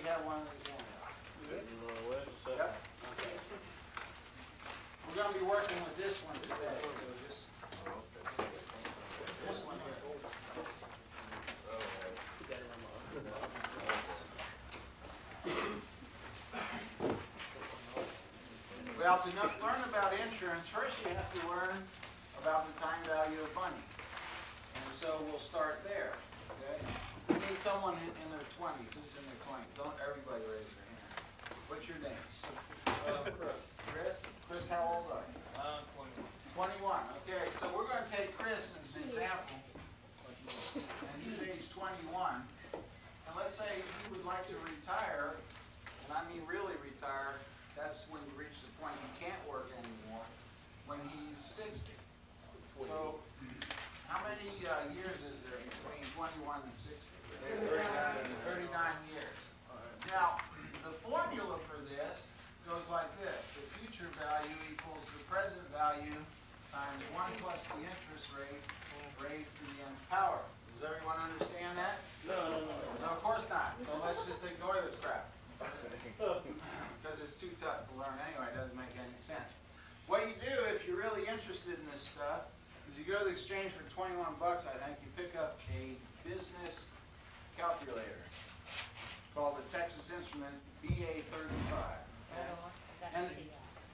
everybody have one of these handouts? Yep. Okay. We're going to be working with this one today. This one here. Well, to learn about insurance, first you have to learn about the time value of money. And so we'll start there. Okay? We need someone in their 20s. Who's in their 20s? Don't everybody raise their hand. What's your name? Chris. Chris? Chris, how old are you? 21. Okay, so we're going to take Chris as an example. And he's age 21. And let's say he would like to retire, and I mean really retire. That's when you reach the point you can't work anymore, when he's 60. So how many years is there between 21 and 60? 39 years. Now, the formula for this goes like this. The future value equals the present value times 1 plus the interest rate raised to the nth power. Does everyone understand that? No. No, of course not. So let's just ignore this crap. Because it's too tough to learn anyway. It doesn't make any sense. What you do if you're really interested in this stuff is you go to the exchange for 21 bucks, I think, you pick up a business calculator called the Texas Instrument BA35.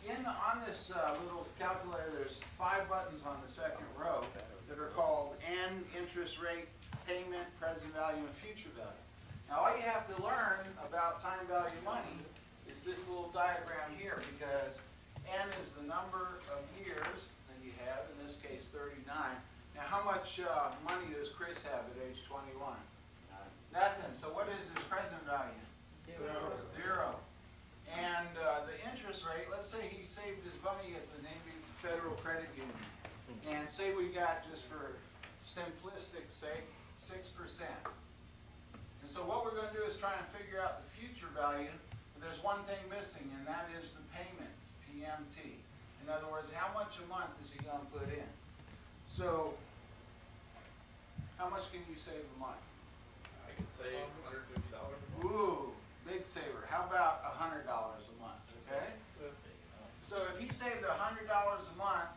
And on this little calculator, there's 5 buttons on the second row that are called N, interest rate, payment, present value, and future value. Now, all you have to learn about time value money is this little diagram here, because N is the number of years that you have, in this case 39. Now, how much money does Chris have at age 21? Nothing. So what is his present value? Zero. And the interest rate, let's say he saved his money at the Navy Federal Credit Union. And say we got, just for simplistic sake, 6%. And so what we're going to do is try and figure out the future value. But there's one thing missing, and that is the payments, PMT. In other words, how much a month is he going to put in? So how much can you save a month? I can save $150 a month. Ooh, big saver. How about $100 a month, okay? So if he saved $100 a month,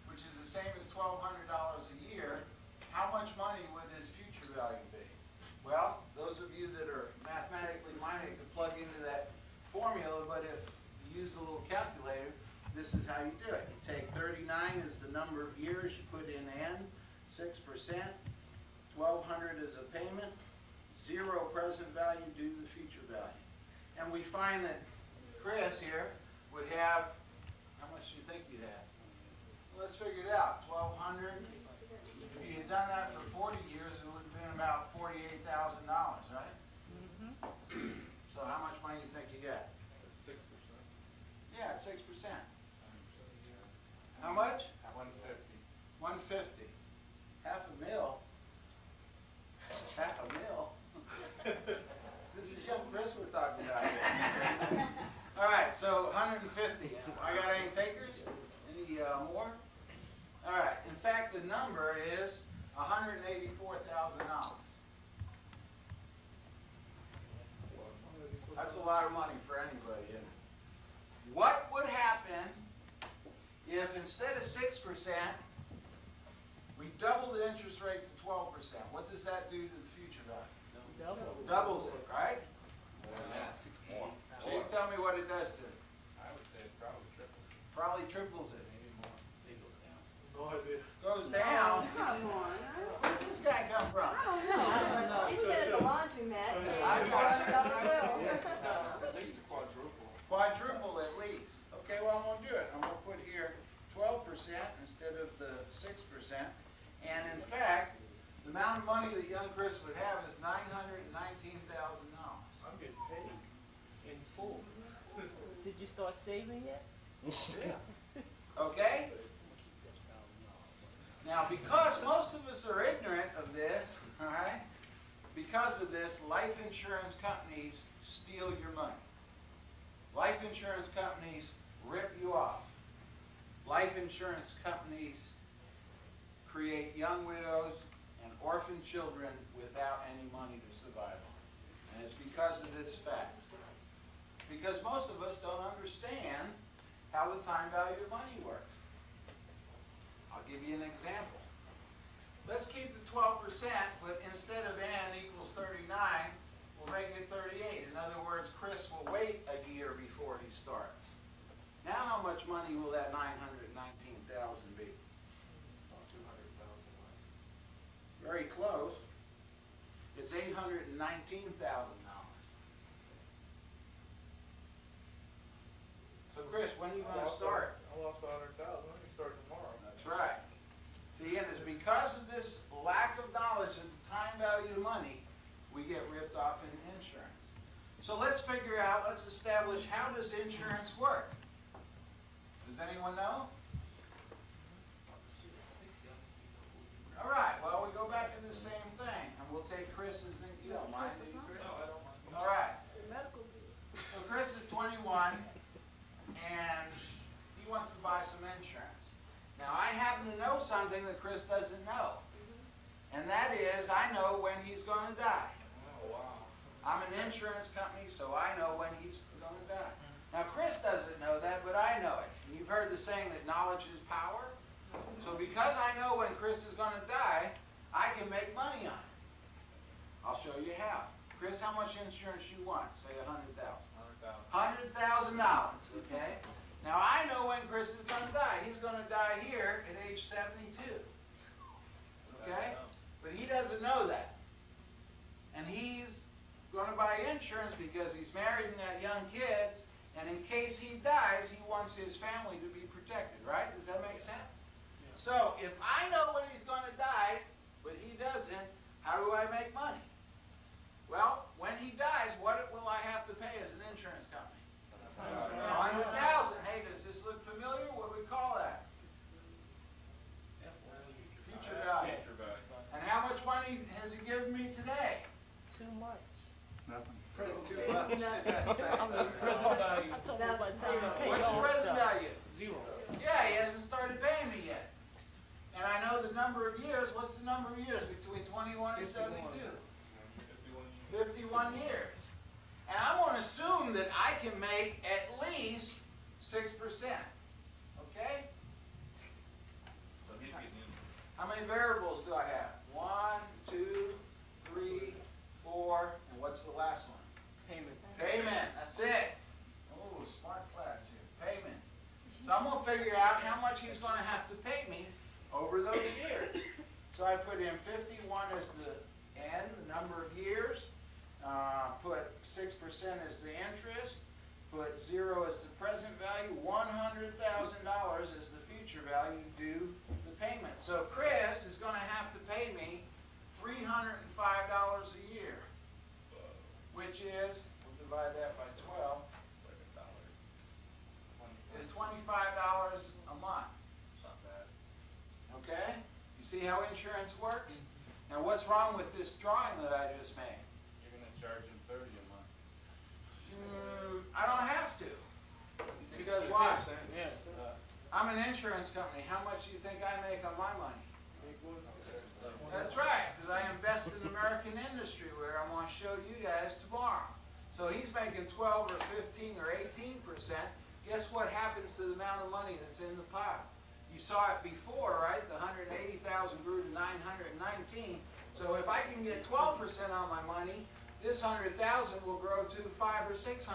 which is the same as $1,200 a year, how much money would his future value be? Well, those of you that are mathematically minded can plug into that formula, but if you use a little calculator, this is how you do it. You take 39 as the number of years, you put in N, 6%, 1,200 as a payment, 0 present value due to the future value. And we find that Chris here would have, how much do you think he'd have? Well, let's figure it out. 1,200. If he had done that for 40 years, it would have been about $48,000, right? So how much money do you think you got? 6%. Yeah, 6%. How much? 150. 150. Half a mil. Half a mil. This is young Chris we're talking about here. All right, so 150. I got any takers? Any more? All right. In fact, the number is $184,000. That's a lot of money for anybody, isn't it? What would happen if instead of 6%, we double the interest rate to 12%? What does that do to the future value? Doubles it, right? More. Chief, tell me what it does to it. I would say it probably triples. Probably triples it. Maybe more. It goes down. No idea. Goes down. Come on. Where'd this guy come from? I don't know. She did at the laundromat. I got you. At least a quadruple. Quadruple at least. Okay, well, I'm going to do it. I'm going to put here 12% instead of the 6%. And in fact, the amount of money that young Chris would have is $919,000. I'm getting paid in full. Did you start saving yet? Yeah. Okay? Now, because most of us are ignorant of this, all right, because of this, life insurance companies steal your money. Life insurance companies rip you off. Life insurance companies create young widows and orphan children without any money to survive on. And it's because of this fact. because most of us don't understand how the time value of money works. I'll give you an example. Let's keep the 12%, but instead of n equals 39, we'll make it 38. In other words, Chris will wait a year before he starts. Now how much money will that $919,000 be? About 200,000 less. Very close. It's $819,000. So Chris, when are you going to start? I lost 100,000. Let me start tomorrow. That's right. See, and it's because of this lack of knowledge of the time value of money, we get ripped off in insurance. So let's figure out, let's establish, how does insurance work? Does anyone know? All right, well, we go back to the same thing, and we'll take Chris's, you don't mind, do you, Chris? No, I don't mind. All right, Medical bill. so Chris is 21, and he wants to buy some insurance. Now, I happen to know something that Chris doesn't know, and that is, I know when he's going to die. Oh, wow. I'm an insurance company, so I know when he's going to die. Now, Chris doesn't know that, but I know it. And you've heard the saying that knowledge is power. So because I know when Chris is going to die, I can make money on it. I'll show you how. Chris, how much insurance you want? Say $100,000. 100,000. $100,000, okay? Now, I know when Chris is going to die. He's going to die here at age 72, okay? But he doesn't know that. And he's going to buy insurance because he's married and got young kids, and in case he dies, he wants his family to be protected, right? Does that make sense? So, if I know when he's going to die, but he doesn't, how do I make money? Well, when he dies, what will I have to pay as an insurance company? $100,000. Hey, does this look familiar? What do we call that? Future value. Future value. And how much money has he given me today? Too much. Present too much. I mean, present value. I told him by the time I pay What's the all present stuff. value? Zero. Yeah, he hasn't started paying me yet. And I know the number of years. What's the number of years between 21 and 72? 51 years. And I'm going to assume that I can make at least 6%. Okay? So he's getting in. How many variables do I have? 1, 2, 3, 4, and what's the last one? Payment. Payment. That's it. Oh, smart class here. Payment. So I'm going to figure out how much he's going to have to pay me over those years. So I put in 51 as the n, the number of years. Put 6% as the interest. Put 0 as the present value. $100,000 as the future value due the payment. So Chris is going to have to pay me $305 a year, which is, we'll divide that by 12, is $25 a month. It's not bad. Okay? You see how insurance works? Now what's wrong with this drawing that I just made? You're going to charge him 30 a month. I don't have to. Because why? Yes. I'm an insurance company. How much do you think I make on my money? That's right, because I invest in American industry, where I'm going to show you guys tomorrow. So he's making 12 or 15 or 18%. Guess what happens to the amount of money that's in the pile? You saw it before, right? The 180,000 grew to 919. So if I can get 12% on my money, this 100,000 will grow to 5 or 600,000.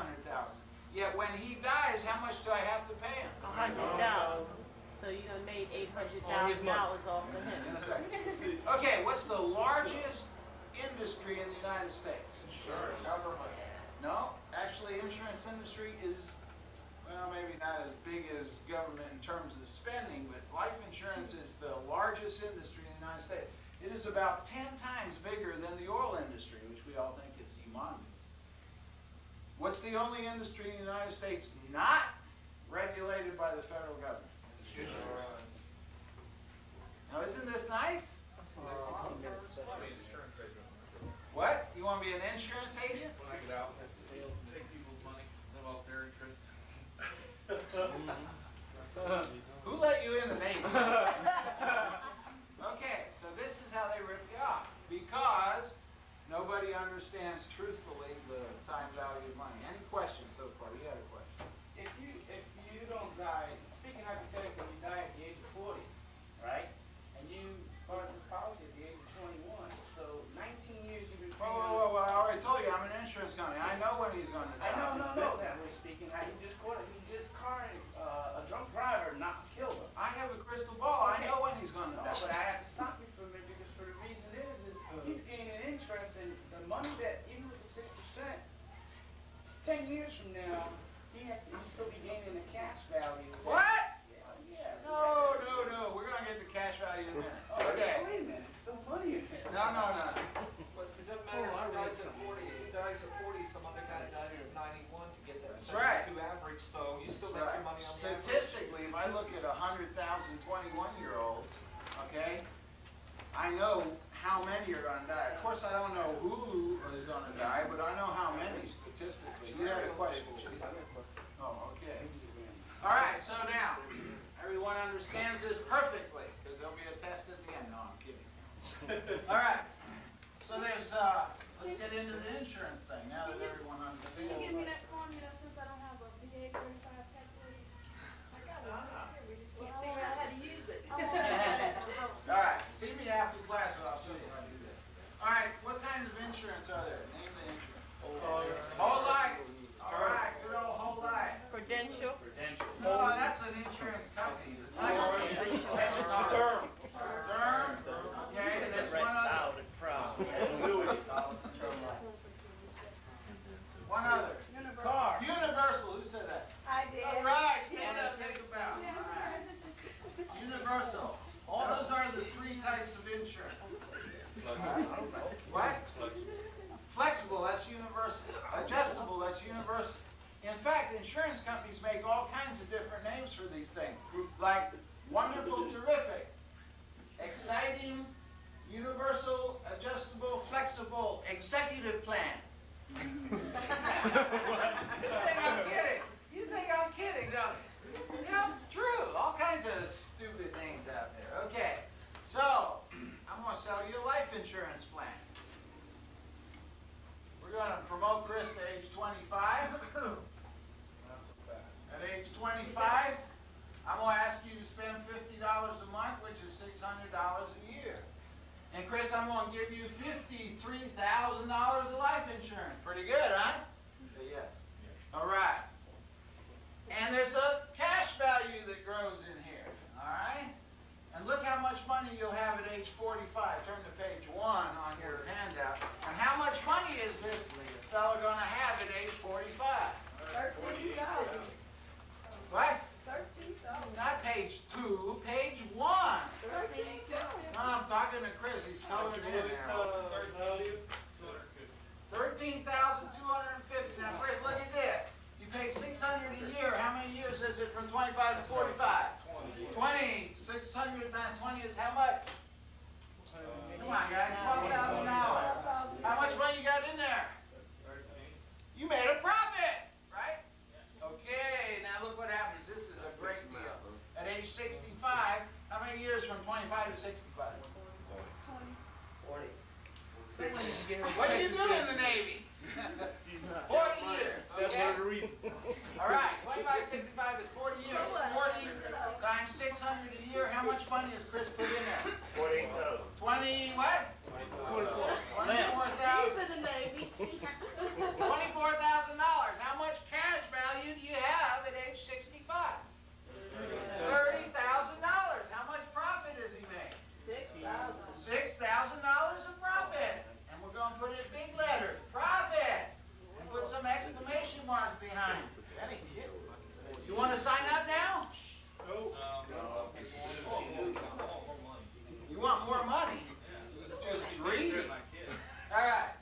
Yet when he dies, how much do I have to pay him? $100,000. So you done made $800,000 off of him. In a second. Okay, what's the largest industry in the United States? Insurance. Government. No, actually, insurance industry is, well, maybe not as big as government in terms of spending, but life insurance is the largest industry in the United States. It is about 10 times bigger than the oil industry, which we all think is humongous. What's the only industry in the United States not regulated by the federal government? Now, isn't this nice? What? You want to be an insurance agent? When I get out, take people's money, live off their interest. Who let you in the Navy? Okay, so this is how they rip you off. Because nobody understands truthfully the time value of money. Any questions so far? 10 years from now, he'll still be gaining the cash value. What? Yeah. No, we're gonna get the cash value in a minute. Okay. Wait a minute, it's still money in there. No. But it doesn't matter if he dies at 40, if he dies at 40, some other guy dies at 91 to get that That's right. 72 average, so you still make Right. your money on the average. Statistically, if I look at 100,000 21-year-olds, okay, I know how many are gonna die. Of course, I don't know who is gonna die, but I know how many statistically. You had a question? Oh, okay. All right, so now, everyone understands this perfectly, because there'll be a test at the end. No, I'm kidding. All right, so there's, let's get into the insurance thing, now that everyone Can you give understands. me that form, since I don't have a VA 35 calculator? I got one right here, we just can't figure out how to use it. All right, see me after class, but I'll show you how to do this. All right, what kinds of insurance are there? Name the insurance. Whole life. All right, good old whole life. Prudential. No, that's an insurance company. Term. Term. Okay, and there's one other. One other. Car. Universal, who said that? I did. All right, stand up, take a bow. All right. Universal. All those are the three types of insurance. What? Flexible, that's universal. Adjustable, that's universal. In fact, insurance companies make all kinds of different names for these things. Like wonderful, terrific, exciting, universal, adjustable, flexible, executive plan. You think I'm kidding? You think I'm kidding, don't you? Yeah, it's true. All kinds of stupid names out there. Okay, so I'm going to sell you a life insurance plan. We're going to promote Chris to age 25. At age 25, I'm going to ask you to spend $50 a month, which is $600 a year. And Chris, I'm going to give you $53,000 of life insurance. Pretty good, huh? Say yes. All right. And there's a cash value that grows in here. All right? And look how much money you'll have at age 45. Turn to page 1 on your handout. And how much money is this fellow going to have at age 45? 13,000. What? 13,000. Not page 2, page 1. 13,000. No, I'm talking to Chris. He's colored in there. 13,250. Now, Chris, look at this. You pay $600 a year. How many years is it from 25 to 45? 20. 600 times 20 is how much? Come on, guys. $12,000. How much money you got in there? You made a profit, right? Okay. Now look what happens. This is a great deal. At age 65, how many years from 25 to 65? 40. What do you do in the Navy? 40 years. Okay. All right. 25 to 65 is 40 years. 40 times 600 a year. How much money has Chris put in there? 48,000. 20 what? 24,000. He's in the Navy. $24,000. How much cash value do you have at age 65? $30,000. How much profit has he made? 6,000. $6,000 of profit. And we're going to put it in big letters. Profit. And put some exclamation marks behind it. That ain't shit. You want to sign up now? You want more money? Just greedy. All right.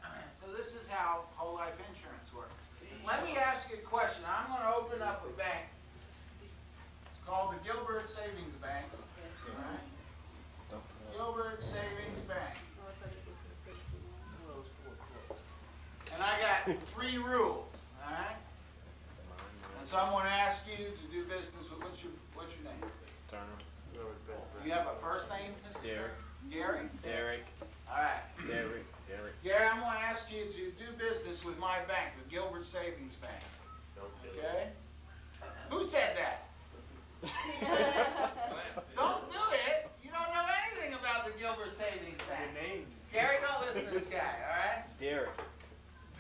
So this is how whole life insurance works. Let me ask you a question. I'm going to open up a bank. It's called the Gilbert Savings Bank. All right? Gilbert Savings Bank. And I got 3 rules. All right? And so I'm going to ask you to do business with what's your name? Turner. You have a first name, Mr. Derek. Gary? Derek. All right. Derek. Gary, I'm going to ask you to do business with my bank, the Gilbert Savings Bank. Okay? Who said that? Don't do it. You don't know anything about the Gilbert Savings Bank. Gary, don't listen to this guy, all right? Derek.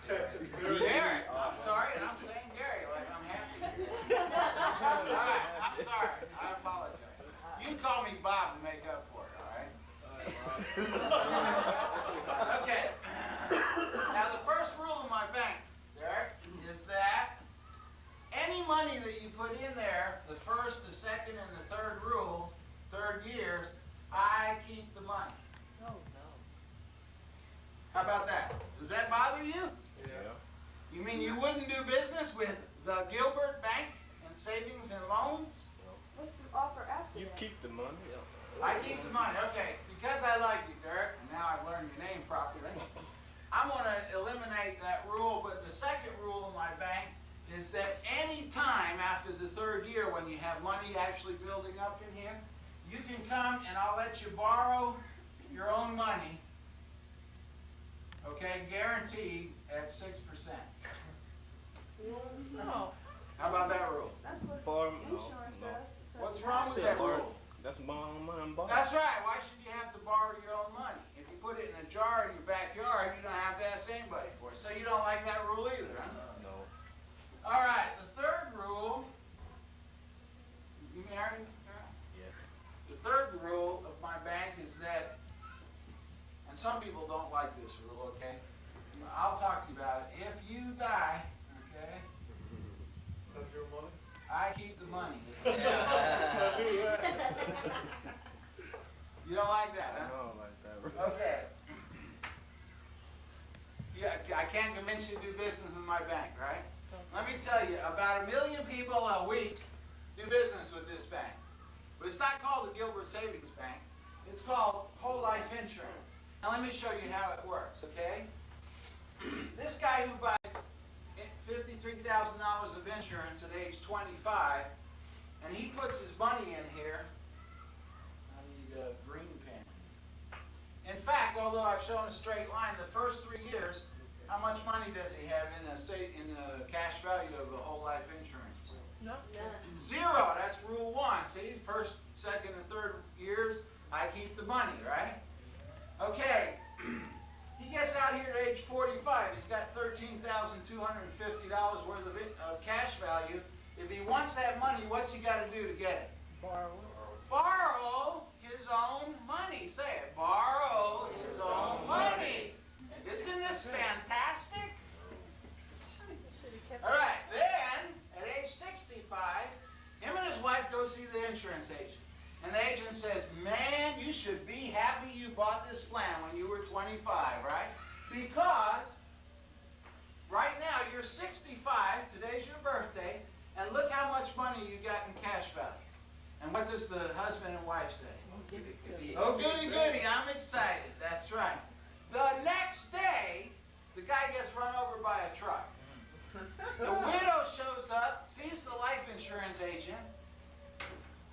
Derek. I'm sorry, and I'm saying Gary like I'm happy. All right, I'm sorry. I apologize. You can call me Bob to make up for it, all right? Okay. Now, the first rule of my bank, Derek, is that put in there the first, the second, and the third rule, third years, I keep the money. Oh, no. How about that? Does that bother you? Yeah. You mean you wouldn't do business with the Gilbert Bank and Savings and Loans? What's the offer after You that? keep the money. I keep the money. Okay, because I like you, Derek, and now I've learned your name properly, I'm going to eliminate that rule, but the second rule in my bank is that any time after the third year when you have money actually building up in here, you can come and I'll let you borrow your own money, okay, guaranteed at 6%. No. How about that rule? That's what Farm, insurance does. So What's you wrong have with to- that rule? That's borrowing money and borrowing. That's right. Why should you have to borrow your own money? If you put it in a jar in your backyard, you don't have to ask anybody for it. So you don't like that rule either, huh? No. All right, the third rule. You married? Carol? Yes. The third rule of my bank is that, and some people don't like this rule, okay? I'll talk to you about it. If you die, okay, That's your money? I keep the money. You don't like that, huh? I don't like that. Okay. Yeah, I can't convince you to do business with my bank, right? Let me tell you, about 1 million people a week do business with this bank. But it's not called the Gilbert Savings Bank. It's called Whole Life Insurance. Now let me show you how it works, okay? This guy who buys $53,000 of insurance at age 25, and he puts his money in here. I need a green pen. In fact, although I've shown a straight line, the first 3 years, how much money does he have in the cash value of the whole life insurance? No. Zero. That's rule 1. See, first, second, and third years, I keep the money, right? Okay. He gets out here at age 45. He's got $13,250 worth of cash value. If he wants that money, what's he got to do to get it? Borrow his own money. Say it. Borrow his own money. Isn't this fantastic? All right. Then, at age 65, him and his wife go see the insurance agent. And the agent says, man, you should be happy you bought this plan when you were 25, right? Because right now you're 65, today's your birthday, and look how much money you got in cash value. And what does the husband and wife say? Oh, goody, goody, I'm excited. That's right. The next day, the guy gets run over by a truck. The widow shows up, sees the life insurance agent,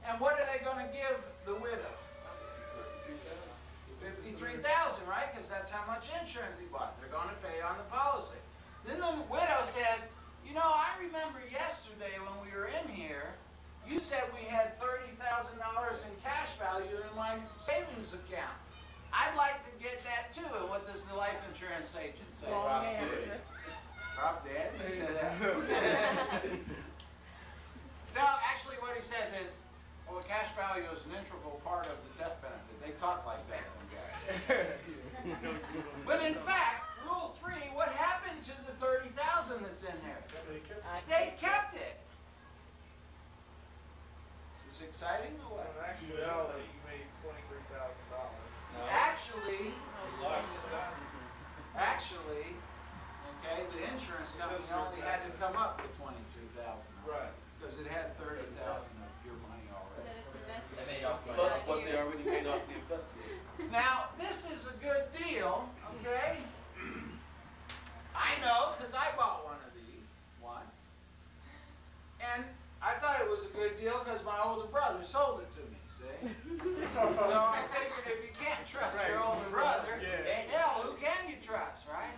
and what are they going to give the widow? $53,000, right? Because that's how much insurance he bought. They're going to pay on the policy. Then the widow says, you know, I remember yesterday when we were in here, you said we had $30,000 in cash value in my savings account. I'd like to get that too. And what does the life insurance agent say? Wrong answer. Drop dead. He said that. No, actually what he says is, well, the cash value is an integral part of the death benefit. They talk like that, them guys. But in fact, rule 3, what happened to the $30,000 that's in there? They kept it. Is this exciting or what? Actually, you made $23,000. Actually, okay, the insurance company only had to come up with $22,000. Right. Because it had $30,000 of your money already. They made off plus what they already made off the investment. Now, this is a good deal, okay? I know, because I bought one of these once. And I thought it was a good deal because my older brother sold it to me, see? So I figured if you can't trust your older brother, hell, who can you trust, right?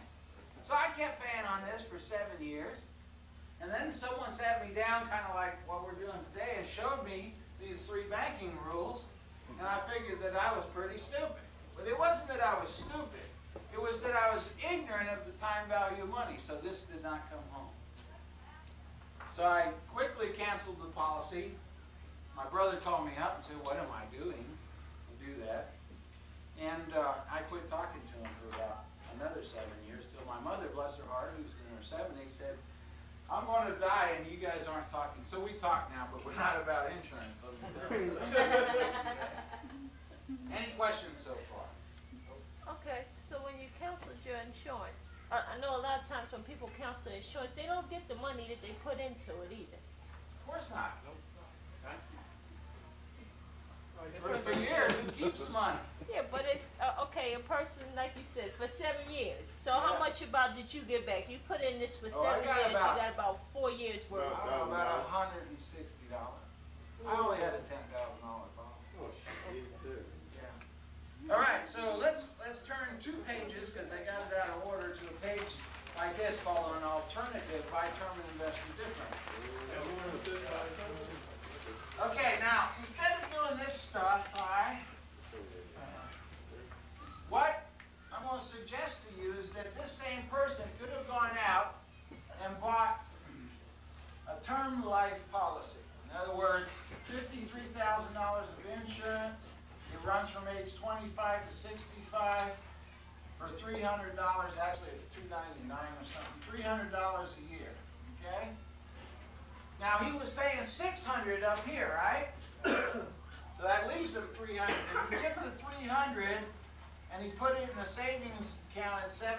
So I kept paying on this for 7 years. And then someone sat me down, kind of like what we're doing today, and showed me these 3 banking rules. And I figured that I was pretty stupid. But it wasn't that I was stupid. It was that I was ignorant of the time value of money, so this did not come home. So I quickly canceled the policy. My brother called me up and said, what am I doing to do that? And I quit talking to him for about another 7 years, till my mother, bless her heart, who's in her 70s, said, I'm going to die and you guys aren't talking So we talk now, but we're not about insurance. So we don't. Any questions so far? Okay, so when you canceled your insurance, I know a lot of times when people cancel insurance, they don't get the money that they put into it either. Of course not. For years, who keeps the money? Yeah, but it's, okay, a person, like you said, for 7 years. So how Yeah. much about did you get back? You put in this for Oh, I 7 got years, you about- got about 4 years worth. About $160. I only had a $10,000 policy. Yeah. All right, so let's turn 2 pages, because they got it out of order, to a page like this called an alternative by term and investor difference. Okay, now, instead of doing this stuff, what I'm going to suggest to you is that this same person could have gone out and bought a term life policy. In other words, $53,000 of insurance. It runs from age 25 to 65 for $300. Actually, it's $299 or something. $300 a year. Okay. Now he was paying $600 up here, right? So that leaves him $300. If you took the $300 and he put it in a savings account at 7%,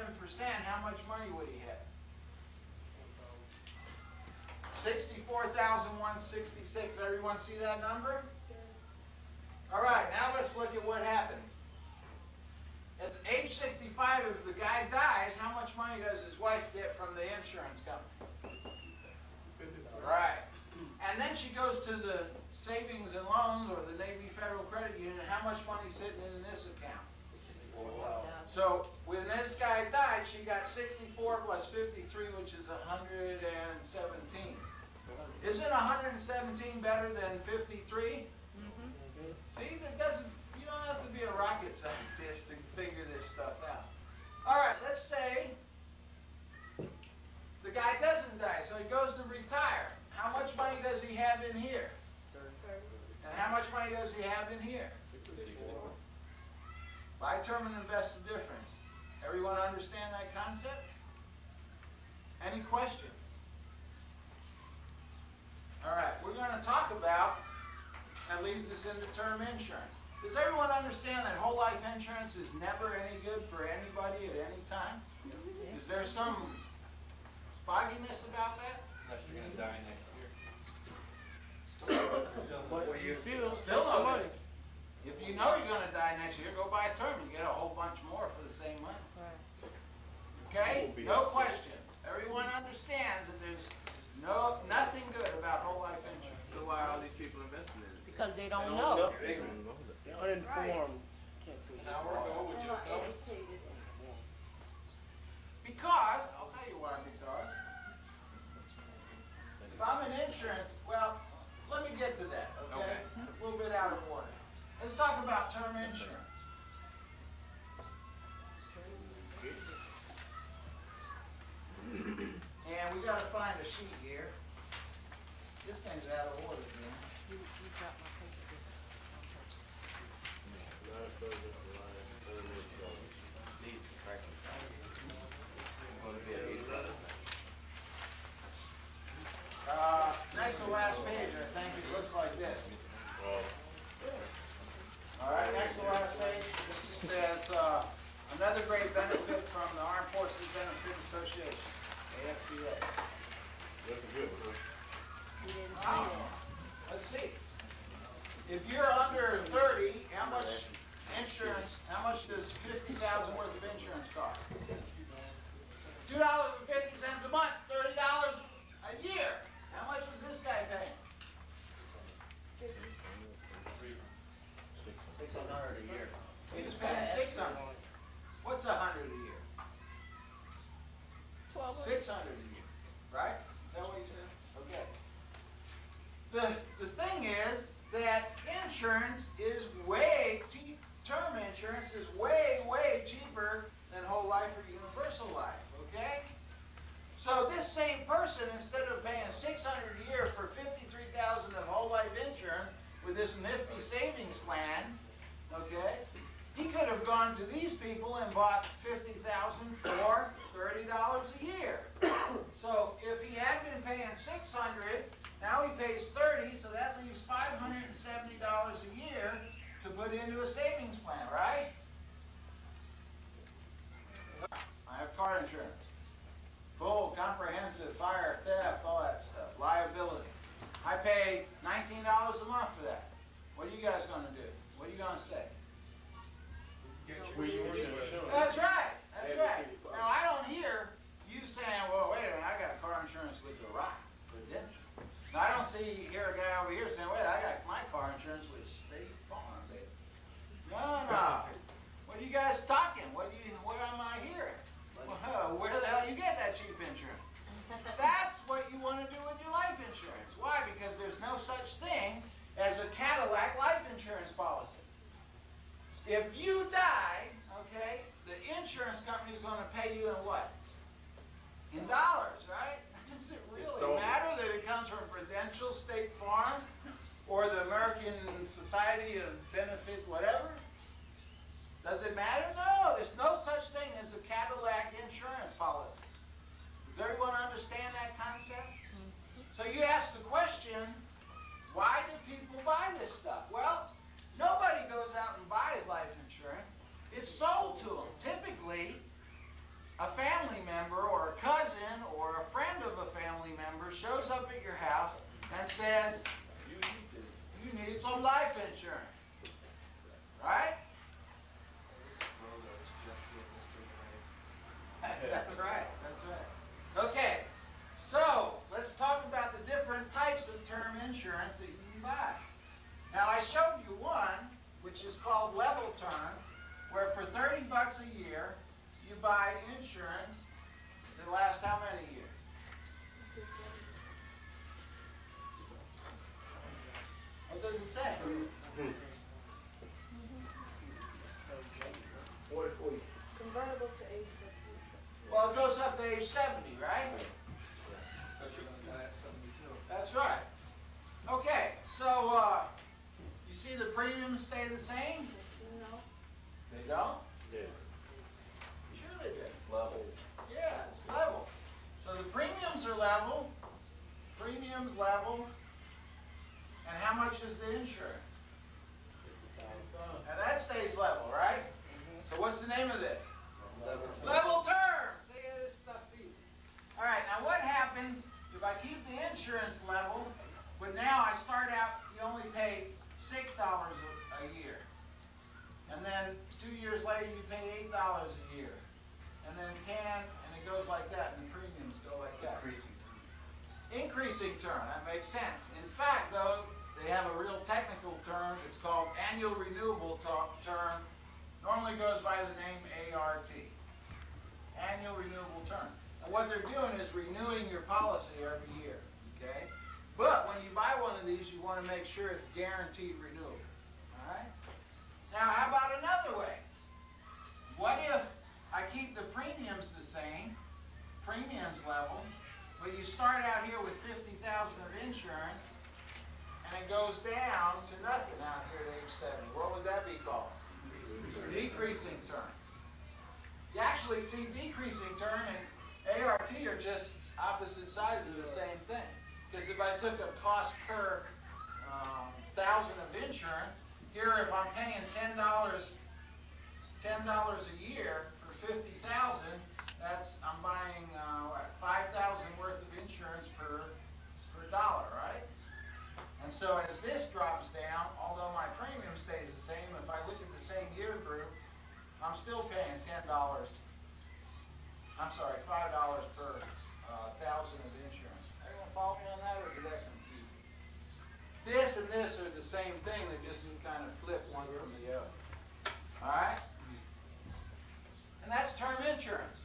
how much money would he have? $64,166. Everyone see that number? All right, now let's look at what happened. At age 65, if the guy dies, how much money does his wife get from the insurance company? Right. And then she goes to the savings and loans or the Navy Federal Credit Union. How much money sitting in this account? So when this guy died, she got 64 plus 53, which is 117. Isn't 117 better than 53? See, that doesn't. You don't have to be a rocket scientist to figure this stuff out. All right, let's say the guy doesn't die, so he goes to retire. How much money does he have in here? And how much money does he have in here? Buy term and invest the difference. Everyone understand that concept? Any questions? All right, we're going to talk about, that leads us into term insurance. Does everyone understand that whole life insurance is never any good for anybody at any time? Is there some fogginess about that? Unless you're gonna die next year. But you Still no good. If you know you're going to die next year, go buy a term and get a whole bunch more for the same money. Okay? No questions. Everyone understands that there's nothing good about whole life insurance. So why are all these people investing in it? Because they don't know. They're uninformed. Can't see. An hour ago, would you have known? Because, I'll tell you why, because if I'm in insurance, well, let me get to that, okay? It's a little bit out of order. Let's talk about term insurance. And we gotta find a sheet here. This thing's out of order, man. Needs to practice. Gonna be at $80. Next to the last page, I think it looks like this. All right, next to the last page, it says, another great benefit from the Armed Forces Benefit Association, AFBA. That's a good one, huh? You didn't see Wow. that. Let's see. If you're under 30, how much insurance, how much does 50,000 worth of insurance cost? $2.50 a month, $30 a year. How much was this guy paying? $600 a year. He was paying 600. What's 100 a year? 600 a year, right? Is that what you said? Okay. The thing is that insurance is way cheap. Term insurance is way, way cheaper than whole life or universal life, okay? So this same person, instead of paying $600 a year for $53,000 of whole life insurance with this nifty savings plan, okay, he could have gone to these people and bought $50,000 for $30 a year. So if he had been paying $600 Now he pays 30, so that leaves $570 a year to put into a savings plan, right? I have car insurance. Full, comprehensive, fire, theft, all that stuff, liability. I pay $19 a month for that. What are you guys gonna do? What are you gonna say? That's right, that's right. Now, I don't hear you saying, well, wait a minute, I got car insurance with the Rock, with Dempsey. Now, I don't hear a guy over here saying, wait, I got my car insurance with State Farm, baby. No. What are you guys talking? What am I hearing? Well, where the hell you get that cheap insurance? That's what you want to do with your life insurance. Why? Because there's no such thing as a Cadillac life insurance policy. If you die, okay, the insurance company is going to pay you in what? In dollars, right? Does it really matter that it comes from Prudential, State Farm, or the American Society of Benefit, whatever? Does it matter? No, there's no such thing as a Cadillac insurance policy. Does everyone understand that concept? So you ask the question, why do people buy this stuff? Well, nobody goes out and buys life insurance. It's sold to them. Typically, a family member or a cousin or a friend of a family member shows up at your house and says, you need some life insurance. Right? That's right, that's right. Okay, so let's talk about the different types of term insurance that you can buy. Now, I showed you one, which is called level term, where for $30 a year, you buy insurance that lasts how many years? What does it say? 44 years. Convertible to age 50. Well, it goes up to age 70, right? But you're gonna die at 72. That's right. Okay, so you see the premiums stay the same? You know? They don't? Yeah. Sure they do. Level. Yeah, it's level. So the premiums are level, premiums level, and how much is the insurance? And that stays level, right? So what's the name of this? Level term. See, this stuff's easy. All right, now what happens if I keep the insurance level, but now I start out, you only pay $6 a year. And then 2 years later, you pay $8 a year. And then 10, and it goes like that, and the premiums go like that. Increasing term, that makes sense. In fact, though, they have a real technical term. It's called annual renewable term. Normally goes by the name ART. Annual renewable term. And what they're doing is renewing your policy every year, okay? But when you buy one of these, you want to make sure it's guaranteed renewal, all right? Now, how about another way? What if I keep the premiums the same, premiums level, but you start out here with $50,000 of insurance, and it goes down to nothing out here at age 70. What would that be called? Decreasing term. You actually see decreasing term and ART are just opposite sides of the same thing. Because if I took a cost per thousand of insurance, here if I'm paying $10 a year for 50,000, that's I'm buying what, 5,000 worth of insurance per dollar, right? And so as this drops down, although my premium stays the same, if I look at the same year group, I'm still paying $5 per thousand of insurance. Everyone follow me on that, or did that confuse you? This and this are the same thing, they just kind of flip one from the other. Alright? And that's term insurance.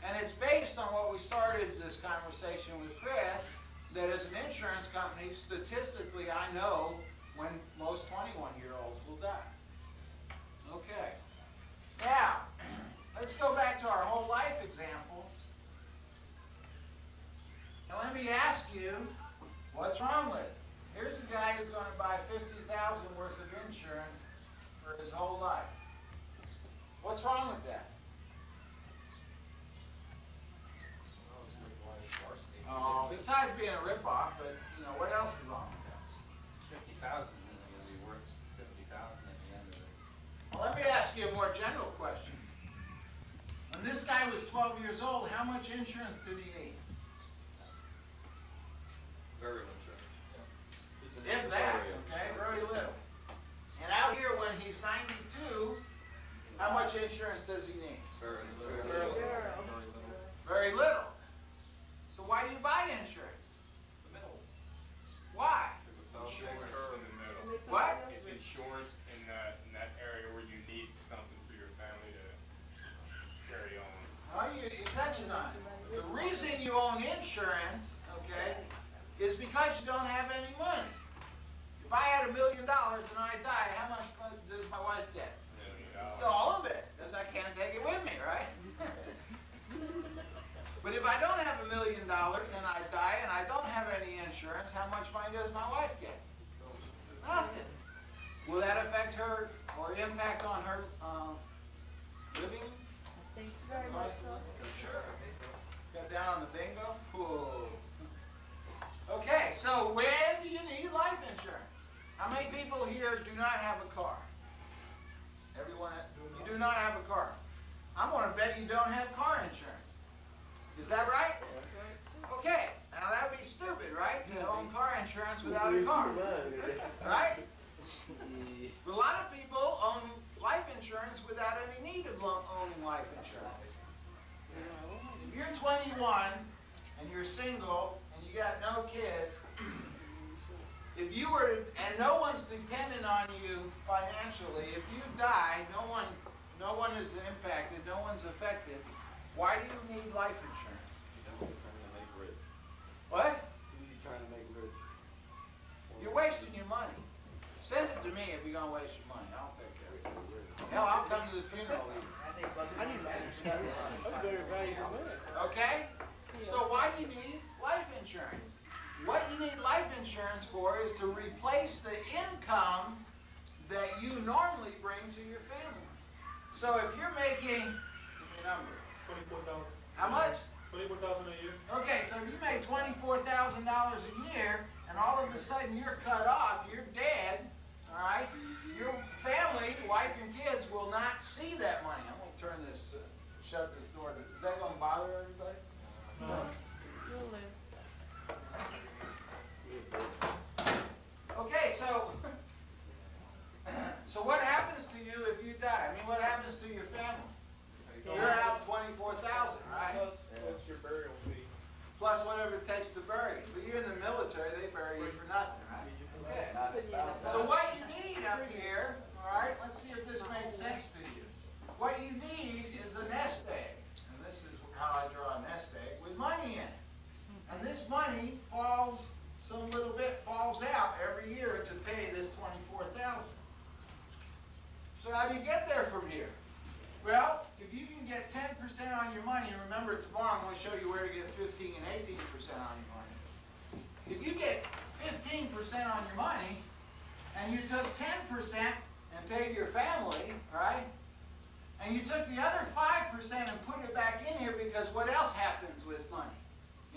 And it's based on what we started this conversation with Chris, that as an insurance company, statistically I know when most 21-year-olds will die. Okay. Now, let's go back to our whole life example. And let me ask you, what's wrong with it? Here's a guy who's going to buy $50,000 worth of insurance for his whole life. What's wrong with that? Oh, this besides being a ripoff, but, you know, what else is wrong with that? 50,000, and they're gonna be worth 50,000 at the end of it. Well, let me ask you a more general question. When this guy was 12 years old, how much insurance did he need? Very much, sir. If that, okay, very little. And out here, when he's 92, how much insurance does he need? Very little. Very little. Very little. Very little. So why do you buy insurance? The middle. Why? It's insurance in the middle. What? It's insurance in that area where you need something for your family to carry on. Well, you're touching on it. The reason you own insurance, okay, is because you don't have any money. If I had $1 million and I die, how much money does my wife get? $1 million. All of it, because I can't take it with me, right? But if I don't have $1 million and I die and I don't have any insurance, how much money does my wife get? Nothing. Will that affect her or impact on her living? I think very much so. Sure. Got down on the bingo? Cool. Okay, so when do you need life insurance? How many people here do not have a car? Everyone, you do not have a car. I'm going to bet you don't have car insurance. Is that right? Okay, now that would be stupid, right? To own car insurance without a car. Right? But a lot of people own life insurance without any need of owning life insurance. If you're 21 and you're single and you got no kids, if you were, and no one's dependent on you financially, if you die, no one is impacted, no one's affected, why do you need life insurance? You're trying to make rich. What? Who are you trying to make rich? You're wasting your money. Send it to me if you're going to waste your money. I'll take care of it. Hell, I'll come to the funeral even. That's very valuable money. Okay? So why do you need life insurance? What you need life insurance for is to replace the income that you normally bring to your family. So if you're making, give me a number. 24,000. How much? 24,000 a year. Okay, so if you make $24,000 a year, and all of a sudden you're cut off, you're dead, all right? Your family, wife and kids, will not see that money. I'm gonna turn this, shut this door. Is that gonna bother everybody? No. You'll live. Okay, so what happens to you if you die? I mean, what happens to your family? You're out 24,000, right? Plus your burial fee. Plus whatever it takes to bury you. But you're in the military, they bury you for nothing, right? Okay. So what you need up here, all right, let's see if this makes sense to you. What you need is a nest egg. And this is how I draw a nest egg with money in it. And this money falls, some little bit falls out every year to pay this 24,000. So how do you get there from here? Well, if you can get 10% on your money, and remember tomorrow I'm going to show you where to get 15 and 18% on your money. If you get 15% on your money, and you took 10% and paid your family, right? And you took the other 5% and put it back in here because what else happens with money?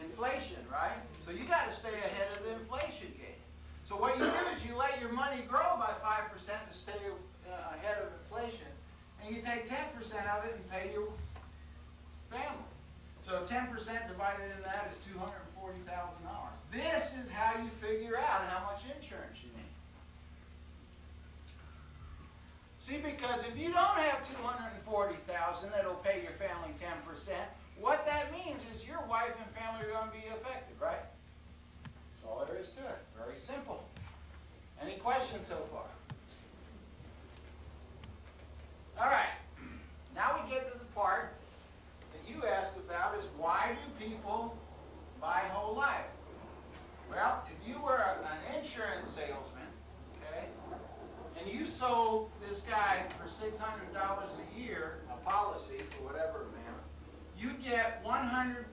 Inflation, right? So you got to stay ahead of the inflation game. So what you do is you let your money grow by 5% to stay ahead of inflation, and you take 10% of it and pay your family. So 10% divided into that is $240,000. This is how you figure out how much insurance you need. See, because if you don't have $240,000 that'll pay your family 10%, what that means is your wife and family are going to be affected, right? That's all there is to it. Very simple. Any questions so far? All right. Now we get to the part that you asked about is why do people buy whole life? Well, if you were an insurance salesman, okay, and you sold this guy for $600 a year, a policy for whatever amount, you get 100%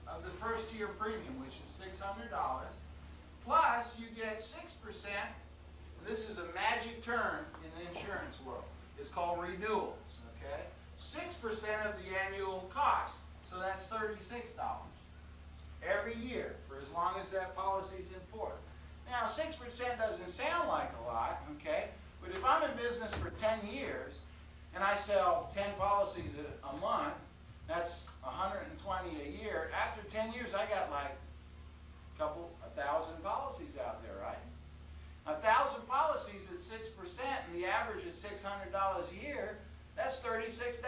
of the first year premium, which is $600, plus you get 6%, this is a magic term in the insurance world, it's called renewals, okay? 6% of the annual cost, so that's $36. Every that policy's in force. Now, 6% doesn't sound like a lot, okay? But if I'm in business for 10 years and I sell 10 policies a month, that's 120 a year. After 10 years, I got like a 1,000 policies out there, right? 1,000 policies at 6%, and the average is $600 a year. That's $36,000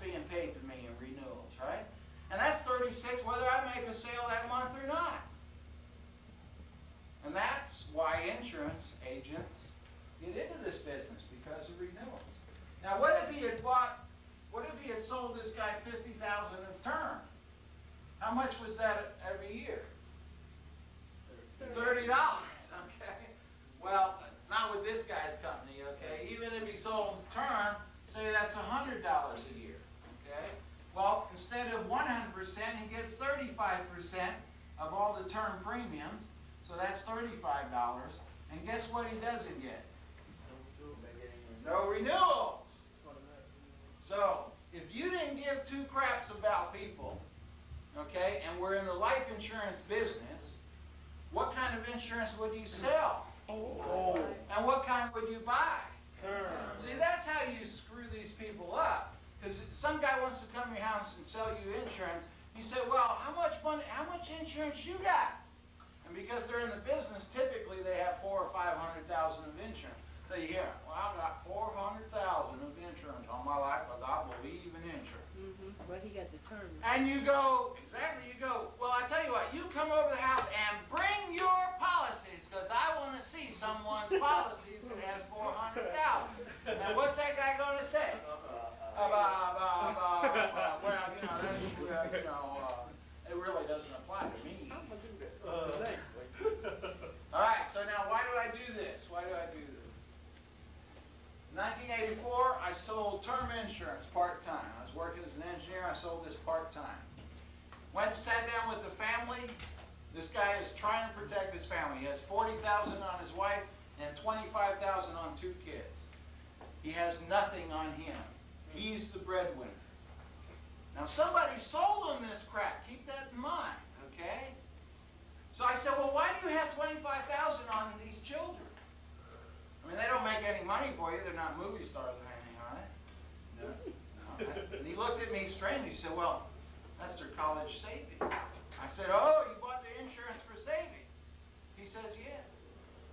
being paid to me in renewals, right? And that's 36 whether I make a sale that month or not. And that's why insurance agents get into this business, because of renewals. Now, what if he had sold this guy $50,000 of term? How much was that every year? $30, okay? Well, not with this guy's company, okay? Even if he sold term, say that's $100 a year, okay? Well, instead of 100%, he gets 35% of all the term premium, so that's $35. And guess what he doesn't get? No renewals. So, if you didn't give two craps about people, okay, and we're in the life insurance business, what kind of insurance would you sell? Oh. And what kind would you buy? See, that's how you screw these people up. Because some guy wants to come to your house and sell you insurance. You say, well, how much insurance you got? And because they're in the business, typically they have 400,000 or 500,000 of insurance. So you hear, well, I've got 400,000 of insurance on my life because I believe in insurance. But he got determined. And you go, well, I tell you what, you come over to the house and bring your policies, because I want to see someone's policies that has 400,000. And what's that guy going to say? Well, it really doesn't apply to me. All right, so now why do I do this? In 1984, I sold term insurance part-time. I was working as an engineer. I sold this part-time. Went and sat down with the family. This guy is trying to protect his family. He has $40,000 on his wife and $25,000 on 2 kids. He has nothing on him. He's the breadwinner. Now, somebody sold him this crap. Keep that in mind, okay? So I said, well, why do you have $25,000 on these children? I mean, they don't make any money for you. They're not movie stars or anything, are they? No. And he looked at me strangely. He said, well, that's their college savings. I said, oh, you bought the insurance for savings? He says, yeah.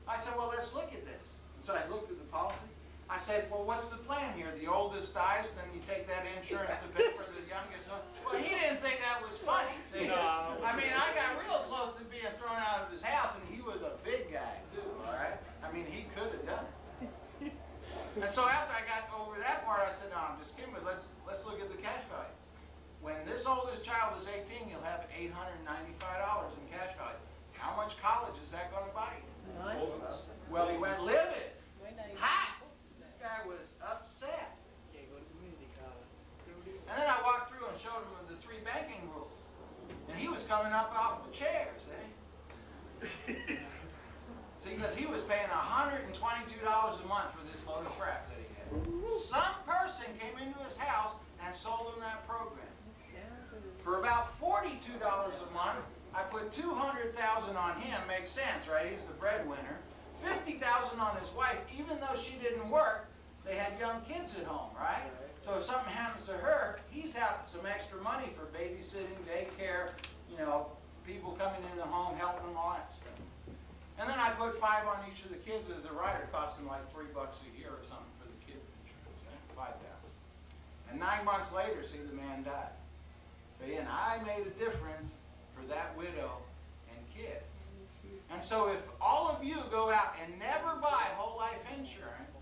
I said, well, let's look at this. And so I looked at the policy. I said, well, what's the plan here? The oldest dies, then you take that insurance to pay for the youngest son? Well, he didn't think that was funny, see? No. I mean, I got real close to being thrown out of his house, and he was a big guy, too, all right? I mean, he could have done it. And so after I got over that part, I said, no, I'm just kidding, but let's look at the cash value. When this oldest child is 18, you'll have $895 in cash value. How much college is that going to buy you? Well, he went livid. Hot. This guy was upset. And then I walked through and showed him the 3 banking rules. And he was coming up off the chairs, eh? See, because he was paying $122 a month for this load of crap that he had. Some person came into his house and sold him that program. For about $42 a month, I put $200,000 on him. Makes sense, right? He's the breadwinner. $50,000 on his wife. Even though she didn't work, they had young kids at home, right? So if something happens to her, he's out some extra money for babysitting, daycare, people coming in the home, helping them, all that stuff. And then I put 5 on each of the kids as a rider, costing like $3 a year or something for the kids' insurance, right? $5,000. And 9 months later, see, the man died. See, and I made a difference for that widow and kids. And so if all of you go out and never buy whole life insurance,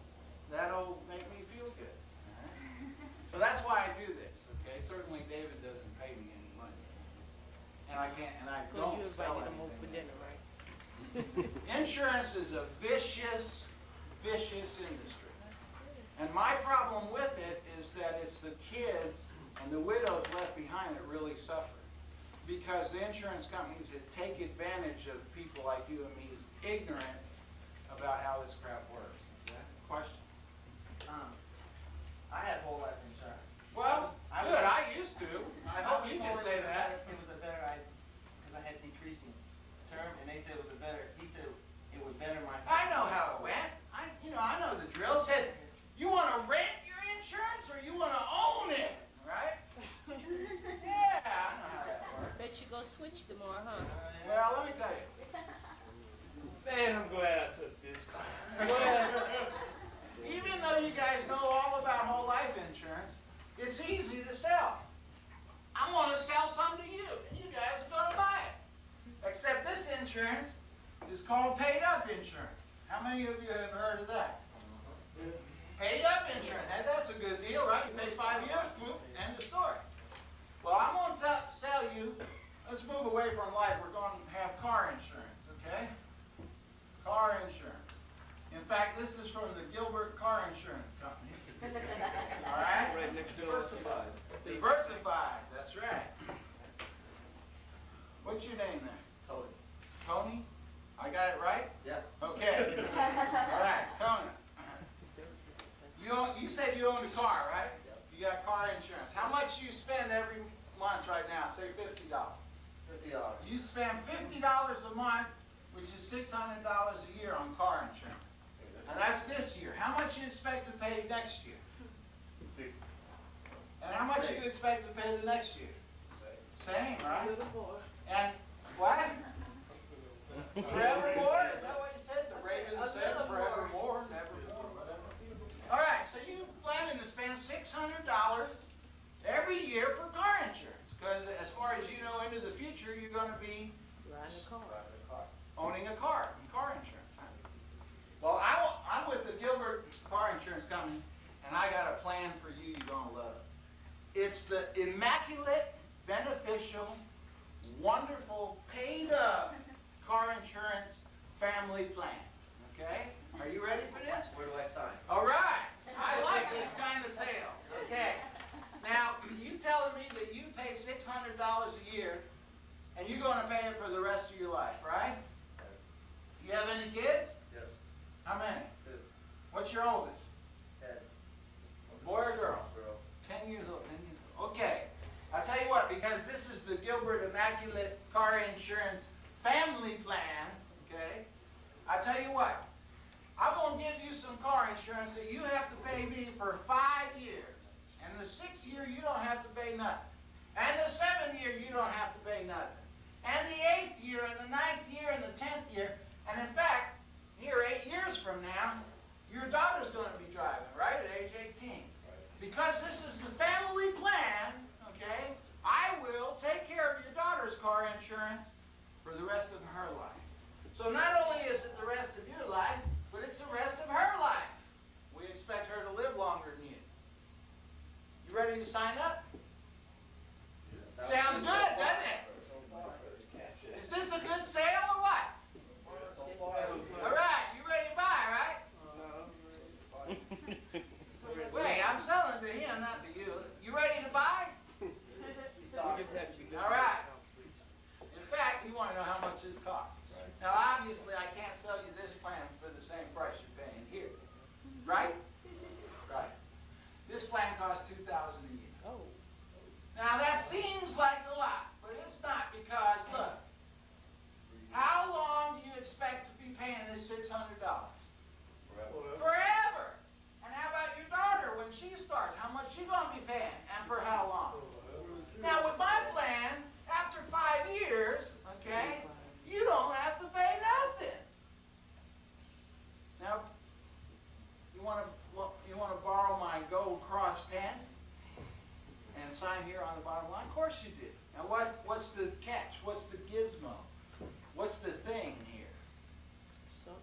that'll make me feel good. Right? So that's why I do this, okay? Certainly David doesn't pay me any money. And I don't sell anything. For dinner, right? Insurance is a vicious, vicious industry. And my problem with it is that it's the kids and the widows left behind that really suffer. Because the insurance companies that take advantage of people like you and me's ignorance about how this crap works. Okay? Question? I had whole life insurance. Well, good. I used to. I hope you can say that. It was a better idea because I had decreasing term Well, let me tell you. Man, I'm glad I took this. Even though you guys know all about whole life insurance, it's easy to sell. I'm going to sell some to you, and you guys are going to buy it. Except this insurance is called paid up insurance. How many of you have heard of that? Paid up insurance. Hey, that's a good deal, right? You pay 5 years, boom, end of story. Well, I'm going to sell you, let's move away from life. We're going to have car insurance, okay? Car insurance. In fact, this is from the Gilbert Car Insurance Company. All right? Right next door. Diversified. Diversified, that's right. What's your name there? Tony. Tony? I got it right? Yeah. Okay. All right, Tony. You said you owned a car, right? You got car insurance. How much do you spend every month right now? Say $50. $50. You spend $50 a month, which is $600 a year on car insurance. And that's this year. How much you expect to pay next year? 60. And how much you expect to pay the next year? Same, right? And what? Forevermore? Is that what you said? The Raven said forevermore, nevermore, whatever. All right, so you planning to spend $600 every year for car insurance. Because as far as you know into the future, you're going to be owning a car insurance. Well, I'm with the Gilbert Car Insurance Company, and I got a plan for you you're going to love. It's the immaculate, beneficial, wonderful, paid-up car insurance family plan. Okay? Are you ready for this? Where do I sign? All right. I like these kind of sales. Okay. Now, you telling me that you pay $600 a year, and you're going to pay it for the rest of your life, right? You have any kids? Yes. How many? 2. What's your oldest? 10. A boy or girl? Girl. 10 years old. 10 years old. Okay. I'll tell you what, because this is the Gilbert Immaculate Car Insurance Family Plan, okay? I'll tell you what. I'm going to give you some car insurance that you have to pay me for 5 years. And the 6th year, you don't have to pay nothing. And the 7th year, you don't have to pay nothing. And the 8th year, and the 9th year, and the 10th year. And in fact, here 8 years from now, your daughter's going to be driving, right, at age 18. Because this is the family plan, okay, I will take care of your daughter's car insurance for the rest of her life. So not only is it the rest of your life, but it's the rest of her life. We expect her to live longer than you. You ready to sign up? Sounds good, doesn't it? Is this a good sale or what? All right, you ready to buy, right? Wait, I'm selling to him, not to you. You ready to buy? All right. In fact, you want to know how much this costs. Now, obviously, I can't sell you this plan for the same price you're paying here. Right? Right. This plan costs $2,000 a year. Now, that seems like a lot, but it's not because, look, how long do you expect to be paying this $600? Forever. And how about your daughter when she starts? How much she going to be paying? And for how long? Now, with my plan, after 5 years, okay, you don't have to pay nothing. Now, you want to borrow my gold cross pen and sign here on the bottom line? Of course you do. Now, what's the catch? What's the gizmo? What's the thing here?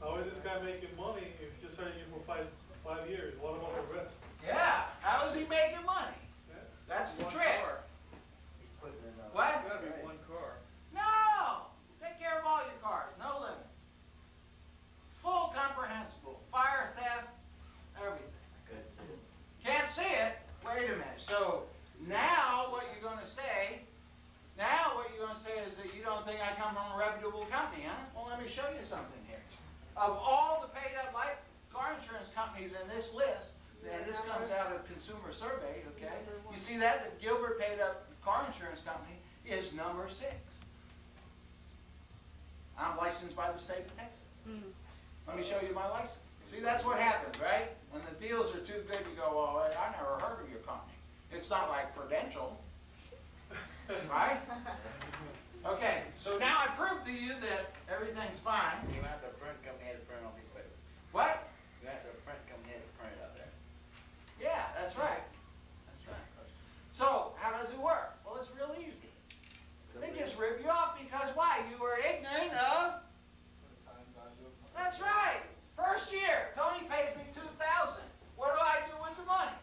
How is this guy making money if you're signing him for 5 years? What about the rest? Yeah, how is he making money? That's the trick. He's putting in a... What? Gotta be one car. No! Take care of all your cars, no limit. Full comprehensible. Fire, theft, everything. Good. Can't see it? Wait a minute. So now what you're going to say is that you don't think I come from a reputable company, huh? Well, let me show you something here. Of all the paid up life car insurance companies in this list, and this comes out of Consumer Survey, okay? You see that? The Gilbert paid up car insurance company is number 6. I'm licensed by the state of Texas. Let me show you my license. See, that's what happens, right? When the deals are too good, you go, well, I never heard of your company. It's not like Prudential, right? Okay, so now I proved to you that everything's fine. You have the print company had to print on these papers. What? You have the print company had to print it out there. Yeah, that's right. That's right. So, how does it work? Well, it's real easy. They just rip you off because why? You were ignorant of... That's right. First year, Tony pays me $2,000. What do I do with the money?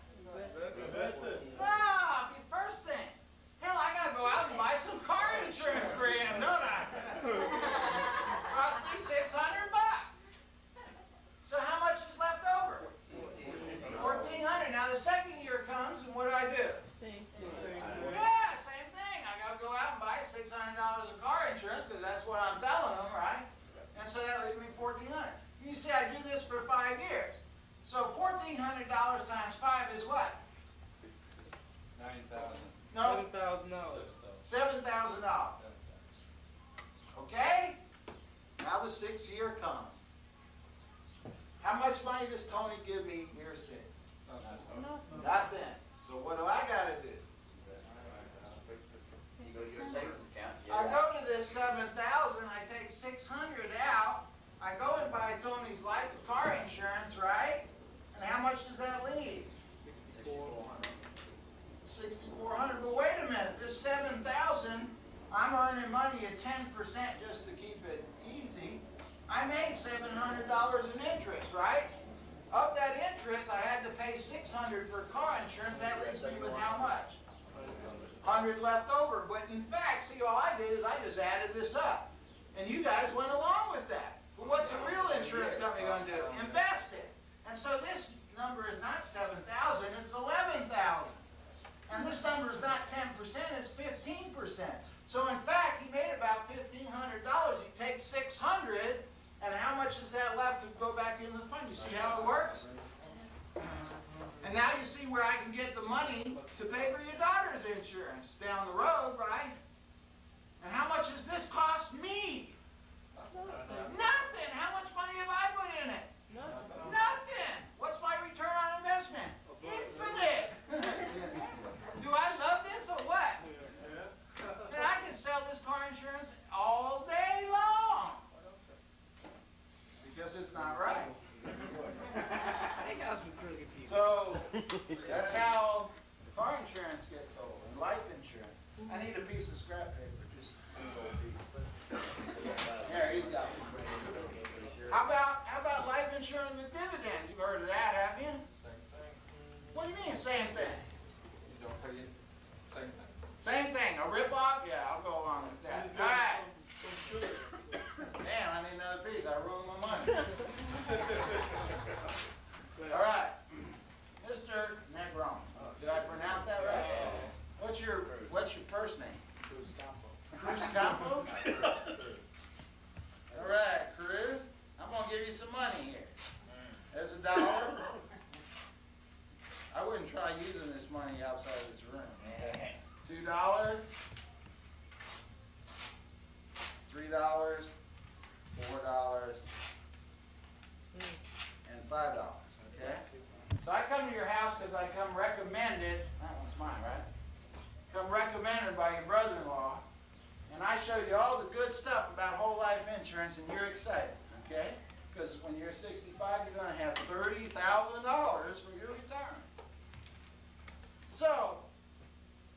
Invest it. Ah, the first thing. Hell, I gotta go out and buy some car insurance for him, don't I? Cost me $600. So how much is left over? $1,400. Now the second year comes, and what do I do? Same. Yeah, same thing. I gotta go out and buy $600 of car insurance because that's what I'm telling them, right? And so that leaves me $1,400. You see, I do this for 5 years. So $1,400 times 5 is what? 9,000. No, $7,000. $7,000. Okay? Now the 6th year comes. How much money does Tony give me year 6? Nothing. So what do I gotta do? You go to your savings account. You I get it go out. to this 7,000, I take 600 out, I go and buy Tony's life car insurance, right? And how much does that leave? 6,400. But wait a minute, this 7,000, I'm earning money at 10% just to keep it easy. I made $700 in interest, right? Of that interest, I had to pay $600 for car insurance. That leaves me with how much? 100 left over. But in fact, see, all I did is I just added this up. And you guys went along with that. But what's a real insurance company going to do? Invest it. And so this number is not 7,000, it's 11,000. And this number is not 10%, it's 15%. So in fact, he made about $1,500. He takes 600, and how much is that left to go back into the fund? You see how it works? And now you see where I can get the money to pay for your daughter's insurance down the road, right? And how much does this cost me? Nothing. How much money have I put in it? Nothing. What's my return on investment? Infinite. Do I love this or what? And I can sell this car insurance all day long. Because it's not right. Hey guys, we pretty good people. So, that's how car insurance gets sold, and life insurance. I need a piece of scrap paper, just an old piece. There, he's got one. How about life insurance with dividends? You've heard of that, have you? Same thing. What do you mean, same thing? You don't pay it. Same thing. Same thing, a rip-off? Yeah, I'll go along with that. All right. Damn, I need another piece. I ruined my money. All right. Mr. Negron. Did I pronounce that right? What's your first name? Cruz Campo? All right, Cruz. I'm going to give you some money here. There's $1. I wouldn't try using this money outside this room. $2, $3, $4, and $5. Okay? So I come to your house because I come recommended. That one's mine, right? Come recommended by your brother-in-law, and I show you all the good stuff about whole life insurance, and you're excited, okay? Because when you're 65, you're going to have $30,000 for your retirement. So,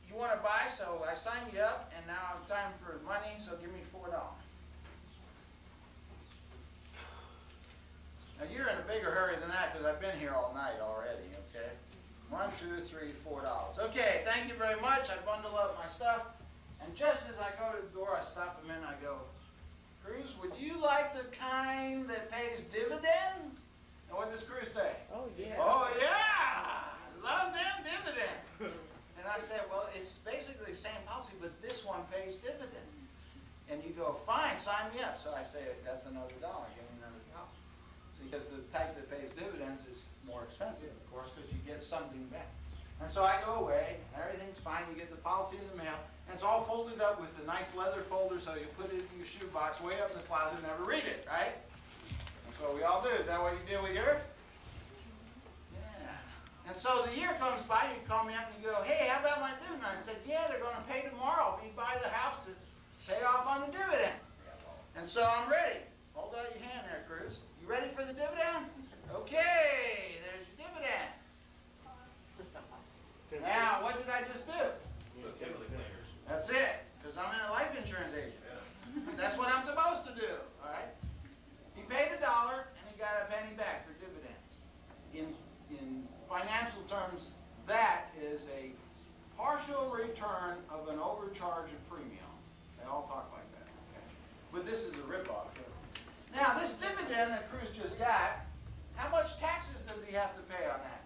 you want to buy, so I signed you up, and now it's time for money, so give me $4. Now, you're in a bigger hurry than that, because I've been here all night already, okay? $1, 2, 3, $4. Okay, thank you very much. I bundle up my stuff, and just as I go to the door, I stop him and I go, Cruz, would you like the kind that pays dividends? And what does Cruz say? Oh, yeah. Oh, yeah! Love them dividends. And I said, well, it's basically the same policy, but this one pays dividends. And you go, fine, sign me up. So I say, that's another $1. Give me another $1. Because the type that pays dividends is more expensive, of course, because you get something back. And so I go away, and everything's fine. You get the policy in the mail, and it's all folded up with a nice leather folder, so you put it in your shoebox way up in the closet and never read it, right? That's what we all do. Is that what you do with yours? Yeah. And so the year comes by, you call me up and you go, hey, how about my dividend? I said, yeah, they're going to pay tomorrow if you buy the house to pay off on the dividend. So I'm ready. Hold out your hand there, Cruz. You ready for the dividend? Okay, there's your dividend. Now, what did I just do? That's it, because I'm a life insurance agent. That's what I'm supposed to do, all right? He paid $1 and he got a penny back for dividends. In financial terms, that is a partial return of an overcharge of premium. They all talk like that, okay? But this is a ripoff. Now, this dividend that Cruz just got, how much taxes does he have to pay on that?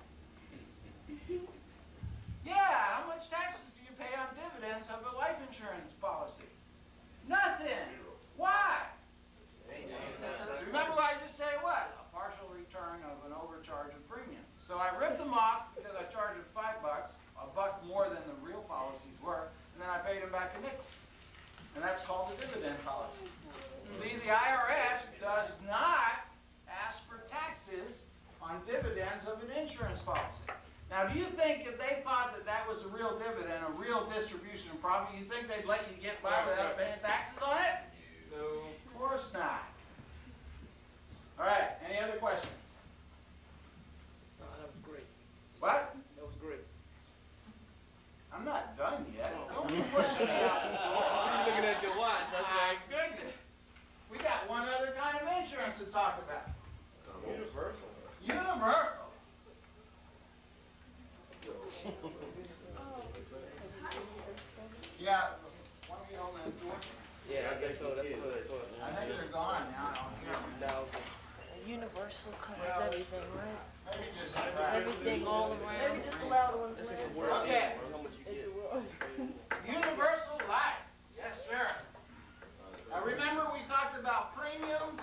Yeah, how much taxes do you pay on dividends of a life insurance policy? Nothing. Why? Remember what I just said what? A partial return of an overcharge of premium. So I ripped them off because I charged him $5, $1 more than the real policies were, and then I paid him back a nickel. And that's called the dividend policy. See, the IRS does not ask for taxes on dividends of an insurance policy. Now, do you think if they thought that that was a real dividend, a real distribution of profit, you think they'd let you get by without paying taxes on it? No. Of course not. All right, any other questions? No, that was great. What? That was great. I'm not done yet. Don't be pushing me out the door. I'm looking at your watch. That's My like, goodness. We got one other kind of insurance to talk about. Universal. Universal. Yeah, one of you own that door? yeah, I guess so. That's what I thought. I think they're gone now. I don't hear them. Universal covers everything, right? Maybe just. Everything all around. Maybe just the loud ones. That's like a man. word. Okay. How much you get? Universal life. Yes, sir. Now remember we talked about premiums,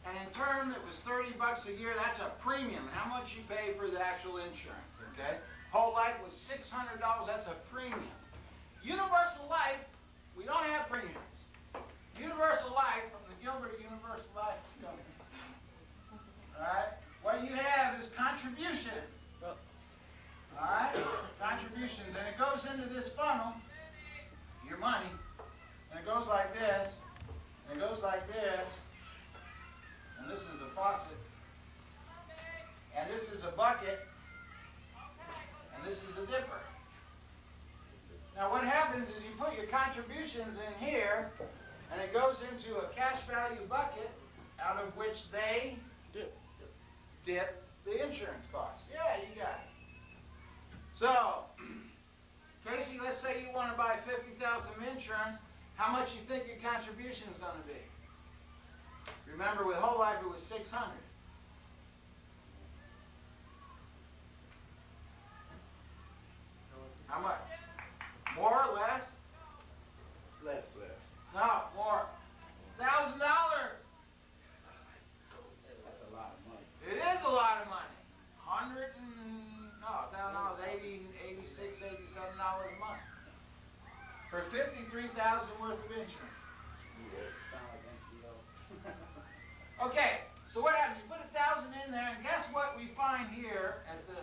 and in turn it was $30 a year. That's a premium. How much you pay for the actual insurance, okay? Whole life was $600. That's a premium. Universal life, we don't have premiums. Universal life, from the Gilbert Universal Life Company. All right? What you have is contribution. All right? Contributions. And it goes into this funnel, your money, and it goes like this, and it goes like this, and this is a faucet, and this is a bucket, and this is a dipper. Now what happens is you put your contributions in here, and it goes into a cash value bucket, out of which they dip the insurance costs. Yeah, you got it. So, Casey, let's say you want to buy $50,000 of insurance. How much you think your contribution is going to be? Remember, with whole life it was $600. How much? More or less? Less. No, more. $1,000. That's a lot of money. It is a lot of money. $86, $87 a month. For $53,000 worth of insurance. Sound like NCO. Okay, so what happens? You put 1,000 in there, and guess what we find here at the...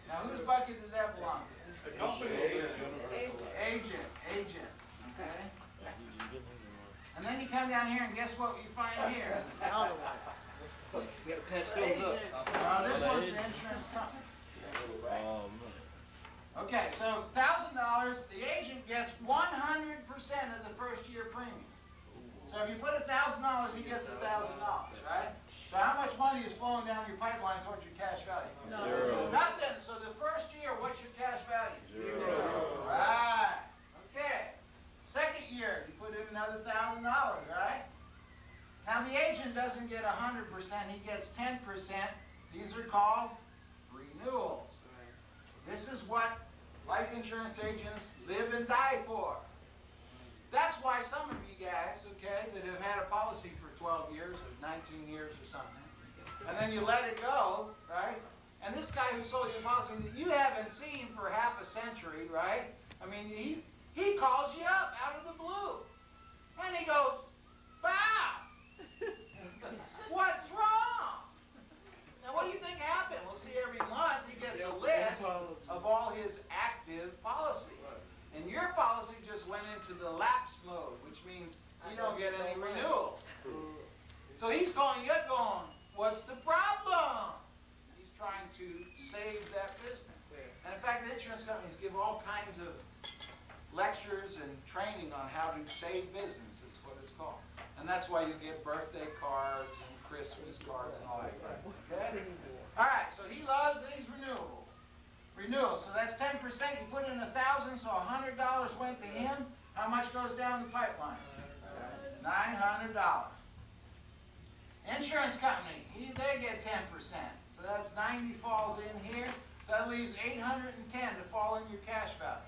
Now, whose bucket does that belong to? The company. Agent, okay? And then you come down here, and guess what you find here? Another one. You gotta patch those up. This one's the insurance company. Okay, so $1,000, the agent gets 100% of the first year premium. So if you put $1,000, he gets $1,000, right? So how much money is flowing down your pipeline towards your cash value? Zero. Nothing. So the first year, what's your cash value? Zero. Right. Okay. Second year, you put in another $1,000, right? Now the agent doesn't get 100%, he gets 10%. These are called renewals. This is what life insurance agents live and die for. That's why some of you guys, okay, that have had a policy for 12 years or 19 years or something, and then you let it go, right? And this guy who sold you a policy that you haven't seen for half a century, right? I mean, he calls you up out of the blue. And he goes, "Bob, what's wrong?" Now, what do you think happened? We'll see every month he gets a list of all his active policies. And your policy just went into the lapse mode. save business, is what it's called. And that's why you get birthday cards and Christmas cards and all that crap, okay? All right, so he loves these renewables. Renewals, so that's 10%, you put in 1,000, so $100 went to him. How much goes down the pipeline? $900. Insurance company, they get 10%. So that's 90 falls in here. So that leaves 810 to fall in your cash value.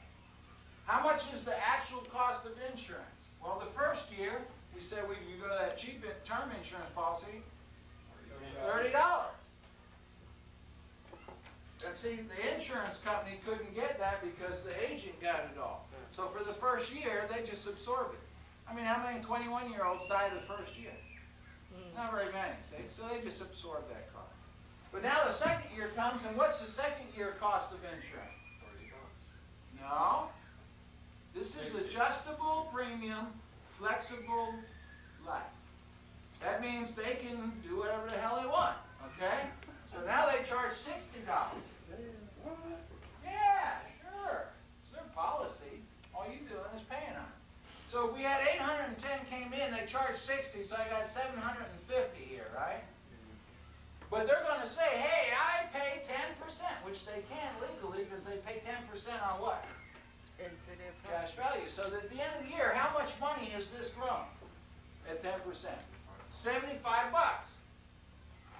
How much is the actual cost of insurance? Well, the first year, we said we could go to that cheap term insurance policy, $30. And see, the insurance company couldn't get that because the agent got it all. So for the first year, they just absorbed it. I mean, how many 21-year-olds die the first year? Not very many, see? So they just absorbed that cost. But now the second year comes, and what's the second year cost of insurance? No. This is adjustable premium, flexible life. That means they can do whatever the hell they want, okay? So now they charge $60. Yeah, sure. It's their policy. All you doing is paying on it. So if we had 810 came in, they charged 60, so I got 750 here, right? But they're going to say, hey, I pay 10%, which they can legally because they pay 10% on what? Cash value. So that at the end of the year, how much money has this grown at 10%? 75 bucks.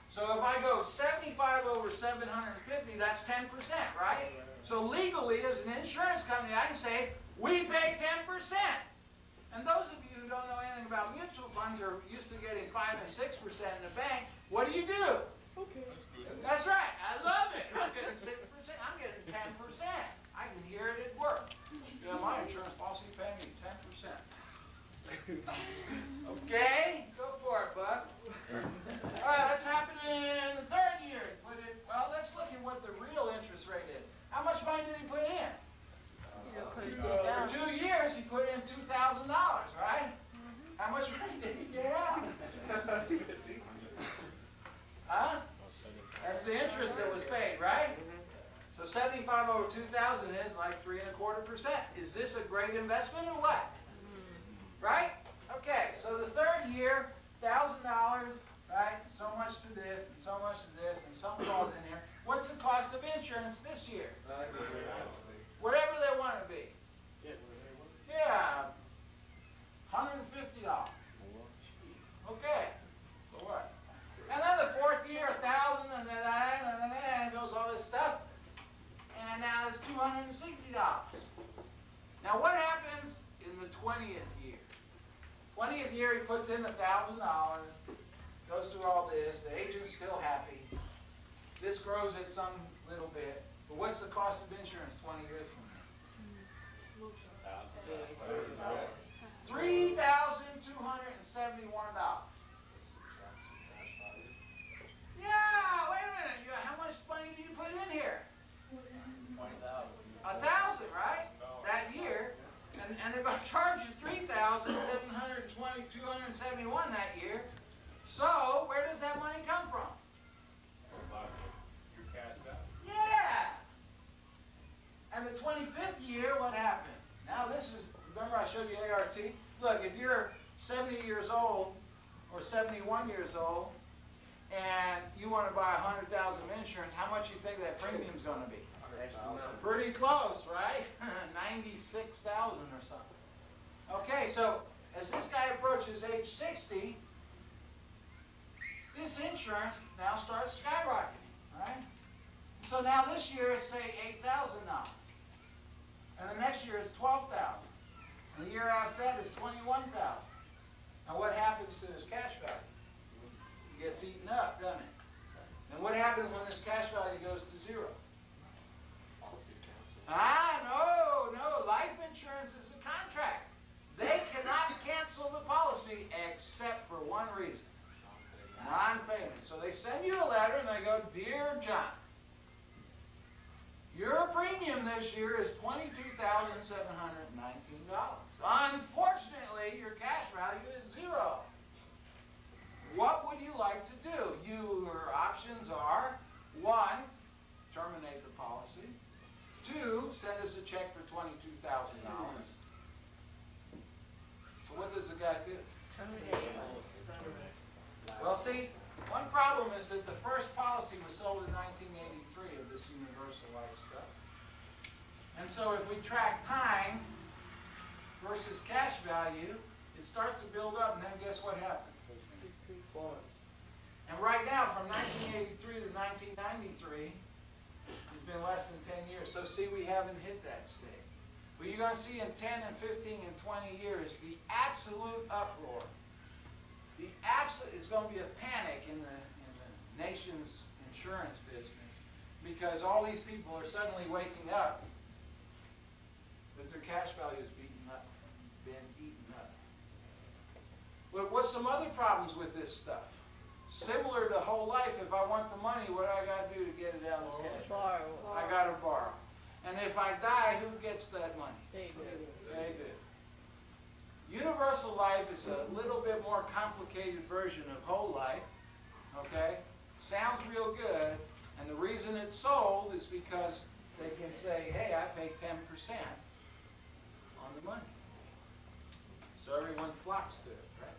So if I go 75 over 750, that's 10%, right? So legally, as an insurance company, I can say, we pay 10%. And those of you who don't know anything about mutual funds or used to getting 5 and 6% in the bank, what do? Okay. That's right. I love it. I'm getting 6%. I'm getting 10%. I can hear it at work. You know, my insurance policy paying me 10%. Okay? Go for it, bud. All right, let's happen in the third year. Well, let's look at what the real interest rate is. How much money did he put in? For 2 years, he put in $2,000, right? How much money did he get out? Huh? That's the interest that was paid, right? So 75 over 2,000 is like 3.25%. Is this a great investment or what? Right? Okay, so the third year, $1,000, right? So much to this, and so much to this, and some falls in here. What's the cost of insurance this year? Whatever they want to be. Yeah, $150. Okay, so what? And then the fourth year, 1,000, and then it goes all this stuff. And now it's $260. Now what happens in the 20th year? 20th year, he puts in $1,000, goes through all this, the agent's still happy. This grows at some little bit. But what's the cost of insurance 20 years from now? $3,271. Yeah, wait a minute. How much money do you put in here? 1,000, right? That year. And they're going to charge you $3,720,271 that year. So, where does that money come from? Your cash value. Yeah! And the 25th year, what happened? Now this is, remember I showed you ART? Look, if you're 70 years old or 71 years old and you want to buy $100,000 of insurance, how much do you think that premium's going to be? Pretty close, right? 96,000 or something. Okay, so as this guy approaches age 60, this insurance now starts skyrocketing, right? So now this year is, say, $8,000. And the next year is $12,000. And the year after that is $21,000. Now what happens to this cash value? It gets eaten up, doesn't it? And what happens when this cash value goes to zero? No. Life insurance is a contract. They cannot cancel the policy except for one reason. Non-payment. So they send you a letter and they go, Dear John, your premium this year is $22,719. Unfortunately, your cash value is zero. What would you like to do? Your options are, 1, terminate the policy. 2, send us got good. Well, see, one problem is that the first policy was sold in 1983 of this universal life stuff. And so if we track time versus cash value, it starts to build up, and then guess what happens? And right now, from 1983 to 1993, it's been less than 10 years. So see, we haven't hit that stage. But you're going to see in 10 and 15 and 20 years, the absolute uproar. It's going to be a panic in the nation's insurance business, because all these people are suddenly waking up that their cash value is been eaten up. But what's some other problems with this stuff? Similar to whole life, if I want the money, what do I got to do to get it out of this cash? Borrow. I got to borrow. And if I die, who gets that money? They do. They do. Universal life is a little bit more complicated version of whole life, okay? Sounds real good, and the reason it's sold is because they can say, hey, I pay 10% on the money. So everyone flocks to it, right?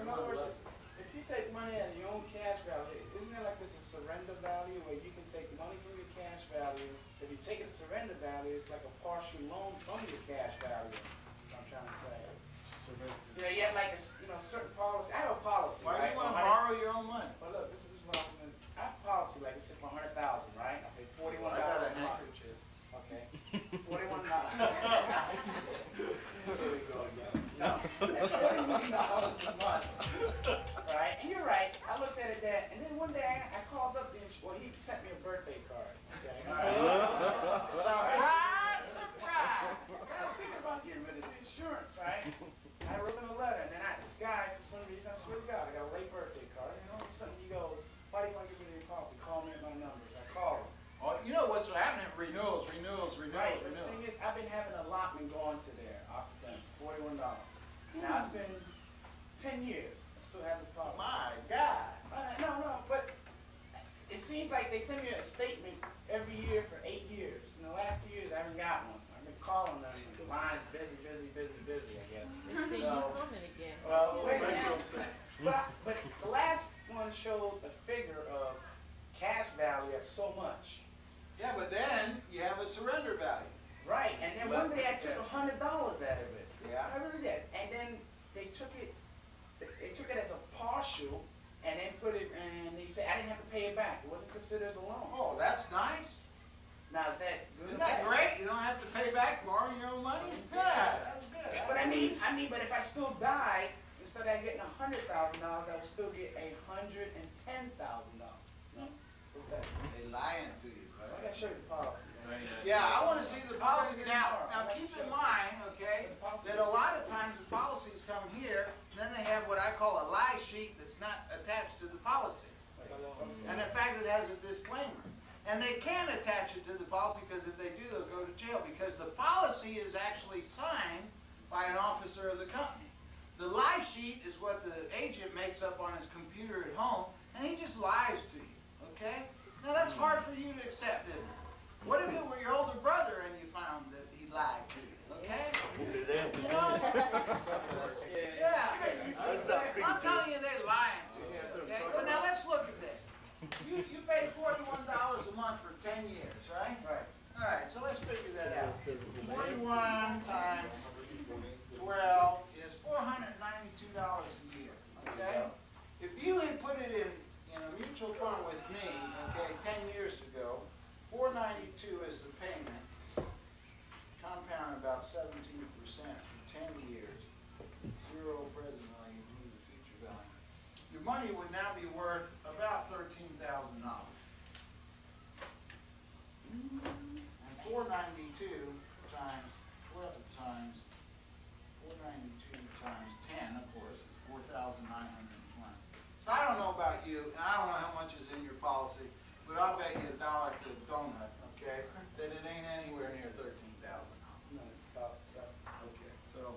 In other words, if you take money out of your own cash value, isn't it like there's a surrender value where you can take money from your cash value? If you take a surrender value, it's like a partial loan from your cash value. That's what I'm trying to say. Yeah, you have like a certain policy. I have a policy. Why do right? you want to borrow your own money? Well, look, this is what I'm going to. I have a policy like it's for $100,000, right? I pay $41 I got a a month. handkerchief. Okay. $41. Here we go again. No, $41 a month. Right? And you're right. I looked at it that, and then one day I called up well, he sent me a birthday card. Okay. All right. Surprise! Surprise! I was thinking about getting rid of the insurance, right? I wrote him a letter, and then this guy, for some reason, I swear to God, I got a late birthday card, and all of a sudden he goes, why do you want to get rid of your policy? Call me at my numbers. I call him. Oh, you know what's happening? Renewals. Right, but the thing is, I've been having an allotment going to there. I've spent $41. Now, it's been 10 years. I still have this policy. My God. No, but it seems like they send me a statement every year for 8 years. In the last 2 years, I haven't got one. I've been calling them. The line's busy, I guess. They see you coming again. Well, wait a minute. But the last one showed a figure of cash value at so much. Yeah, but then you have a surrender value. Right, and then one day I took $100 out of it. Yeah. I really did. And then they took it as a partial, and then put it, and they said I didn't have to pay it back. It wasn't considered as a loan. Oh, that's nice. Now is that good? Isn't that great? You don't have to pay back borrowing your own money? Yeah, that's good. But but if I still die, instead of getting $100,000, I would still get $110,000. No? What's that? They lying to you, I right? gotta show you the policy. Yeah, I want to see the policy. Now keep in mind, okay, that a lot of times the policies come here, then they have what I call a lie sheet that's not attached to the policy. And in fact, it has a disclaimer. And they can attach it to the policy, because if they do, they'll go to jail, because the policy is actually signed by an officer of the company. The lie sheet is what the agent makes up on his computer at home, and he just lies to you, okay? Now that's hard for you to accept, isn't it? What if it were your older brother and you found that he lied to you, okay? You know? Yeah. I'm telling you, they're lying to you, okay? So now let's look at this. You pay $41 a month for 10 years, right? Right. All right, so let's figure that out. 41 times 12 is $492 a year, okay? If you had put it in a mutual fund with me, okay, 10 years ago, $492 is the payment, compound about 17% for 10 years, zero present value due to the future value. Your money would now be worth about $13,000. And 492 times 12 times 492 times 10, of course, is 4,920. So I don't know about you, and I don't know how much is in your policy, but I'll bet you $1 to a donut, okay, that it ain't anywhere near $13,000. No, it's about so. Okay, so,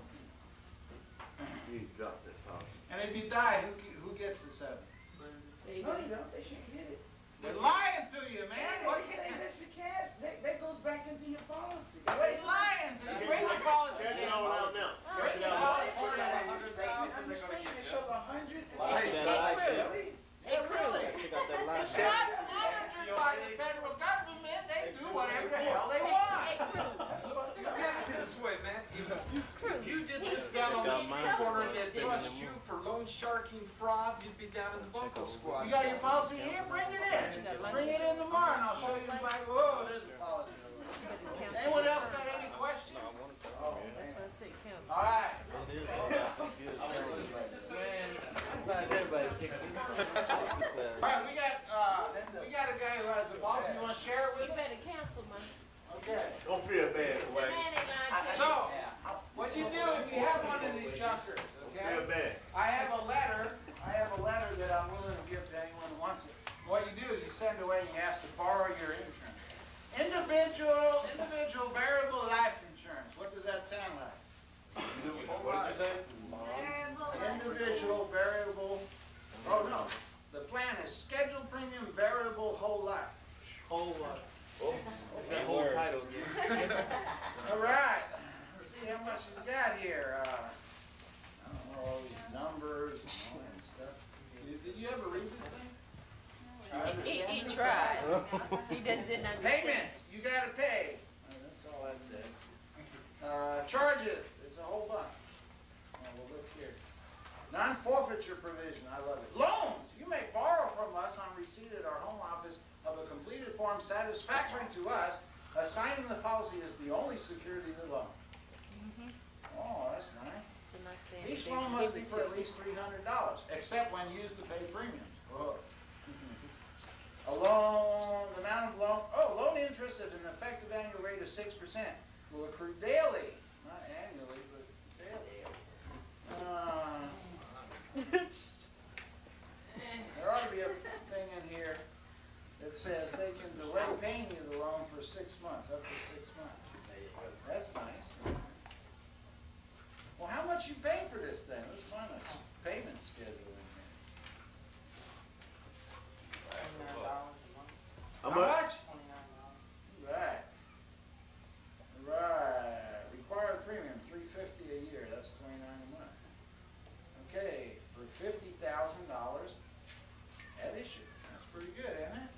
You dropped that policy. and if you die, who gets the 7? They No, do. you don't. They shouldn't get it. They're lying to you, man. What They say that's your cash. That goes back into your policy. are you lying to you? Bring the policy Cash it in. all out now. Bring the policy in. reporter that trusts you for loan sharking fraud, you'd be down in the bunco squad. You got your policy here? Bring it in. Bring it in tomorrow and I'll show you the back. Whoa, there's a policy. Anyone else got any questions? All right. All right, we got a guy who has a policy. You want to share it with You us? better cancel, man. Okay. Don't feel bad, The Wayne. man ain't lying to you. So, what you do if you have one of these junkers, okay? Feel bad. I have a letter that I'm willing to give to anyone who wants it. What you do is you send away and you ask to borrow your insurance. Individual variable life insurance. What does that sound like? What did you say? Individual variable, oh no, the plan is scheduled premium variable whole life. Whole lot. That whole title again. All right, let's see how much it's got here. I don't know, all these numbers and all that stuff. Did you ever read this thing? He tried. He just didn't understand. Payments, you gotta pay. That's all that said. Charges, it's a whole bunch. We'll look here. Non-forfeiture provision, I love it. Loans, you may borrow from us on receipt at our home office of a completed form satisfactory to us, assigning the policy as the only security of the loan. Oh, that's nice. So not saying Each they loan must give be it for to at you. least $300, except when used to pay premiums. Whoa. A loan, the amount of loan interest at an effective annual rate of 6% will accrue daily, not annually, but daily. There ought to be a thing in here that says they can delay paying you the loan for 6 months, up to 6 months. That's nice. Well, how much you pay for this thing? Let's find a payment schedule in here. How How much? much? Right. Right. Required premium, $350 a year. That's $29 a month. Okay, for $50,000 at issue. That's pretty good, isn't it?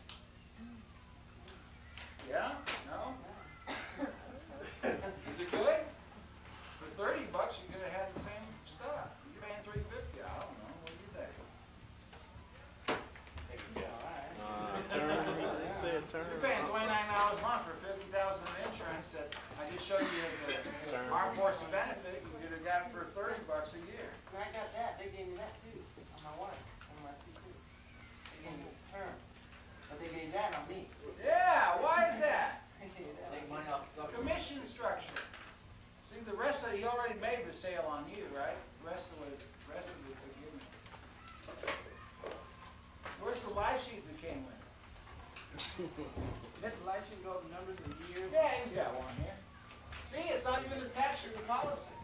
Yeah? No? Is it good? For $30, you could have had the same stuff. You're paying $350. I don't know. What do you think? You're paying $29 a month for $50,000 in insurance that I just showed you the armed force and benefit you could have got for $30 a year. When I got that, they gave me that too, on my wife, on my two too. They gave me a term, but they gave that on me. Yeah, why is that? Take money off the government. Commission structure. See, the rest of it, he already made the sale on you, right? The rest of it's a given. Where's the life sheet that came with it? Let the light sheet go over numbers and years. Yeah, he's got one here. See, it's not even attached to the policy.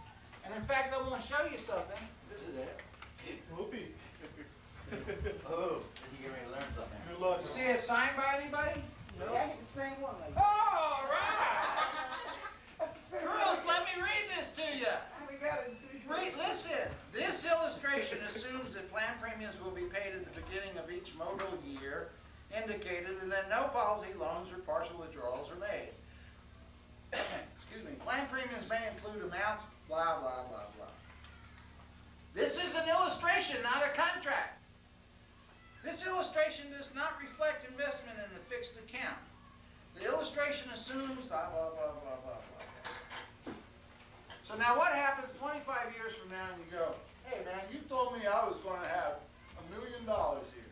And in fact, I want to show you something. This is it. Whoopee. Oh, you get ready to learn something. Good luck. You see it signed by anybody? No, I get the same one like that. All right. Girls, let me read this to you. We got it. Listen, this illustration assumes that plan premiums will be paid at the beginning of each modal year indicated and that no policy loans or partial withdrawals are made. Excuse me. Plan premiums may include amounts, blah, blah, blah, blah. This is an illustration, not a contract. This illustration does not reflect investment in the fixed account. The illustration assumes blah, blah, blah, blah, blah, blah. So now what happens 25 years from now and you go, hey man, you told me I was going to have $1 million here.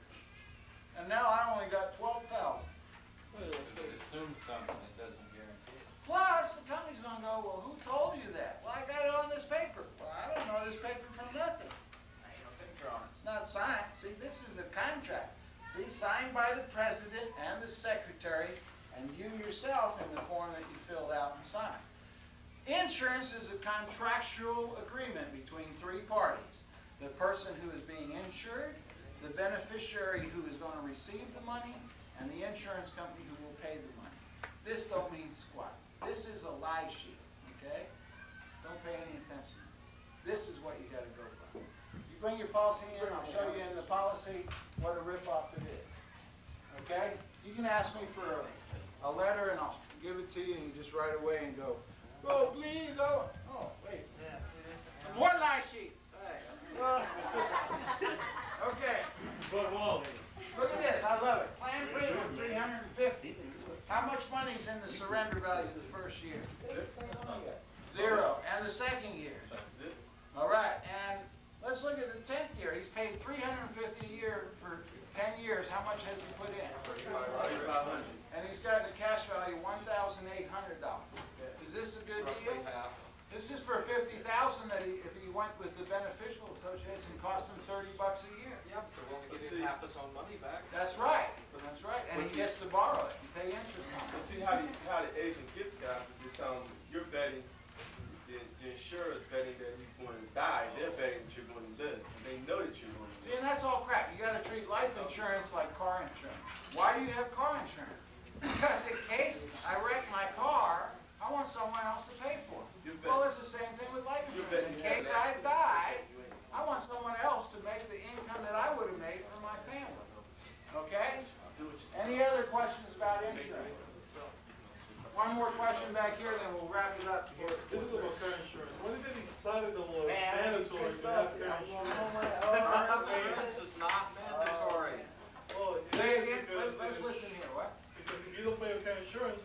And now I only got 12,000. Assume something that doesn't guarantee it. Plus, the company's going to go, well, who told you that? Well, I got it on this paper. Well, I don't know this paper from nothing. Ain't no signature on it. It's not signed. See, this is a contract. See, signed by the president and the secretary and you yourself in the form that you filled out and signed. Insurance is a contractual agreement between three parties. The person who is being insured, the beneficiary who is going to receive the money, and the insurance company who will pay the money. This don't mean squat. This is a lie sheet, okay? Don't pay any attention. This is what you got to go by. You bring your policy in, I'll show you in the policy what a rip-off it is, okay? You can ask me for a letter and I'll give it to you and you just write away and go, oh, please, oh, wait. More lie sheet. Association cost him $30 a year. Yeah, but they're willing to give him half his own money back. That's right, that's right, and he gets to borrow it, and pay interest on But it. see how the agent gets guys is they tell them you're betting, the insurer is betting that he's going to die. They're betting that you're going to live. And they know that you're going to See, live. and that's all crap. You gotta treat life insurance like car insurance. Why do you have car insurance? Because in case I wreck my car, I want someone else to pay for it. Well, it's the same thing with life insurance. In case I die, I want someone else to make the income that I would have made for my family. Okay? Any other questions about insurance? One more question back here, then we'll wrap it up here. This is about car insurance. What if they decided it was Man, mandatory pissed to off. have car insurance? Car insurance is not mandatory. Oh, it Say is again, because let's listen here, what? Because if you don't pay your car insurance,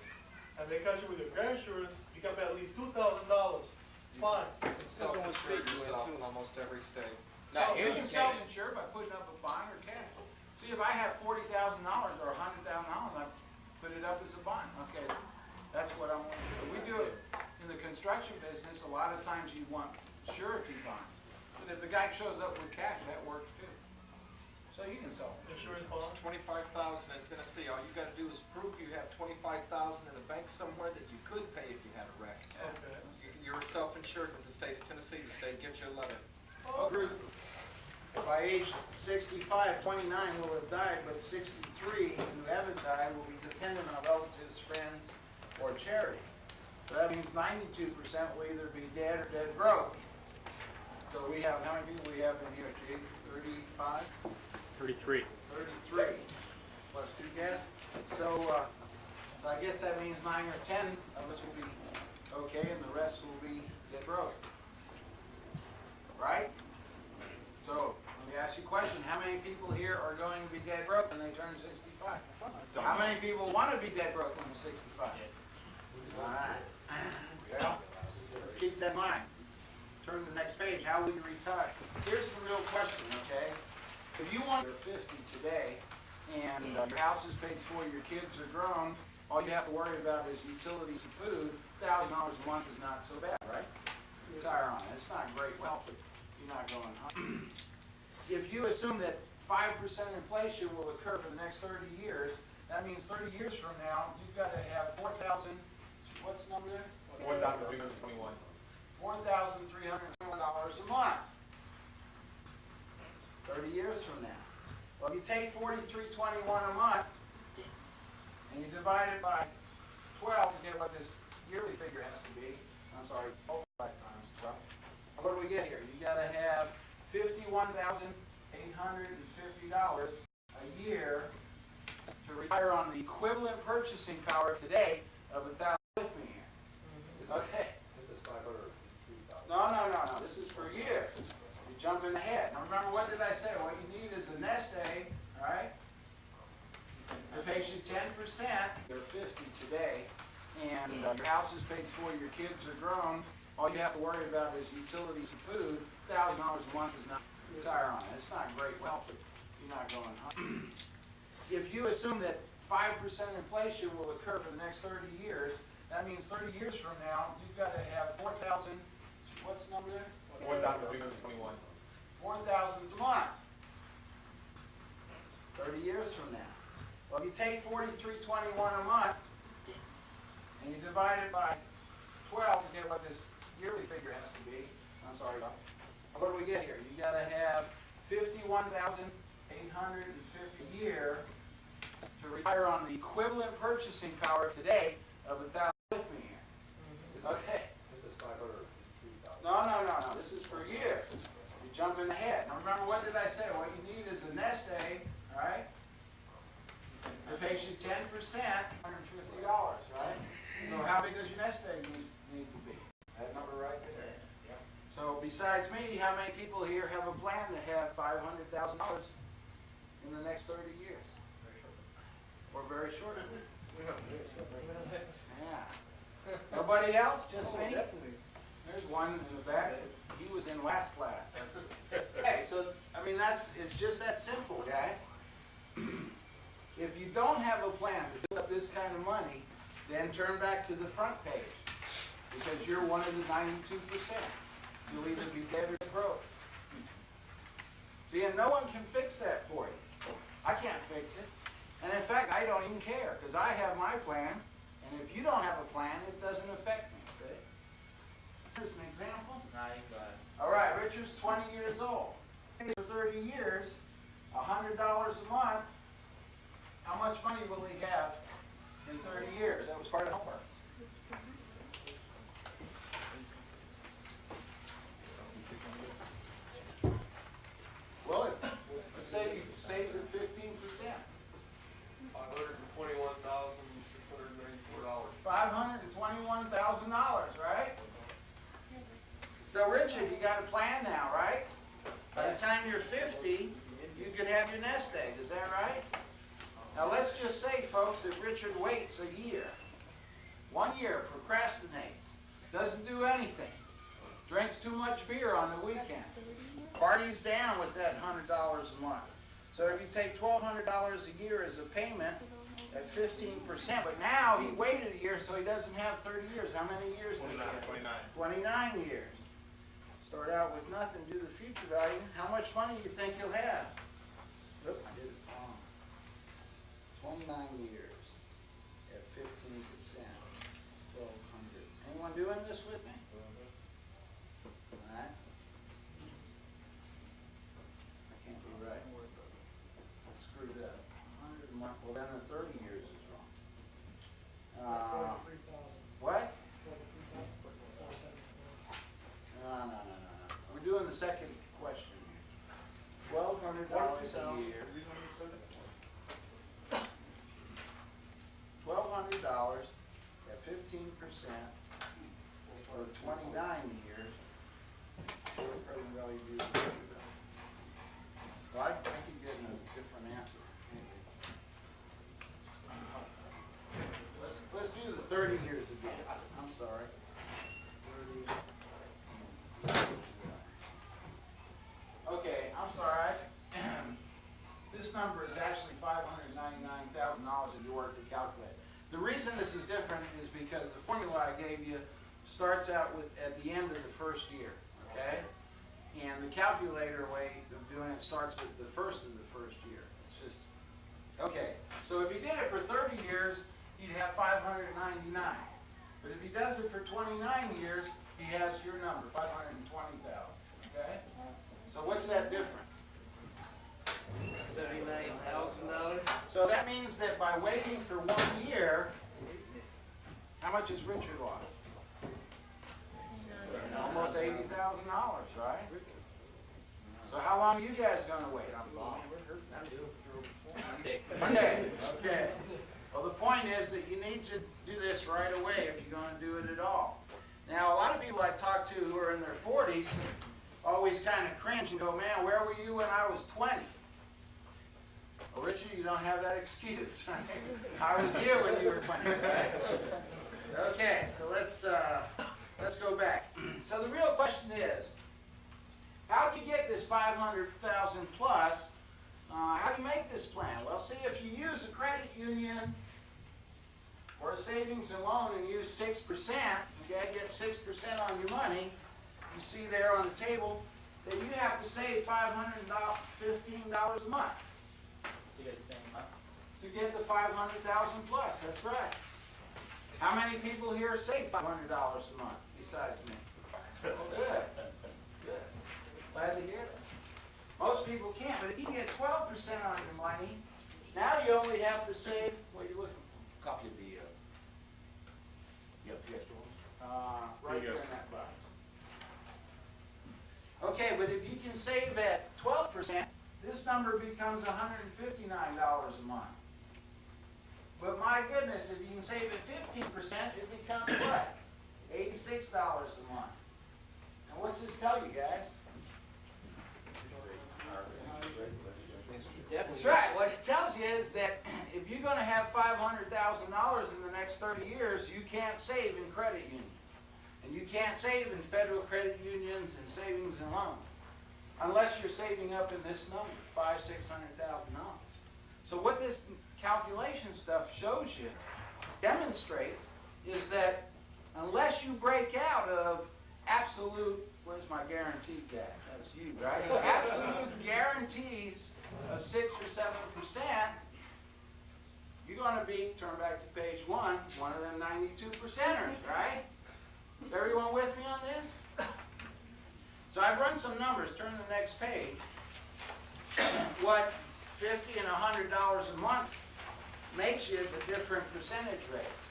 and they catch you with your car insurance, you got to pay at least $2,000 fine. Self-insure yourself in almost every state. Now, you can self-insure by putting up a bond or cash. See, if I have $40,000 or $100,000, I put it up as a bond. Okay, that's what I'm gonna do. We do it in the construction business. A lot of times you want surety bonds. But if the guy shows up with cash, that works too. So you can sell it. Insurance bond. $25,000 in Tennessee, all you gotta do is prove you have $25,000 in a bank somewhere that you could pay if you had a wreck. Okay. You're self-insured with the state of Tennessee, the state gives you a letter. By age 65, 29 will have died, but 63 who haven't died will be dependent on relatives, friends, or charity. So that means 92% will either be dead or dead broke. So we have, how many people we have in here, Chief? 35? 33. 33, plus 2 guests. So I guess that means 9 or 10 of us will be okay, and the rest will be dead broke. Right? So, let me ask you a question. How many people here are going to be dead broke when they turn 65? How many people want to be dead broke when they're 65? All right. Well, let's keep that in mind. Turn to the next page. How will you retire? Here's the real question, okay? If you want, you're 50 today, and your house is paid for, your kids are grown, all you have to worry about is utilities and food. $1,000 a month is not so bad, right? Retire on it. It's not great wealth, but you're not going home. If you assume that 5% inflation will occur for the next 30 years, that means 30 years from now, you've got to have 4,000, what's the number there? 4,321. $4,321 a month. 30 years from now. Well, if you take $4,321 a month and you divide it by 12 to get what this yearly figure has to be, I'm sorry, multiply times 12. What do we get here? You got to have $51,850 a year to retire on the equivalent purchasing power today of $1,000 with me here. Okay. This is 503,000. No. This is per year. You're jumping ahead. Now remember, what did I say? What you need is a nest egg, right? It pays you 10%. You're 50 today, and your house is paid for, your kids are grown. All you have to worry about is utilities and food. $1,000 a month is not retire on it. It's not great wealth, but you're not going home. If you assume that 5% inflation will occur for the next 30 years, that means 30 years from now, you've got to have 4,000, what's the number there? 4,321. 4,000 a month. 30 years from now. Well, if you take $4,321 a month and you divide it by 12 to get what this yearly figure has to be, I'm sorry, what do we get here? You got to have $51,850 a year to retire on the equivalent purchasing power today of $1,000 with me here. Okay. This is 503,000. No. This is per year. You're jumping ahead. Now remember, what did I say? What you need is a nest egg, all right? It pays you 10%, $150, right? So how big does your nest egg need to be? That number right there. So besides me, how many people here have a plan to have $500,000 in the next 30 years? Or very short of it? Yeah. Nobody else? Just me? There's one in the back. He was in last class. Okay, so, I mean, it's just that simple, guys. If you don't have a plan to build up this kind of money, then turn back to the front page, because you're one of the 92%. You'll either be dead or broke. See, and no one can fix that for you. I can't fix it. And in fact, I don't even care, because I have my plan, and if you don't have a plan, it doesn't affect me, see? Here's an example. All right, Richard's 20 years old. For 30 years, $100 a month. How much money will he have in 30 years? That was part of the homework. Well, let's say he saves at 15%. $521,000, right? So Richard, you got a plan now, right? By the time you're 50, you could have your nest egg, is that right? Now let's just say, folks, that Richard waits a year. 1 year, procrastinates, doesn't do anything, drinks too much beer on the weekend, parties down with that $100 a month. So if you take $1,200 a year as a payment at 15%, but now he waited a year, so he doesn't have 30 years. How many years? 29 years. Start out with nothing, do the future value. How much money do you think you'll have? Oop, I did it wrong. 29 years at 15%, 1,200. Anyone doing this with me? All right. I can't be right. I screwed up. 100 a month. Well, then the 30 years is wrong. What? No. We're doing the second question here. $1,200 a year. $1,200 at 15% for 29 years. Well, I keep getting a different answer. Let's do the 30 years again. I'm sorry. 30. Okay, I'm sorry. This number is actually $599,000 if you were to calculate. The reason this is different is because the formula I gave you starts out with at the end of the first year, okay? And the calculator way of doing it starts with the first of the first year. It's just, okay. So if he did it for 30 years, he'd have $599. But if he does it for 29 years, he has your number, $520,000, okay? So what's that difference? $79,000. So that means that by waiting for 1 year, how much has Richard lost? Almost $80,000, right? So how long are you guys gonna wait? Okay, okay. Well, the point is that you need to do this right away if you're gonna do it at all. Now, a lot of people I talk to who are in their 40s always kind of cringe and go, man, where were you when I was 20? Well, Richard, you don't have that excuse. I was here when you were 20, right? Okay, so let's go back. So the real question is, how do you get this 500,000 plus? How do you make this plan? Well, see, if you use a credit union or a savings and loan and use 6%, okay, get 6% on your money, you see there on the table that you have to save $515 a month. To get the 500,000 plus, that's right. How many people here save $500 a month besides me? Good, good. Glad to hear that. Most people can't, but if you get 12% on your money, now you only have to save, what are you looking for? Copy of the, Right there in that box. Okay, but if you can save at 12%, this number becomes $159 a month. But my goodness, if you can save at 15%, it becomes what? $86 a month. And what's this tell you guys? That's right. What it tells you is that if you're going to have $500,000 in the next 30 years, you can't save in credit unions. And you can't save in federal credit unions and savings and loans. Unless you're saving up in this number, $500,000–600,000. So what this calculation stuff shows you, demonstrates, is that unless you break out of absolute, where's my guarantee guy? That's you, right? Absolute guarantee you're gonna be, turn back to page one of them 92%ers, right? Is everyone with me on this? So I've run some numbers, turn to the next page. What $50 and $100 a month makes you the different percentage rates.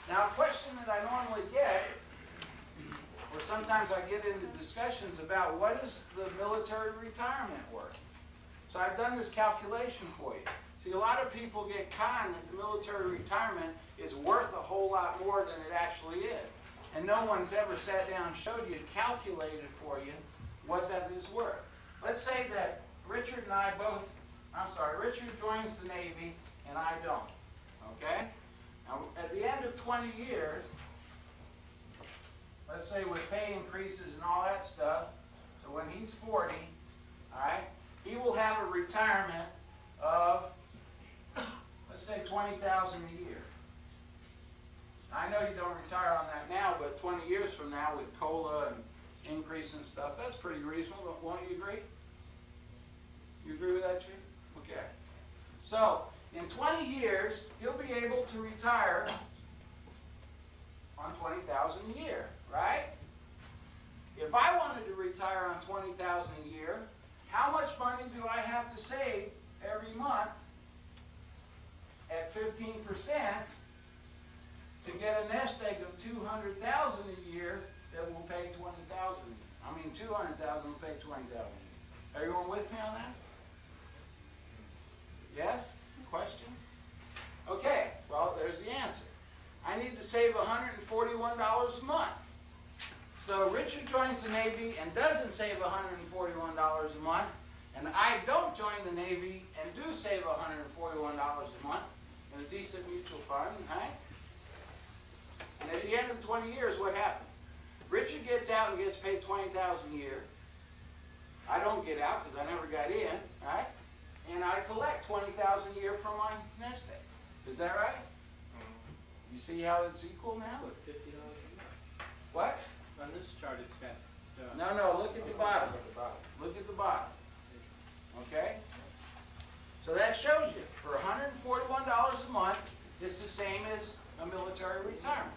Now, a question that I normally get, or sometimes I get into discussions about what is the military retirement worth. So I've done this calculation for you. See, a lot of people get conned that the military retirement is worth a whole lot more than it actually is. And no one's ever sat down and showed you, calculated for you, what that is worth. Let's say that Richard and I both, Richard joins the Navy and I don't, okay? Now, at the end of 20 years, let's say with pay increases and all that stuff, so when he's 40, all right, he will have a retirement of, let's say, $20,000 a year. I know you don't retire on that now, but 20 years from now with COLA and increase and stuff, that's pretty reasonable. Won't you agree? You agree with that, Chief? Okay. So, in 20 years, you'll be able to retire on $20,000 a year, right? If I wanted to retire on $20,000 a year, how much money do I have to save every month at 15% to get a nest egg of $200,000 a year that will pay $20,000 a year? I mean, $200,000 will pay $20,000 a year. Everyone with me on that? Yes? Question? Okay, well, there's the answer. I need to save $141 a month. So Richard joins the Navy and doesn't save $141 a month, and I don't join the Navy and do save $141 a month in a decent mutual fund, right? And at the end of 20 years, what happens? Richard gets out and gets paid $20,000 a year. I don't get out because I never got in, right? And I collect $20,000 a year from my nest egg. Is that right? You see how it's equal now? $50 a month. What? On this chart, it's got. No, look at the bottom. Look at the bottom. Okay? So that shows you, for $141 a month, it's the same as a military retirement.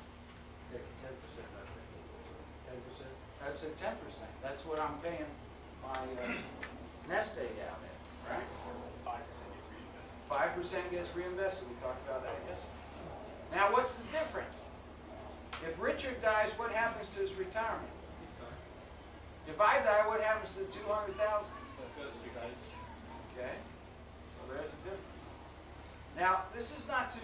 That's 10%, I think. 10%? That's at 10%. That's what I'm paying my nest egg out at, right? 5% gets reinvested. We talked about that yesterday. Now, what's the difference? If Richard dies, what happens to his retirement? If I die, what happens to the $200,000? Okay, so there's a difference. Now, this is not to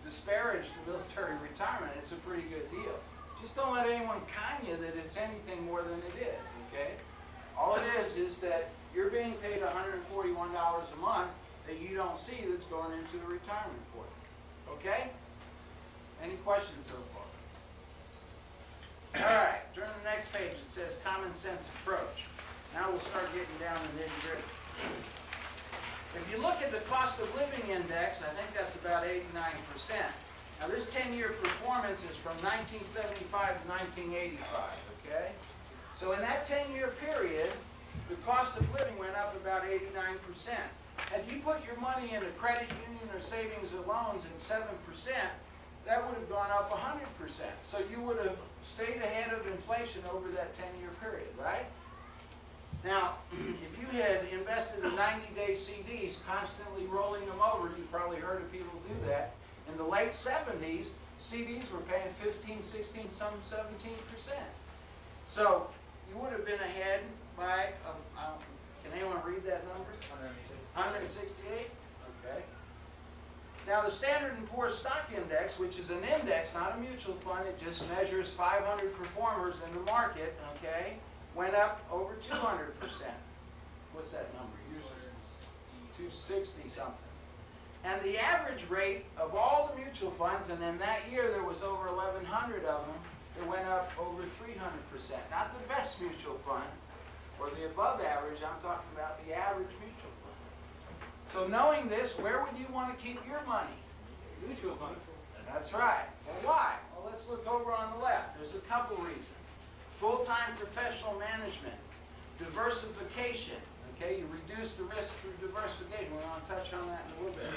disparage the military retirement. It's a pretty good deal. Just don't let anyone con you that it's anything more than it is, okay? All it is that you're being paid $141 a month that you don't see that's going into the retirement for you, okay? Any questions so far? All right, turn to the next page. It says common sense approach. Now we'll start getting down to nitty-gritty. If you look at the cost of living index, I think that's about 89%. Now this 10-year performance is from 1975 to 1985, okay? So in that 10-year period, the cost of living went up about 89%. Had you put your money in a credit union or savings or loans at 7%, that would have gone up 100%. So you would have stayed ahead of inflation over that 10-year period, right? Now, if you had invested in 90-day CDs, constantly rolling them over, you probably heard of people do that. In the late 70s, CDs were paying 15, 16, some 17%. So you would have been ahead by, can anyone read that number? 168? Okay. Now the Standard & Poor's Stock Index, which is an index, not a mutual fund, it just measures 500 performers in the market, okay, went up over 200%. What's that number? 260 something. And the average rate of all the mutual funds, and in that year there was over 1,100 of them, that went up over 300%. Not the best mutual funds, or the above average, I'm talking about the average mutual fund. So knowing this, where would you want to keep your money? Mutual fund. That's right. Well, why? Well, let's look over on the left. There's a couple reasons. Full-time professional management. diversification. Okay, you reduce the risk through diversification. We're going to touch on that in a little bit.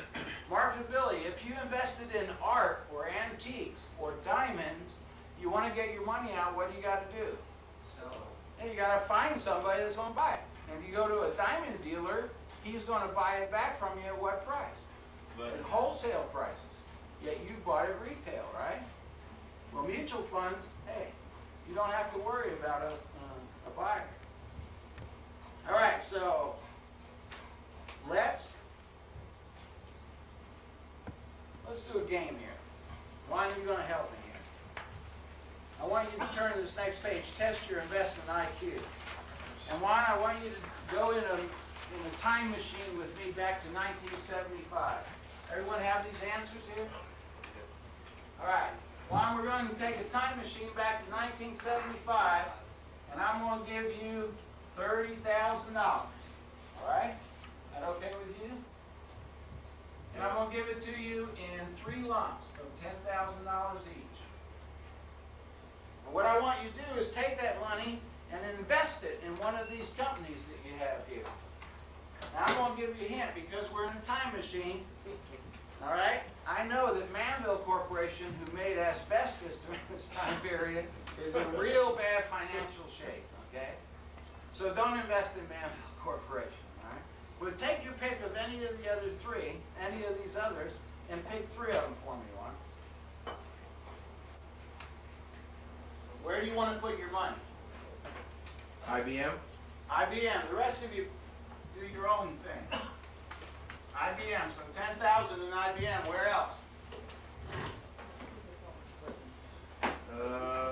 Marketability. If you invested in art or antiques or diamonds, you want to get your money out, what do you got to do? Hey, you got to find somebody that's going to buy it. And if you go to a diamond dealer, he's going to buy it back from you at what price? At wholesale prices. Yet you bought it retail, right? Well, mutual funds, hey, you don't have to worry about a buyer. All right, so let's do a game here. Juan, you're going to help me here. I want you to turn to this next page, test your investment IQ. And Juan, I want you to go in a time machine with me back to 1975. Everyone have these answers here? All right. Juan, we're going to take a time machine back to 1975, and I'm going to give you $30,000. All right? Is that okay with you? And I'm going to give it to you in 3 lumps of $10,000 each. And what I want you to do is take that money and invest it in one of these companies that you have here. Now, I'm going to give you a hint because we're in a time machine. All right? I know that Manville Corporation, who made asbestos during this time period, is in real bad financial shape, okay? So don't invest in Manville Corporation, all right? But take your pick of any of the other 3, any of these others, and pick 3 of them for me, Juan. Where do you want to put your money? IBM? IBM. The rest of you do your own thing. IBM, so 10,000 in IBM. Where else?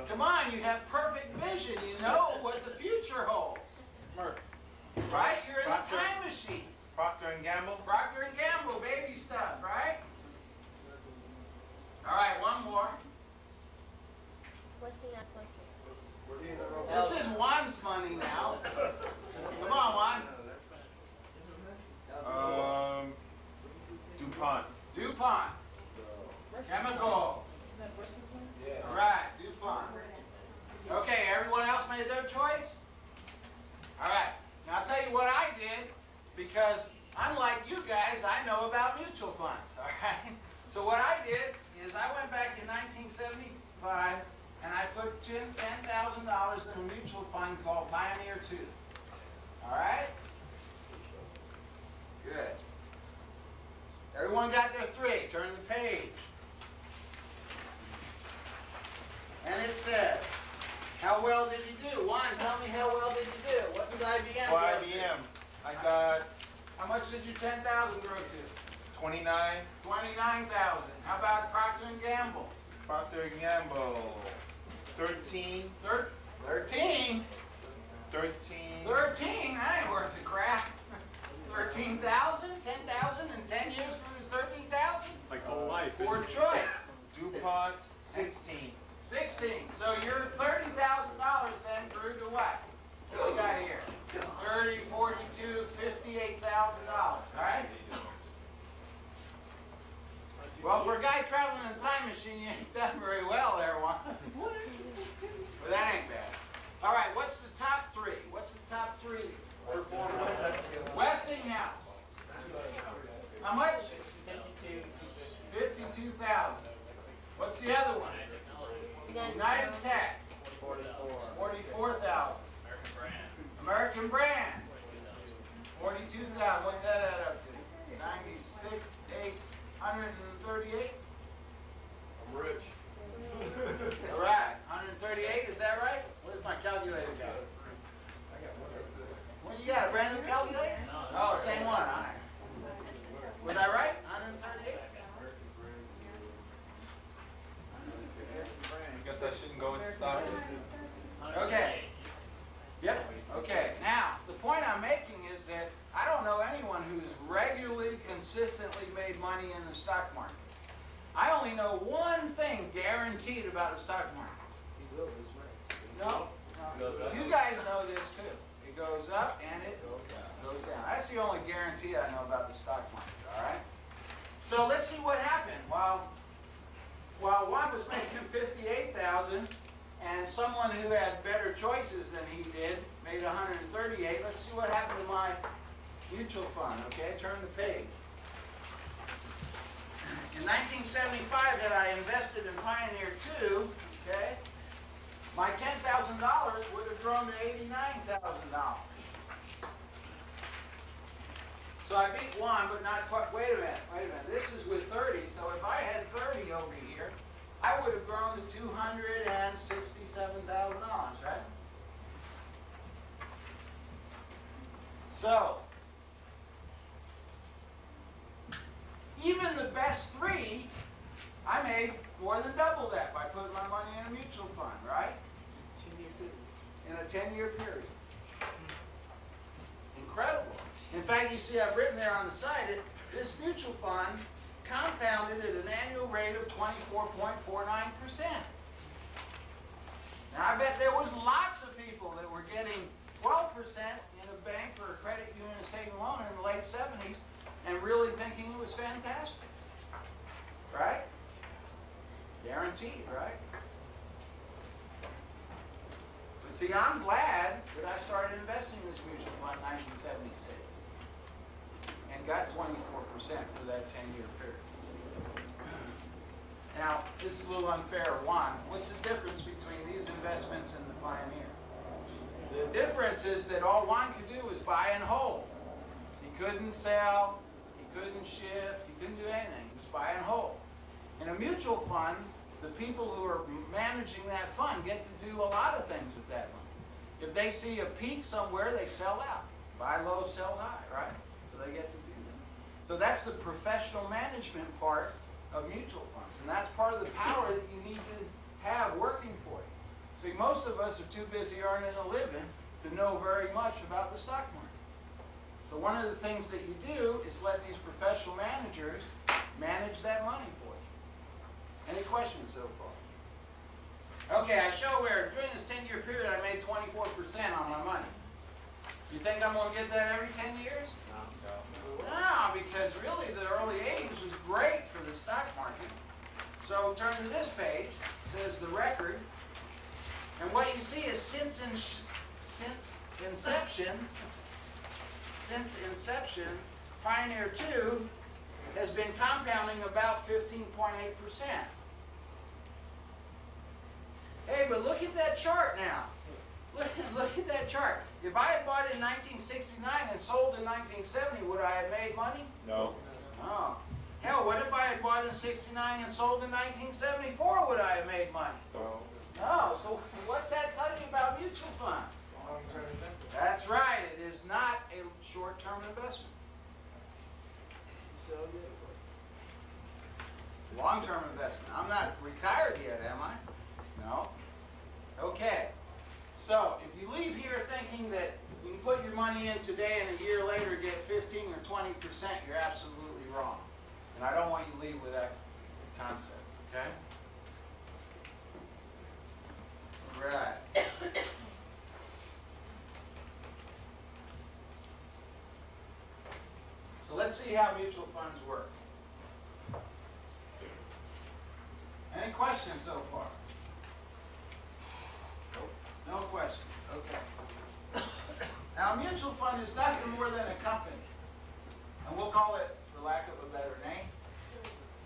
Come on, you have perfect vision. You know what the future holds. Right? You're in a time machine. Procter & Gamble? Procter & Gamble, baby stuff, right? All right, one more. What's the answer? This is Juan's money now. Come on, Juan. DuPont. DuPont. Chemicals. All right, DuPont. Okay, everyone else made their choice? All right. Now, I'll tell you what I did, because unlike you guys, I know about mutual funds, all right? So what I did is I went back in 1975, and I put $10,000 in a mutual fund called Pioneer 2. All right? Good. Everyone got their 3. Turn the page. And it says, how well did you do? Juan, tell me how well did you do? What did IBM For grow to? IBM, I got How much did your 10,000 grow to? 29. 29,000. How about Procter & Gamble? Procter & Gamble, 13. 13? 13. 13? That ain't worth a crap. 13,000? 10,000 in 10 years for 13,000? Like whole life. Poor choice. DuPont, 16. 16. So your $30,000 then grew to what? What we got here? 30, 42, $58,000. All right? Well, for a guy traveling in a time machine, you ain't done very well there, Juan. But that ain't bad. All right, what's the top 3? What's the top 3 performers? Westinghouse. How much? 52,000. What's the other one? United Tech. 44,000. American Brand. 42,000. What's that add up to? 96, 838. I'm rich. All right, 138. Is that right? Where's my calculator guy? What you got? A brand new calculator? Oh, same one. All right. Was I right? 138. Guess I shouldn't go into stocks. Okay. Yep. Okay. Now, the point I'm making is that I don't know anyone who's regularly, consistently made money in the stock market. I only know one thing guaranteed about the stock market. No? You guys know this too. It goes up and it goes down. That's the only guarantee I know about the stock market, all right? So let's see what happened. While one was making $58,000 and someone who had better choices than he did made 138. Let's see what happened to my mutual fund, okay? Turn the page. In 1975, had I invested in Pioneer 2, okay, my $10,000 would have grown to $89,000. So I beat one, but not quite. Wait a minute. This is with 30, so if I had 30 over here, I would have grown to $267,000, right? So, even the best three, I made more than double that by putting my money in a mutual fund, right? In a 10-year period. Incredible. In fact, you see I've written there on the side that this mutual fund compounded at an annual rate of 24.49%. Now, I bet there was lots of people that were getting 12% in a bank or a credit union saving loan in the late 70s and really thinking it was fantastic. Right? Guaranteed, right? But see, I'm glad that I started investing in this mutual fund in 1976 and got 24% for that 10-year period. Now, this is a little unfair. One, what's the difference between these investments and the Pioneer? The difference is that all one could do was buy and hold. He couldn't sell, he couldn't shift, he couldn't do anything. He was buy and hold. In a mutual fund, the people who are managing that fund get to do a lot of things with that money. If they see a peak somewhere, they sell out. Buy low, sell high, right? So they get to do that. So that's the professional management part of mutual funds. And that's part of the power that you need to have working for you. See, most of us are too busy earning a living to know very much about the stock market. So one of the things that you do is let these professional managers manage that money for you. Any questions so far? Okay, I show where during this 10-year period I made 24% on my money. You think I'm going to get that every 10 years? No, because really the early 80s was great for the stock market. So turn to this page. It says the record. And what you see is since inception, Pioneer 2 has been compounding about 15.8%. Hey, but look at that chart now. Look at that chart. If I had bought in 1969 and sold in 1970, would I have made money? No. No. Hell, what if I had bought in 69 and sold in 1974? Would I have made money? No. No. So what's that telling you about mutual funds? That's right. It is not a short-term investment. Long-term investment. I'm not retired yet, am I? No. Okay. So if you leave here thinking that you can put your money in today and a year later get 15 or 20%, you're absolutely wrong. And I don't want you to leave with that concept, okay? Right. So let's see how mutual funds work. Any questions so far? No questions. Okay. Now, a mutual fund is nothing more than a company. And we'll call it, for lack of a better name,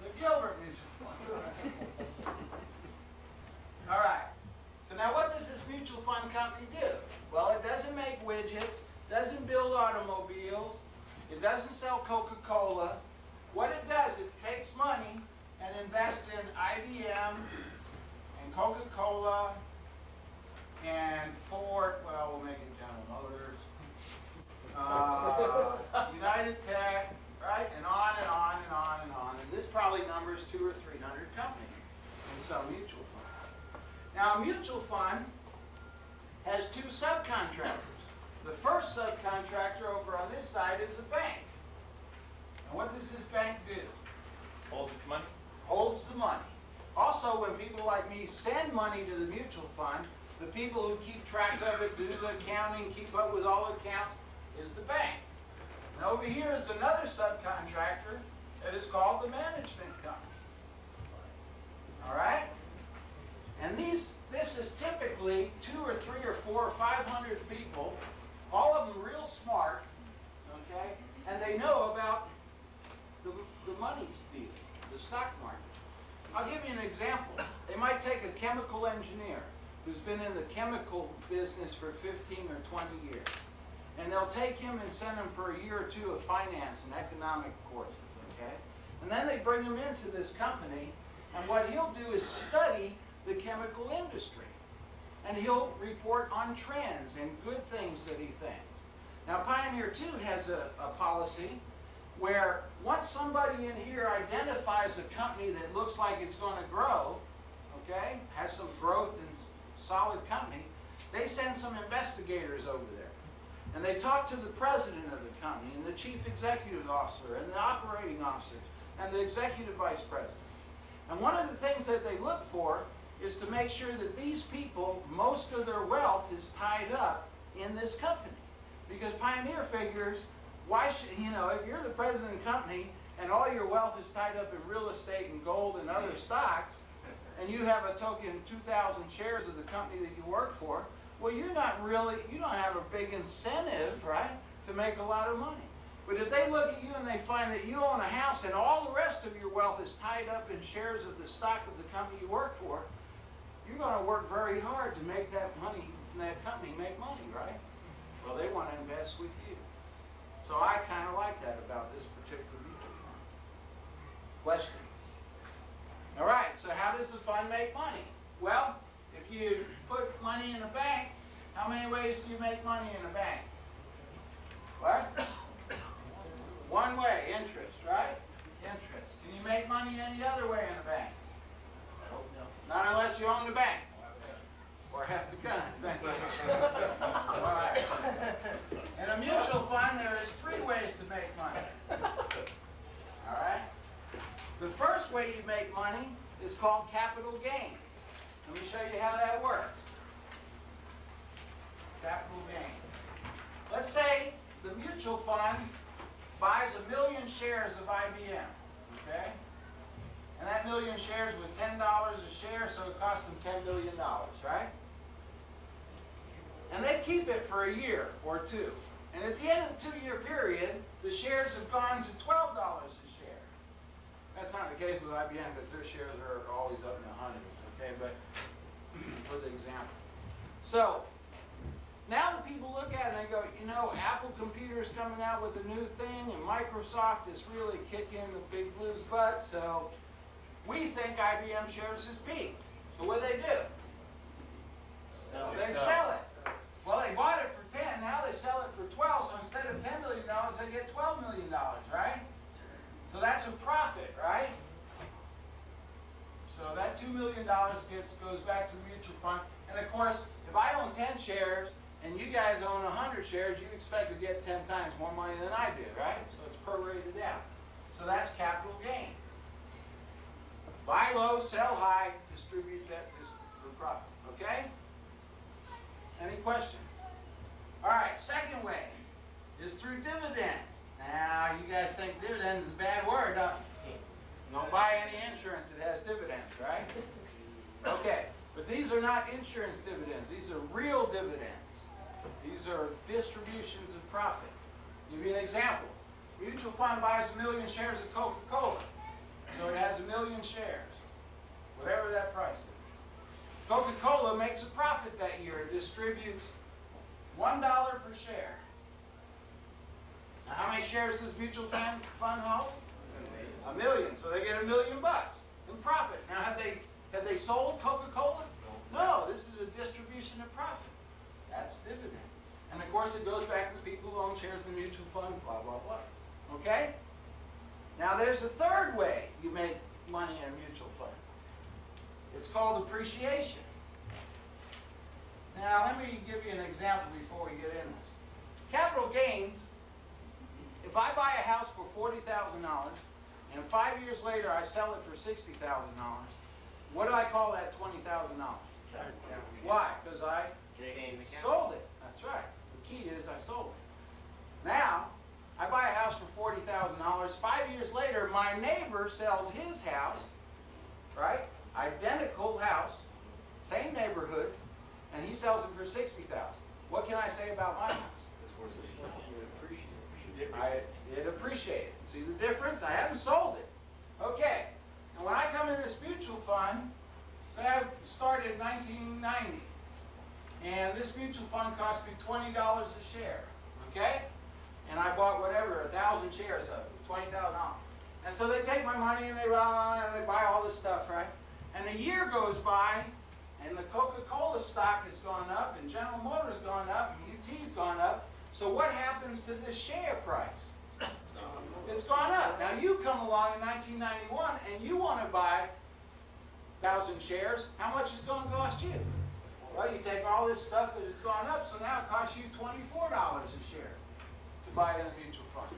the Gilbert Mutual Fund. All right. So now what does this mutual fund company do? Well, it doesn't make widgets, doesn't build automobiles, it doesn't sell Coca-Cola. What it does, it takes money and invests in IBM and Coca-Cola and Ford, well, we'll make it General Motors, United Tech, right? And on and on and on and on. And this probably numbers 200 or 300 companies in some mutual funds. Now, a mutual fund has two subcontractors. The first subcontractor over on this side is a bank. And what does this bank do? Holds its money? Holds the money. Also, when people like me send money to the mutual fund, the people who keep track of it, do the accounting, keep up with all accounts, is the bank. And over here is another subcontractor that is called the management company. All right? And this is typically typically 2 or 3 or 4 or 500 people, all of them real smart, okay, and they know about the money field, the stock market. I'll give you an example. They might take a chemical engineer who's been in the chemical business for 15 or 20 years, and they'll take him and send him for a year or two of finance and economic courses, okay? And then they bring him into this company, and what he'll do is study the chemical industry. And he'll report on trends and good things that he thinks. Now, Pioneer 2 has a policy where once somebody in here identifies a company that looks like it's going to grow, okay, has some growth and solid company, they send some investigators over there. And they talk to the president of the company and the chief executive officer and the operating officer and the executive vice president. And one of the things that they look for is to make sure that these people, most of their wealth is tied up in this company. Because Pioneer figures, why should, if you're the president of the company and all your wealth is tied up in real estate and gold and other stocks, and you have a token 2,000 shares of the company that you work for, well, you don't have a big incentive, right, to make a lot of money. But if they look at you and they find that you own a house and all the rest of your wealth is tied up in shares of the stock of the company you work for, you're going to work very hard to make that company make money, right? Well, they want to invest with you. So I kind of like that about this particular mutual fund. Question? All right, so how does the fund make money? Well, if you put money in a bank, how many ways do you make money in a bank? What? One way, interest, right? Interest. Can you make money any other way in a bank? Not unless you own the bank. Or have the gun. Thank you. All right. In a mutual fund, there is 3 ways to make money. All right? The first way you make money is called capital gains. Let me show you how that works. Capital gains. Let's say the mutual fund buys 1 million shares of IBM, okay? And that 1 million shares was $10 a share, so it cost them $10 million, right? And they keep it for a year or 2. And at the end of the 2-year period, the shares have gone to $12 a share. That's not the case with IBM because their shares are always up in the hundreds, okay? But for the example. So, now the people look at it and they go, Apple Computer's coming out with a new thing and Microsoft is really kicking the big blues butt, so we think IBM shares has peaked. So what do? They sell it. Well, they bought it for 10, now they sell it for 12, so instead of $10 million, they get $12 million, right? So that's a profit, right? So that $2 million goes back to the mutual fund. And of course, if I own 10 shares and you guys own 100 shares, you expect to get 10 times more money than I do, right? So it's prorated out. So that's capital gains. Buy low, sell high, distribute that for profit, okay? Any questions? All right, second way is through dividends. Now, you guys think dividends is a bad word, don't you? Don't buy any insurance that has dividends, right? Okay, but these are not insurance dividends. These are real dividends. These are distributions of profit. I'll give you an example. Mutual fund buys 1 million shares of Coca-Cola. So it has 1 million shares, whatever that price is. Coca-Cola makes a profit that year. It distributes $1 per share. Now, how many shares does mutual fund hold? 1 million. So they get $1 million in profit. Now, have they sold Coca-Cola? No. This is a distribution of profit. That's dividend. And of course, it goes back to the people who own shares in the mutual fund. Blah blah blah. Okay. Now, there's a third way you make money in a mutual fund. It's called appreciation. Now, let me give you an example before we get in this. Capital gains, if I buy a house for $40,000 and 5 years later I sell it for $60,000, what do I call that $20,000? Why? Because I sold it. That's right. The key is I sold it. Now, I buy a house for $40,000. 5 years later, my neighbor sells his house, right? Identical house, same neighborhood, and he sells them for 60,000. What can I say about my house? It appreciated. See the difference? I haven't sold it. Okay. And when I come in this mutual fund, say I started in 1990, and this mutual fund cost me $20 a share. Okay? And I bought whatever, 1,000 shares of it, $20,000. And so they take my money and they buy all this stuff, right? And a year goes by, and the Coca-Cola stock has gone up, and General Motors has gone up, and UT's gone up. So what happens to this share price? It's gone up. Now you come along in 1991 and you want to buy 1,000 shares. How much is it going to cost you? Well, you take all this stuff that has gone up, so now it costs you $24 a share to buy it in the mutual fund.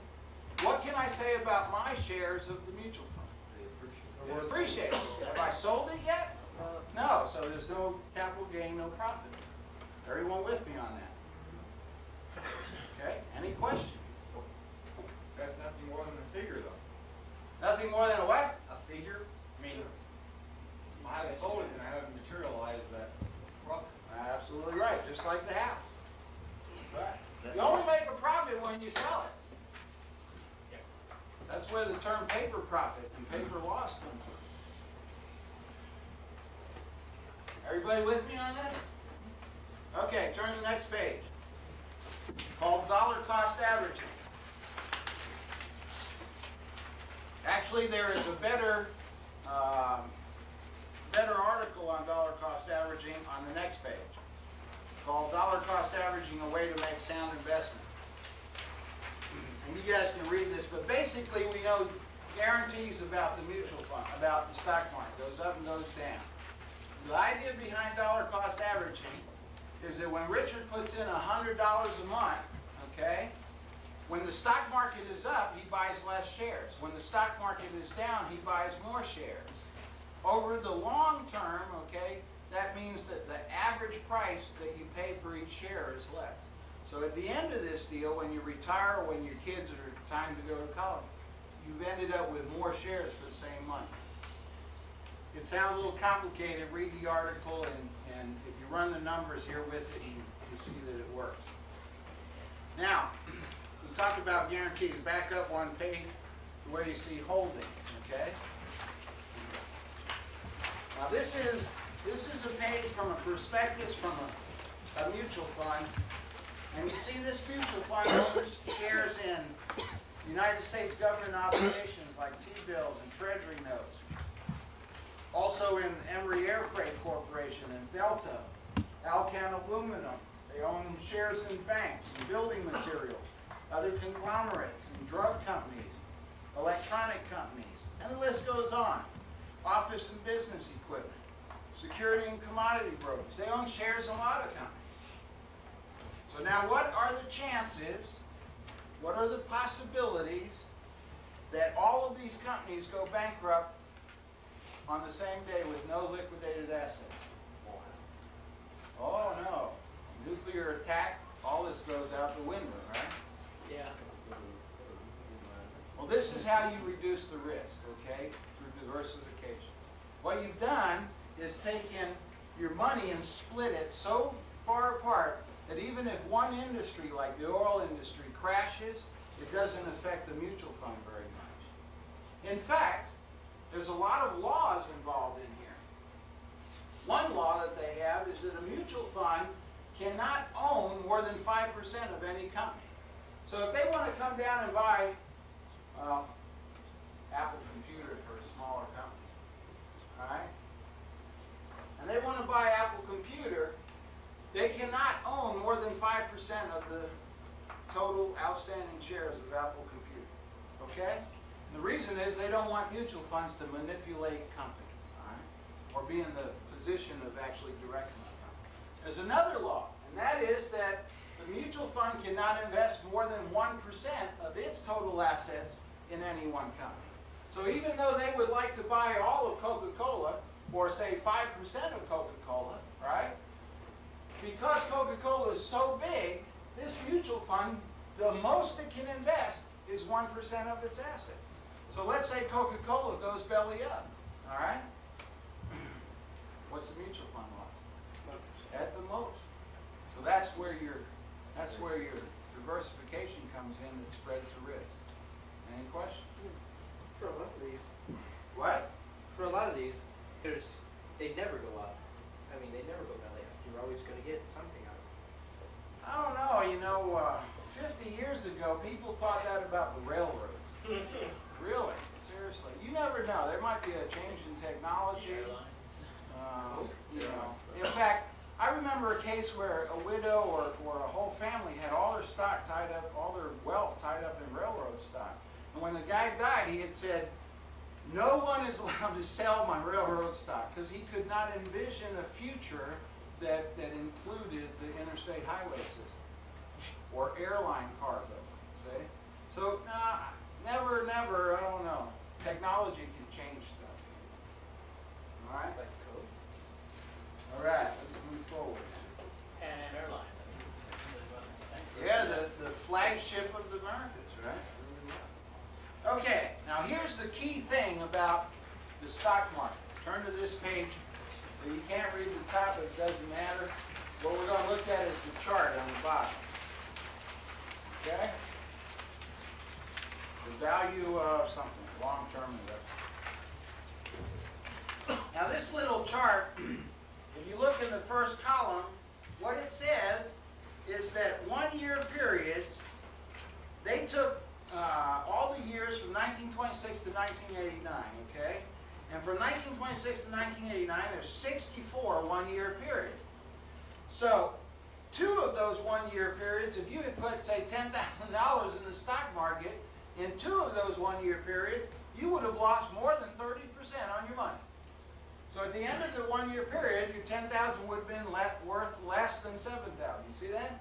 What can I say about my shares of the mutual fund? They appreciate it. Have I sold it yet? No, so there's no capital gain, no profit. Everyone with me on that? Okay, any questions? That's nothing more than a figure, though. Nothing more than a what? A figure? I mean, I haven't sold it and I haven't materialized that profit. Absolutely right, just like the house. Right. You only make a profit when you sell it. That's where the term paper profit and paper loss comes from. Everybody with me on that? Okay, turn to the next page. Called dollar cost averaging. Actually, there is a better article on dollar cost averaging on the next page, called Dollar Cost Averaging, a Way to Make Sound Investment. And you guys can read this, but basically we know guarantees about the mutual fund, about the stock market, goes up and goes down. The idea behind dollar cost averaging is that when Richard puts in $100 a month, okay, when the stock market is up, he buys less shares. When the stock market is down, he buys more shares. Over the long term, okay, that means that the average price that you pay for each share is less. So at the end of this deal, when you retire or when your kids are time to go to college, you've ended up with more shares for the same money. It sounds a little complicated. Read the article, and if you run the numbers here with it, you see that it works. Now, we talked about guarantees. Back up one page to where you see holdings, okay? Now this is a page from a prospectus from a mutual fund. And you see this mutual fund owns shares in United States government obligations like T-bills and Treasury notes. Also in Emory Air Freight Corporation and Delta, Alcan Aluminum. They own shares in banks and building materials, other conglomerates and drug companies, electronic companies, and the list goes on. Office and business equipment, security and commodity brokers. They own shares in a lot of companies. So now what are the chances, what are the possibilities that all of these companies go bankrupt on the same day with no liquidated assets? Oh no. Nuclear attack, all this goes out the window, right? Yeah. Well, this is how you reduce the risk, okay, through diversification. What you've done is taken your money and split it so far apart that even if one industry, like the oil industry, crashes, it doesn't affect the mutual fund very much. In fact, there's a lot of laws involved in here. One law that they have is that a mutual fund cannot own more than 5% of any company. So if they want to come down and buy Apple Computer for a smaller company, all right? And they want to buy Apple Computer, they cannot own more than 5% of the total outstanding shares of Apple Computer, okay? And the reason is they don't want mutual funds to manipulate companies, all right? Or be in the position of actually directing the company. There's another law, and that is that the mutual fund cannot invest more than 1% of its total assets in any one company. So even though they would like to buy all of Coca-Cola, or say 5% of Coca-Cola, right? Because Coca-Cola is so big, this mutual fund, the most it can invest is 1% of its assets. So let's say Coca-Cola goes belly up, all right? What's the mutual fund loss? at the most. So that's where your diversification comes in that spreads the risk. Any questions? For a lot of these, What? for a lot of these, they never go up. I mean, they never go belly up. You're always going to get something out of it. I don't know, 50 years ago, people thought that about the railroads. Really, seriously. You never know. There might be a change in technology. In fact, I remember a case where a widow or a whole family had all their stock tied up, all their wealth tied up in railroad stock. And when the guy died, he had said, no one is allowed to sell my railroad stock, because he could not envision a future that included the interstate highway system or airline cargo. See? So, never, I don't know. Technology can change stuff. All right? Like code. All right, let's move forward. And an airline. Yeah, the flagship of the Americas, right? Okay, now here's the key thing about the stock market. Turn to this page. You can't read the top, it doesn't matter. What we're going to look at is the chart on the bottom. Okay? The value of something, long-term investment. Now this little chart, if you look in the first column, what it says is that 1 year periods, they took all the years from 1926 to 1989, okay? And from 1926 to 1989, there's 64 one-year periods. So, 2 of those one-year periods, if you had put, say, $10,000 in the stock market, in 2 of those one-year periods, you would have lost more than 30% on your money. So at the end of the one-year period, your $10,000 would have been worth less than $7,000. You see that?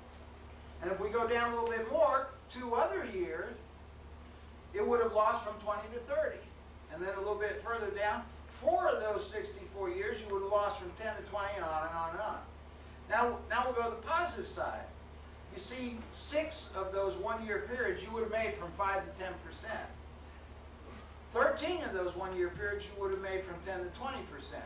And if we go down a little bit more, 2 other years, it would have lost from 20 to 30. And then a little bit further down, 4 of those 64 years, you would have lost from 10 to 20 and on and on and on. Now we'll go to the positive side. You see, 6 of those one-year periods, you would have made from 5 to 10%. 13 of those one-year periods, you would have made from 10 to 20%.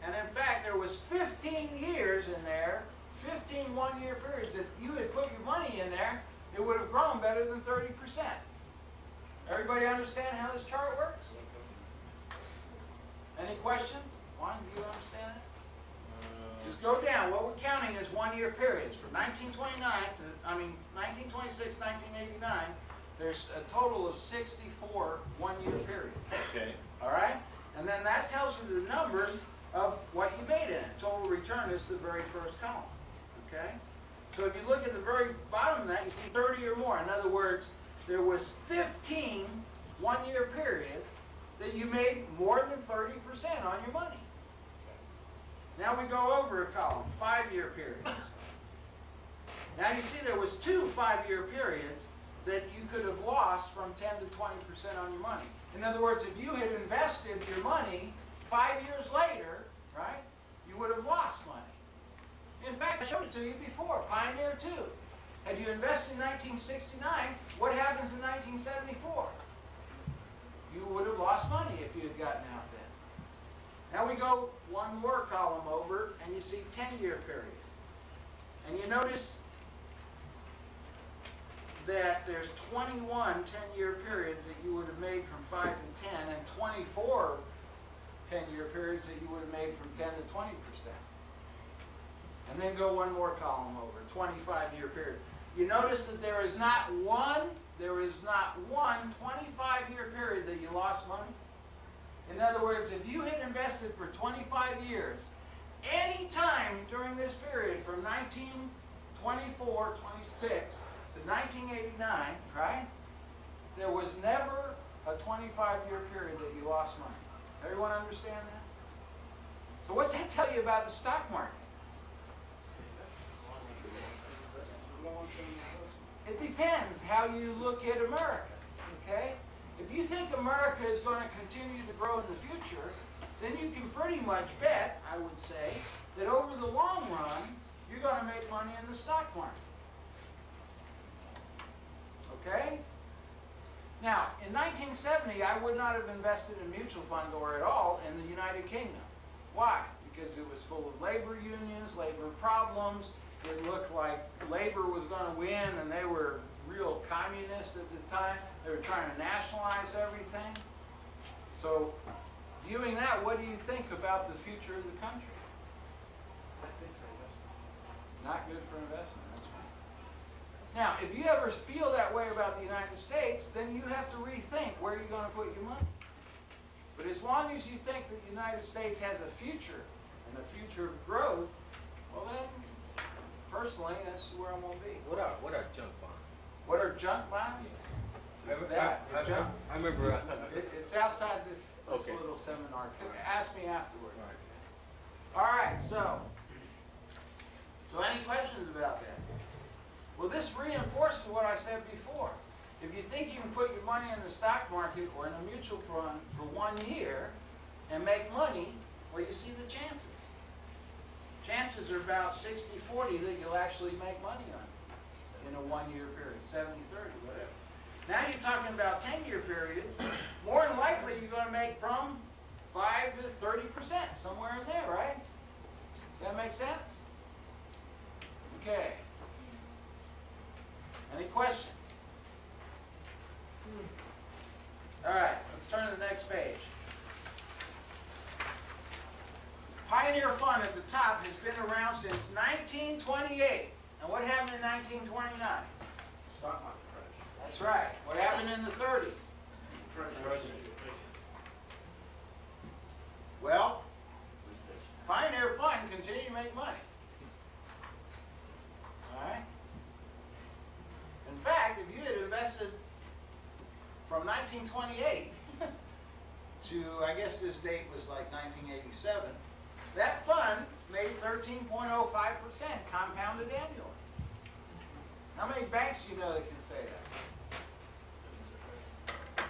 And in fact, there was 15 years in there, 15 one-year periods, if you had put your money in there, it would have grown better than 30%. Everybody understand how this chart works? Any questions? Juan, do you understand it? Just go down. What we're counting is one-year periods. From 1926, 1989, there's a total of 64 one-year periods. Okay. All right? And then that tells you the numbers of what you made in it. Total return is the very first column. Okay? So if you look at the very bottom of that, you see 30 or more. In other words, there was 15 one-year periods that you made more than 30% on your money. Now we go over a column, 5-year periods. Now you see there was 2 5-year periods that you could have lost from 10 to 20% on your money. In other words, if you had invested your money 5 years later, right, you would have lost money. In fact, I showed it to you before, Pioneer 2. Had you invested in 1969, what happens in 1974? You would have lost money if you had gotten out then. Now we go one more column over, and you see 10-year periods. And you notice that there's 21 10-year periods that you would have made from 5 to 10, and 24 10-year periods that you would have made from 10 to 20%. And then go one more column over, 25-year period. You notice that there is not one 25-year period that you lost money. In other words, if you had invested for 25 years, any time during this period from 1924, 26 to 1989, right, there was never a 25-year period that you lost money. Everyone understand that? So what's that tell you about the stock market? It depends how you look at America, okay? If you think America is going to continue to grow in the future, then you can pretty much bet, I would say, that over the long run, you're going to make money in the stock market. Okay? Now, in 1970, I would not have invested in mutual funds or at all in the United Kingdom. Why? Because because it was full of labor unions, labor problems. It looked like labor was going to win, and they were real communists at the time. They were trying to nationalize everything. So, viewing that, what do you think about the future of the country? Not good for investment, that's right. Now, if you ever feel that way about the United States, then you have to rethink where you're going to put your money. But as long as you think that the United States has a future, and a future of growth, well then, personally, that's where I'm going to be. What are junk bonds? What are junk bonds? It's that. I Junk. remember. It's outside this Okay. little seminar. Ask me afterwards. All right, so any questions about that? Well, this reinforces what I said before. If you think you can put your money in the stock market or in a mutual fund for 1 year and make money, well, you see the chances. Chances are about 60-40 that you'll actually make money on it in a 1-year period, 70-30, whatever. Now you're talking about 10-year periods. More than likely, you're going to make from 5 to 30%, somewhere in there, right? Does that make sense? Okay. Any questions? All right, let's turn to the next page. Pioneer Fund at the top has been around since 1928. And what happened in 1929? Stock market crash. That's right. What happened in the 30s? Well, Pioneer Fund continued to make money. All right? In fact, if you had invested from 1928 to, I guess this date was like 1987, that fund made 13.05% compounded annually. How many banks do you know that can say that?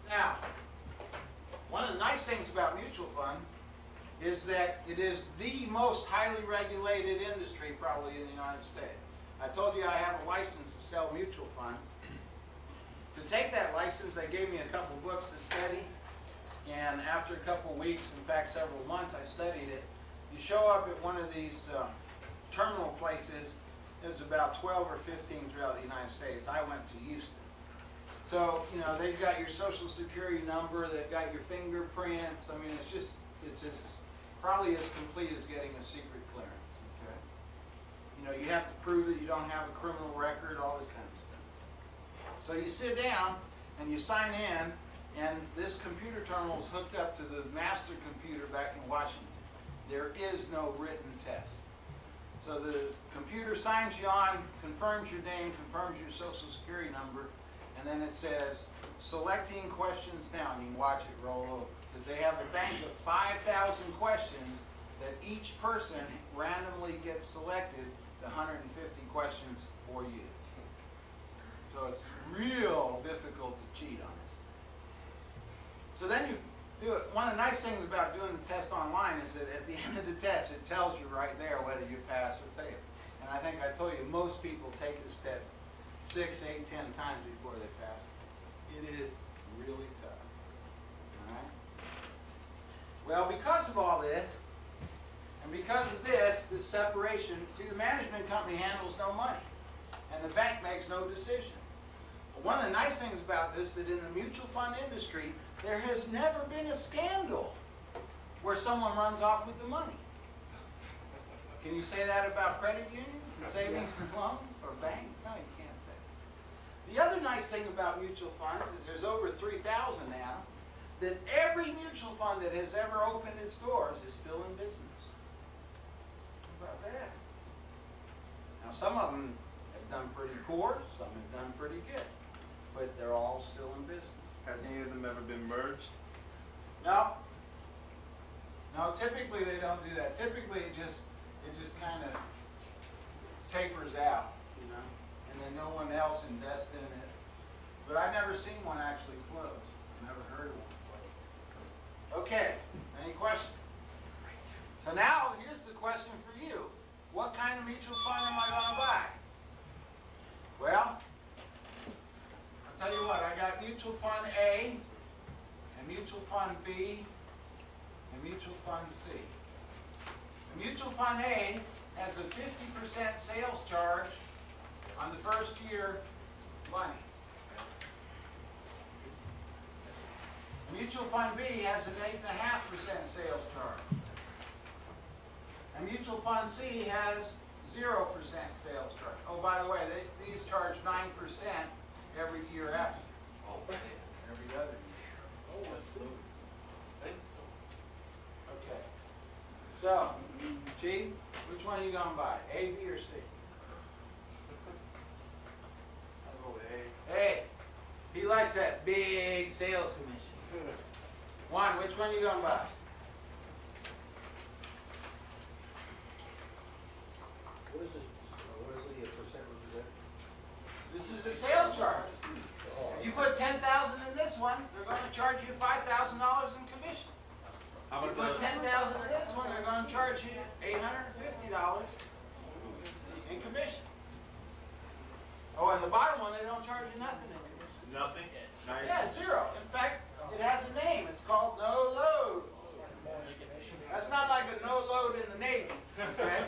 Now, one of the nice things about mutual fund is that it is the most highly regulated industry probably in the United States. I told you I have a license to sell mutual fund. To take that license, they gave me a couple books to study, and after a couple weeks, in fact several months, I studied it. You show up at one of these terminal places. There's about 12 or 15 throughout the United States. I went to Houston. So, you know, they've got your social security number, they've got your fingerprints. I mean, it's probably as complete as getting a secret clearance, okay? You know, you have to prove that you don't have a criminal record, all this kind of stuff. So you sit down and you sign in, and this computer terminal is hooked up to the master computer back in Washington. There is no written test. So the computer signs you on, confirms your name, confirms your social security number, and then it says, selecting questions now, and you can watch it roll over. Because they have a bank of 5,000 questions that each person randomly gets selected, the 150 questions for you. So it's real difficult to cheat on this. So then you do it. One of the nice things about doing the test online is that at the end of the test, it tells you right there whether you pass or fail. And I think I told you, most people take this test 6, 8, 10 times before they pass it. It is really tough. All right? Well, because of all this, and because of this separation, see, the management company handles no money, and the bank makes no decision. But one of the nice things about this, that in the mutual fund industry, there has never been a scandal where someone runs off with the money. Can you say that about credit unions and savings and loans or banks? No, you can't say that. The other nice thing about mutual funds is there's over 3,000 now, that every mutual fund that has ever opened its doors is still in business. How about that? Now, some of them have done pretty poor, some have done pretty good, but they're all still in business. Has any of them ever been merged? No. No, typically they don't do that. Typically it just kind of tapers out, you know, and then no one else invests in it. But I've never seen one actually close. Never heard of one close. Okay, any questions? So now here's the question for you. What kind of mutual fund am I going to buy? Well, I'll tell you what, I got mutual fund A, and mutual fund B, and and mutual fund C. Mutual fund A has a 50% sales charge on the first year money. Mutual fund B has an 8.5% sales charge. And mutual fund C has 0% sales charge. Oh, by the way, these charge 9% every year after. Every other year. Okay. So, Chief, which one are you gonna buy? A, B, or C? I'll go with A. A. He likes that big sales commission. One, which one are you gonna buy? What is the percent represent? This is the sales charge. If you put 10,000 in this one, they're gonna charge you $5,000 in commission. How You about put 10,000 in this one, they're gonna charge you $850 in commission. Oh, and the bottom one, they don't charge you nothing in commission. nothing? Yeah, zero. In fact, it has a name. It's called no load. That's not like a no load in the Navy, okay?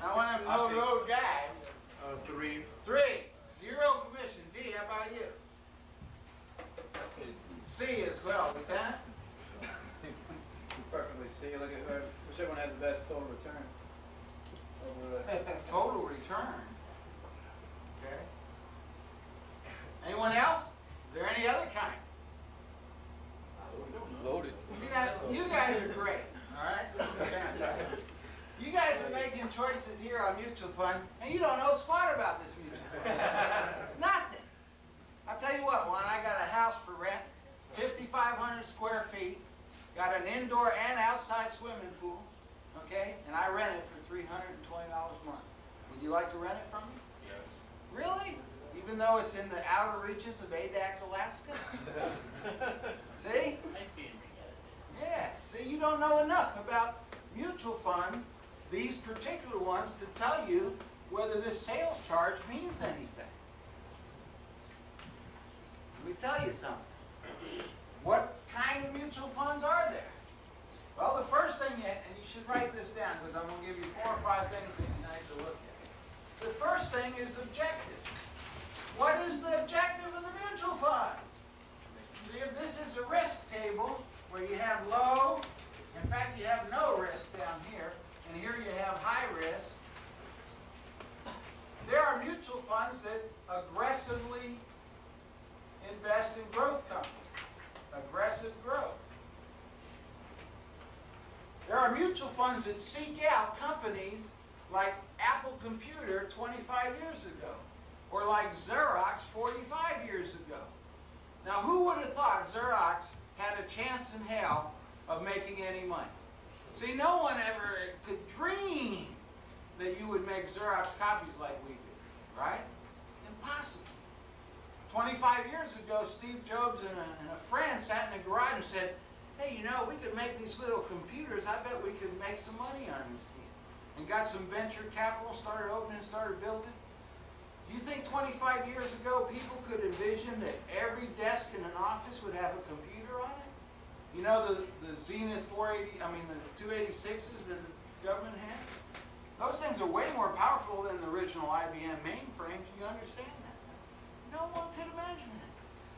Not one of them no load guys. 3. 3, 0 commission. D, how about you? C as well, Lieutenant. Perfectly see, look at whichever one has the best total return. Total return. Okay. Anyone else? Is there any other kind? Loaded. You guys are great, all right? This is fantastic. You guys are making choices here on mutual fund, and you don't know squat about this mutual fund. Nothing. I'll tell you what, when I got a house for rent, 5,500 square feet, got an indoor and outside swimming pool, okay? And I rent it for $320 a month. Would you like to rent it from me? Yes. Really? Even though it's in the outer reaches of Adak, Alaska? See? Yeah, see, you don't know enough about mutual funds, these particular ones, to tell you whether this sales charge means anything. Let me tell you something. What kind of mutual funds are there? Well, the first thing, and you should write this down because I'm going to give you 4 or 5 things that you need to look at. The first thing is objective. What is the objective of the mutual fund? See, if this is a risk table where you have low, in fact you have no risk down here, and here you have high risk. There are mutual funds that aggressively invest in growth companies. Aggressive growth. There are mutual funds that seek out companies like Apple Computer 25 years ago, or like Xerox 45 years ago. Now, who would have thought Xerox had a chance in hell of making any money? See, no one ever could dream that you would make Xerox copies like we do, right? Impossible. 25 years ago, Steve Jobs and a friend sat in a garage and said, hey, you know, we could make these little computers. I bet we could make some money on this deal. And got some venture capital, started opening, started building. Do you think 25 years ago people could envision that every desk in an office would have a computer on it? You know the Zenith 480, I mean the 286s that the government had? Those things are way more powerful than the original IBM mainframes. Do you understand that? No one could imagine it.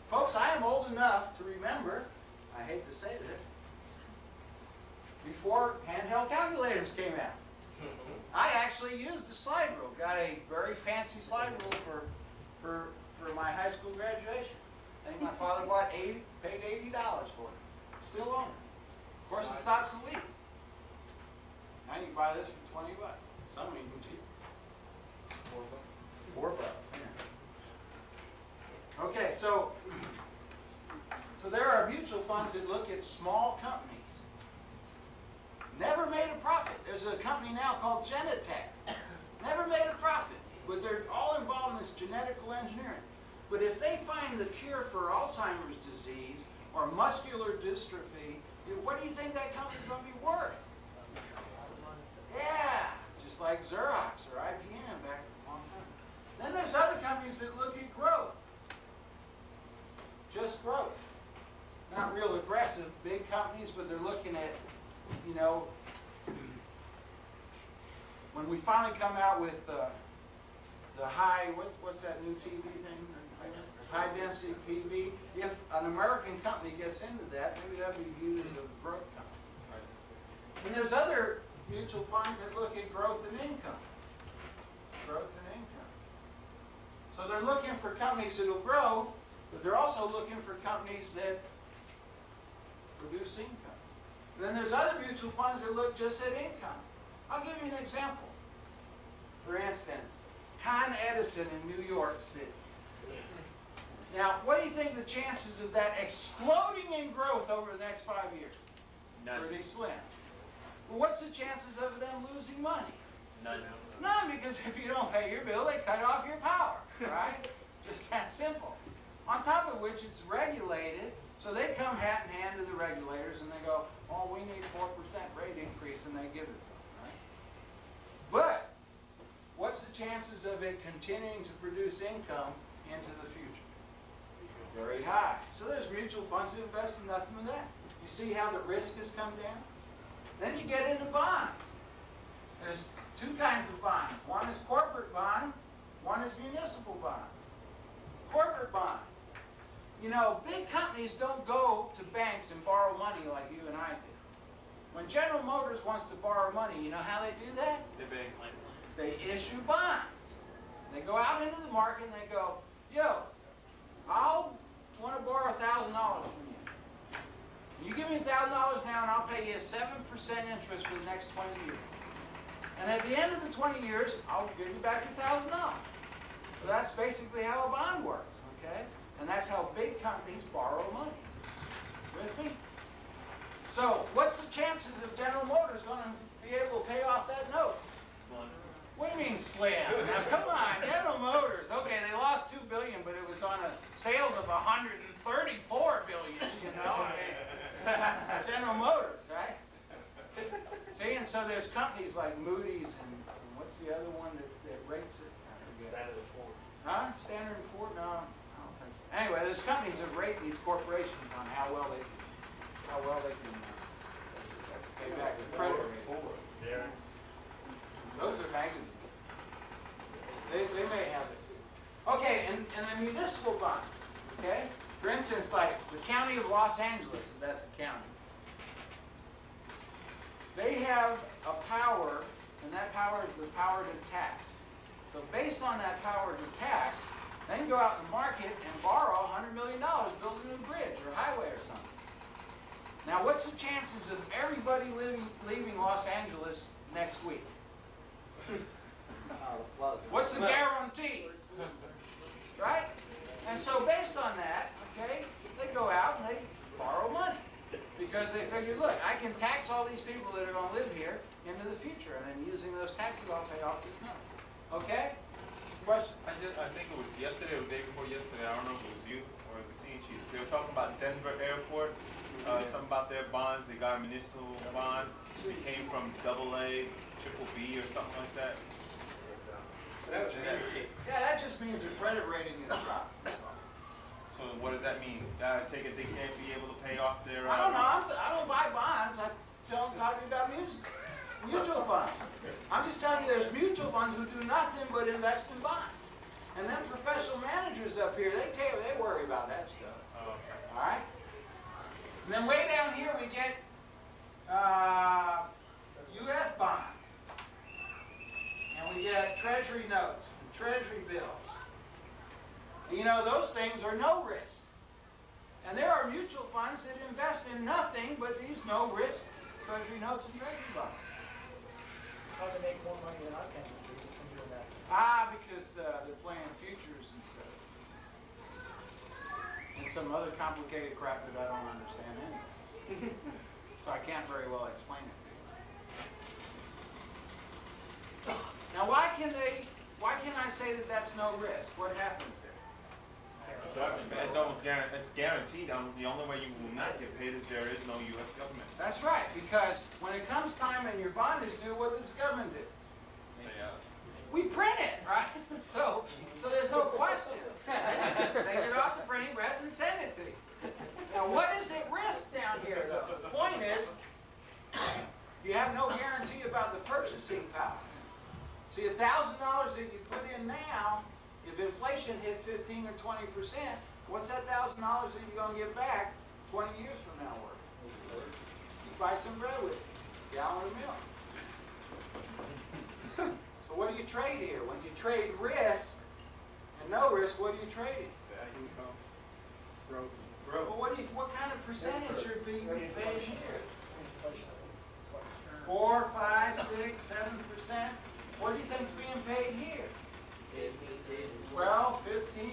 Folks, I am old enough to remember, I hate to say this, before handheld calculators came out. I actually used the slide rule. Got a very fancy slide rule for my high school graduation. I think my father paid $80 for it. Still own it. Of course, it's obsolete. Now you can buy this for $20. Some even cheaper. $4. Yeah. Okay, so there are mutual funds that look at small companies. Never made a profit. There's a company now called Genentech. Never made a profit, but they're all involved in this genetical engineering. But if they find the cure for Alzheimer's disease or muscular dystrophy, what do you think that company's going to be worth? Yeah, just like Xerox or IBM back a long time. Then there's other companies that look at growth. Just growth. Not real aggressive, big companies, but they're looking at you know, when we finally come out with the high, what's that new TV thing? High density TV. If an American company gets into that, maybe that'd be viewed as a growth company. And there's other mutual funds that look at growth and income. Growth and income. So they're looking for companies that will grow, but they're also looking for companies that produce income. And then there's other mutual funds that look just at income. I'll give you an example. For instance, Con Edison in New York City. Now, what do you think the chances of that exploding in growth over the next 5 years? None. Pretty slim. Well, what's the chances of them losing money? None. None, because if you don't pay your bill, they cut off your power, right? Just that simple. On top of which it's regulated, so they come hat in hand to the regulators and they go, oh, we need 4% rate increase, and they give it to them, right? But what's the chances of it continuing to produce income into the future? Very high. So there's mutual funds that invest in nothing but that. You see how the risk has come down? Then you get into bonds. There's two kinds of bonds. One is corporate bond, one is municipal bond. Corporate bond. You know, big companies don't go to banks and borrow money like you and I do. When General Motors wants to borrow money, you know how they do that? They issue bonds. They go out into the market and they go, yo, I'll want to borrow $1,000 from you. You give me $1,000 now and I'll pay you 7% interest for the next 20 years. And at the end of the 20 years, I'll give you back your $1,000. So that's basically how a bond works, okay? And that's how big companies borrow money. With me? So what's the chances of General Motors going to be able to pay off that note? Slim. What do you mean slim? Now come on, General Motors. Okay, they lost $2 billion, but it was on a sales of $134 billion. You know, General Motors, right? See, and so there's companies like Moody's and what's the other one that rates it? I forget. Standard & Poor's. Huh? Standard & Poor's? No, I don't think so. Anyway, there's companies that rate these corporations on how well they can pay back the creditors. Those are magazines. They may have it too. Okay, and the municipal bond, okay? For instance, like the county of Los Angeles, if that's a county. They have a power, and that power is the power to tax. So based on that power to tax, they can go out in the market and borrow $100 million, build a new bridge or highway or something. Now, what's the chances of everybody leaving Los Angeles next week? What's the guarantee? Right? And so based on that, okay, they go out and they borrow money. Because they figure, look, I can tax all these people that are going to live here into the future. And then using those taxes, I'll pay off this note. Okay? Question? I think it was yesterday or the day before yesterday, I don't know if it was you or the scene chief. They were talking about Denver Airport, something about their bonds. They got a municipal bond. It came from AA, BBB or something like that. Yeah, that just means their credit rating is dropped. So what does that mean? Take it they can't be able to pay off their... I don't know. I don't buy bonds. I'm talking about mutual funds. I'm just telling you there's mutual funds who do nothing but invest in bonds. And then professional managers up here, they worry about that stuff. Oh, okay. All right? And then way down here we get U.S. bonds. And we get treasury notes, and treasury bills. And you know, those things are no risk. And there are mutual funds that invest in nothing but these no-risk treasury notes and treasury bonds. How to make more money than I can from doing that? Because they're playing futures and stuff. And some other complicated crap that I don't understand anyway. So I can't very well explain it to you. Now why can I say that that's no risk? What happens there? It's almost guaranteed. It's guaranteed. The only way you will not get paid is there is no U.S. government. That's right, because when it comes time and your bond is due, what does the government do? We print it, right? So there's no question. They just take it off the printing press and send it to you. Now what is at risk down here, though? The point is, or 20%, what's that $1,000 that you're gonna get back 20 years from now worth? You buy some bread with it, gallon of milk. So what do you trade here? When you trade risk and no risk, what are you trading? Income, growth. Well, what kind of percentage are being paid here? 4, 5, 6, 7%? What do you think's being paid here? 12, 15, 18%?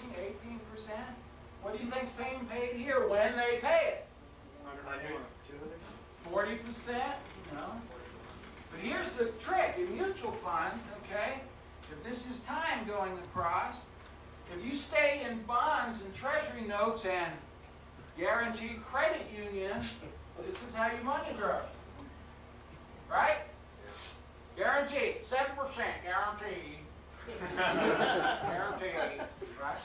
What do you think's being paid here when they pay it? 40%? No. But here's the trick in mutual funds, okay? If this is time going across, if you stay in bonds and treasury notes and guaranteed credit union, this is how your money grows. Right? Guaranteed, 7% guaranteed. Guaranteed, right?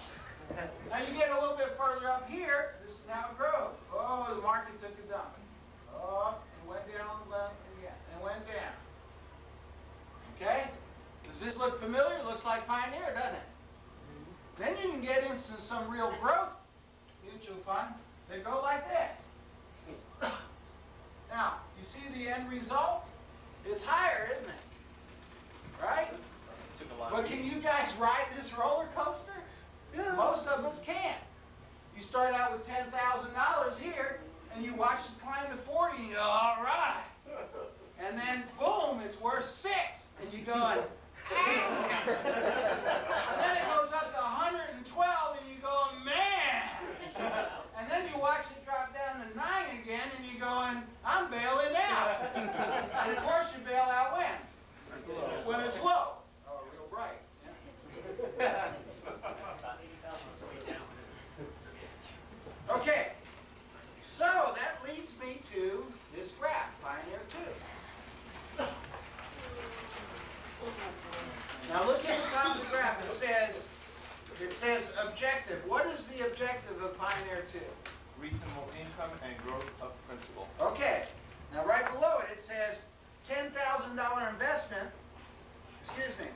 Now you get a little bit further up here, this is how it grows. Oh, the market took a dump. Oh, and went down, and went down. Okay? Does this look familiar? It looks like Pioneer, doesn't it? Then you can get into some real growth mutual fund. They go like this. Now, you see the end result? It's higher, isn't it? Right? But can you guys ride this roller coaster? Yeah. Most of us can't. You start out with $10,000 here, and you watch it climb to 40, and you go, all right. And then, boom, it's worth 6, and you go, and then it goes up to 112, and you go, man. And then you watch it drop down to 9 again, and you're going, I'm bailing out. And of course you bail out when? When it's low. Oh, real bright. Yeah. Okay, so that leads me to this graph, Pioneer 2. Now look at the top of the graph. It says objective. What is the objective of Pioneer 2? Reasonable income and growth of principal. Okay. Now right below it, it says $10,000 investment. Excuse me.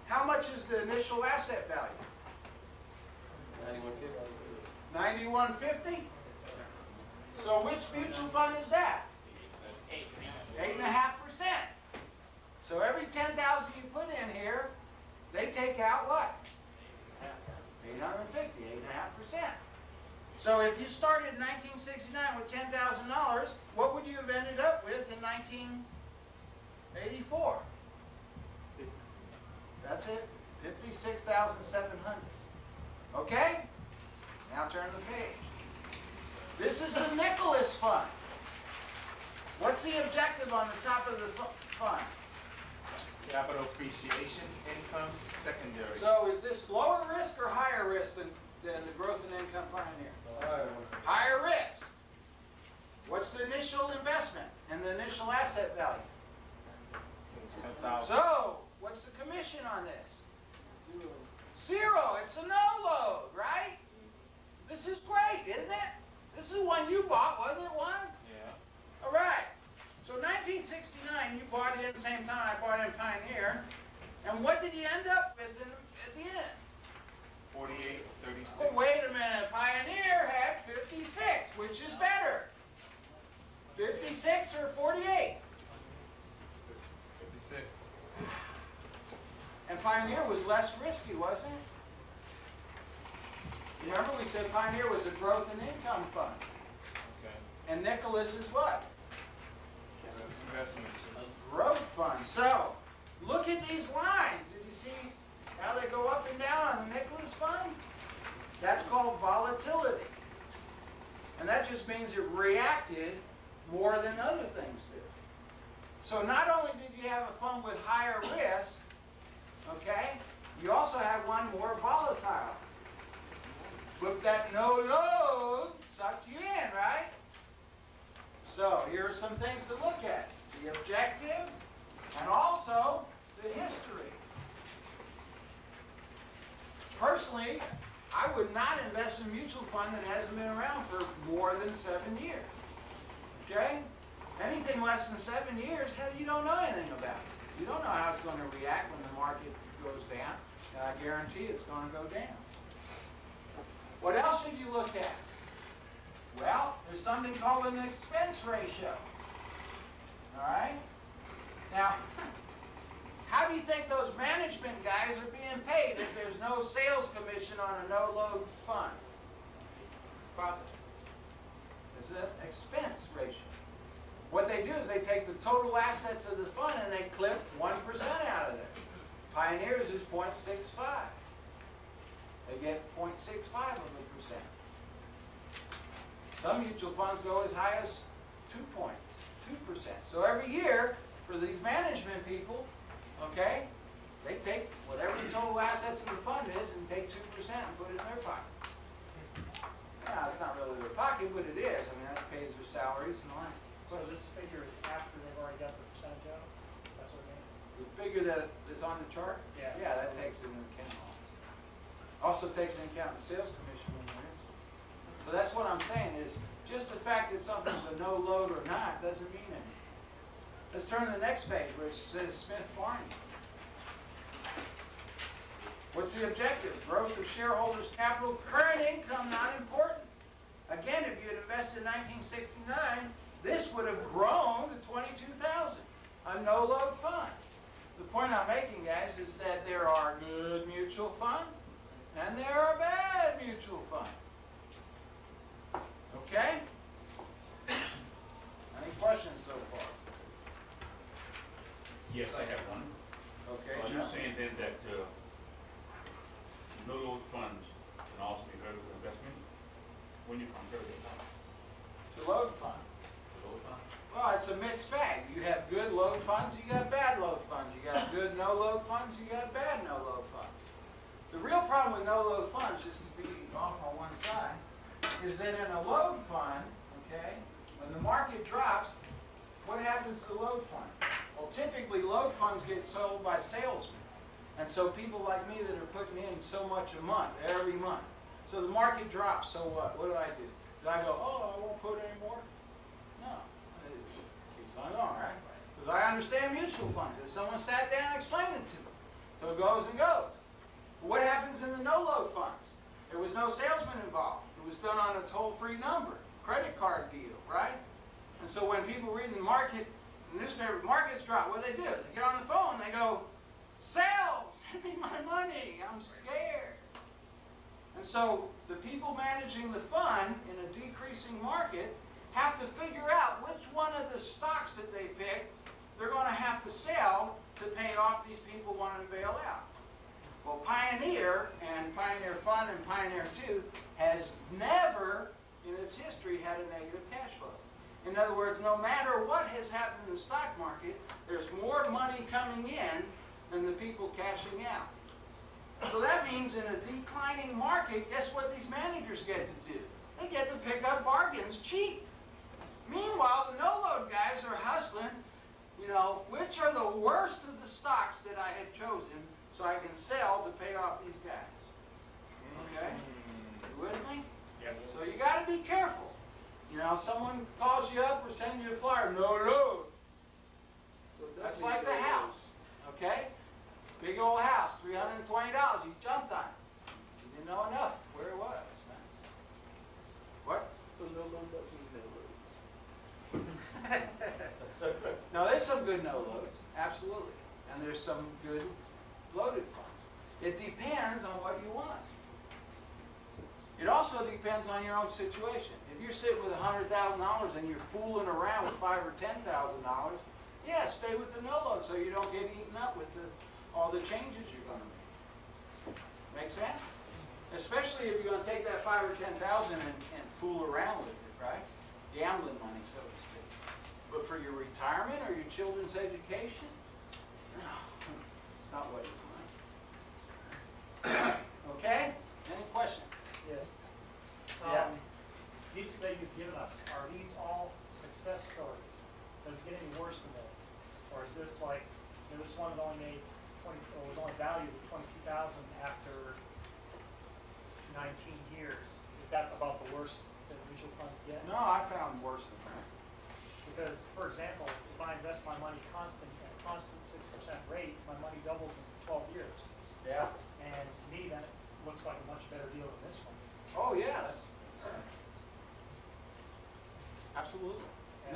How much is the initial asset value? 9150. So which mutual fund is that? 8.5%. So every 10,000 you put in here, they take out what? 850, 8.5%. So if you started in 1969 with $10,000, what would you have ended up with in 1984? That's it, 56,700. Okay? Now turn the page. This is the Nicholas Fund. What's the objective on the top of the fund? Capital appreciation, income, secondary. So is this lower risk or higher risk than the growth and income Pioneer? Higher risk. What's the initial investment and the initial asset value? 10,000. So, what's the commission on this? Zero. It's a no load, right? This is great, isn't it? This is one you bought, wasn't it one? Yeah. All right. So 1969, you bought it at the same time I bought in Pioneer. And what did you end up with at the end? 48, 36. Oh, wait a minute. Pioneer had 56, which is better. 56 or 48? 56. And Pioneer was less risky, wasn't it? Remember we said Pioneer was a growth and income fund. Okay. And Nicholas is what? Investments. A growth fund. So, look at these lines. Did you see how they go up and down on the Nicholas fund? That's called volatility. And that just means it reacted more than other things did. So not only did you have a fund with higher risk, okay, you also have one more volatile. But that no load sucked you in, right? So here are some things to look at. The objective and also the history. Personally, I would not invest in a mutual fund that hasn't been around for more than 7 years. Okay? Anything less than 7 years, hell, you don't know anything about it. You don't know how it's going to react when the market goes down. And I guarantee it's going to go down. What else should you look at? Well, there's something called an expense ratio. All right? Now, how do you think those management guys are being paid if there's no sales commission on a no-load fund? Profit. It's an expense ratio. What they do is they take the total assets of the fund and they clip 1% out of it. Pioneers is 0.65. They get 0.65 of a percent. Some mutual funds go as high as 2%. So every year, for these management people, okay, they take whatever the total assets of the fund is and take 2% and put it in their pocket. Now, it's not really their pocket, but it is. I mean, that pays their salaries and all that. So this figure is after they've already got the percentage out? That's what I mean? The figure that is on the chart? Yeah. Yeah, that takes it into account. Also takes into account the sales commission when there is. So that's what I'm saying is, just the fact that something's a no load or not doesn't mean anything. Let's turn to the next page where it says Smith Barney. What's the objective? Growth of shareholders' capital, current income not important. Again, if you had invested in 1969, this would have grown to 22,000. A no-load fund. The point I'm making, guys, is that there are good mutual funds and there are bad mutual funds. Okay? Any questions so far? Yes, I have one. Okay, Are you Joe? saying then that no-load funds can also be very good investment when you compare the To load fund. load fund? Well, it's a mixed bag. You have good load funds, you got bad load funds. You got good no-load funds, you got bad no-load funds. The real problem with no-load funds, just to be off on one side, is that in a load fund, okay, when the market drops, what happens to the load fund? Well, typically load funds get sold by salesmen. And so people like me that are putting in so much a month, every month. So the market drops, so what? What do? Do I go, oh, I won't put any more? No. It keeps on going, right? Because I understand mutual funds. If someone sat down and explained it to me. So it goes and goes. What happens in the no-load funds? There was no salesman involved. It was done on a toll-free number, credit card deal, right? And so when people read the market, the newspaper, markets drop, what do? They get on the phone, they go, sell, send me my money, I'm scared. And so the people managing the fund in a decreasing market have to figure out which one of the stocks that they pick they're going to have to sell to pay off these people wanting to bail out. Well, Pioneer and Pioneer Fund and Pioneer 2 has never in its history had a negative cash flow. In other words, no matter what has happened in the stock market, there's more money coming in than the people cashing out. So that means in a declining market, guess what these managers get to do? They get to pick up bargains cheap. Meanwhile, the no-load guys are hustling, which are the worst of the stocks that I have chosen so I can sell to pay off these guys. Okay? You with me? Yeah. So you got to be careful. Someone calls you up or sends you a flyer, no load. That's like the house, okay? Big old house, $320. You jumped on it. You didn't know enough where it was, man. What? So no loan doesn't mean no loans. No, there's some good no loads, absolutely. And there's some good loaded funds. It depends on what you want. It also depends on your own situation. If you're sitting with $100,000 and you're fooling around with $5,000 or $10,000, yeah, stay with the no load so you don't get eaten up with all the changes you're going to make. Make sense? Especially if you're going to take that $5,000 or $10,000 and fool around with it, right? Gambling money, so to speak. But for your retirement or your children's education, no, it's not what you want. Okay? Any questions? Yes. Yeah. These that you've given us, are these all success stories? Does it get any worse than this? Or is this like, this one only made was only valued at 22,000 after 19 years? Is that about the worst that mutual funds get? No, I found worse than that. Because, for example, if I invest my money at a constant 6% rate, my money doubles in 12 years. Yeah. And to me, that looks like a much better deal than this one. Oh, yeah.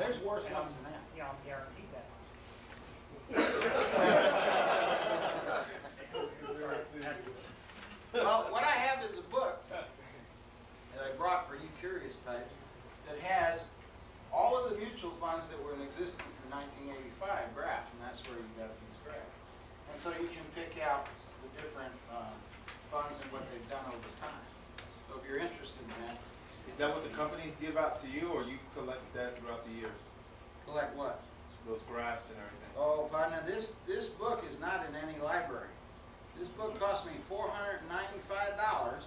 There's worse And ones than that. You know, I'm guaranteed that. Well, what I have is a book that I brought for you curious types that has all of the mutual funds that were in existence in 1985 graphs, and that's where you got these graphs. And so you can pick out the different funds and what they've done over time. So if you're interested in that, Is that what the companies give out to you, or you collect that throughout the years? collect what? Those graphs and everything? Oh, partner, this book is not in any library. This book cost me $495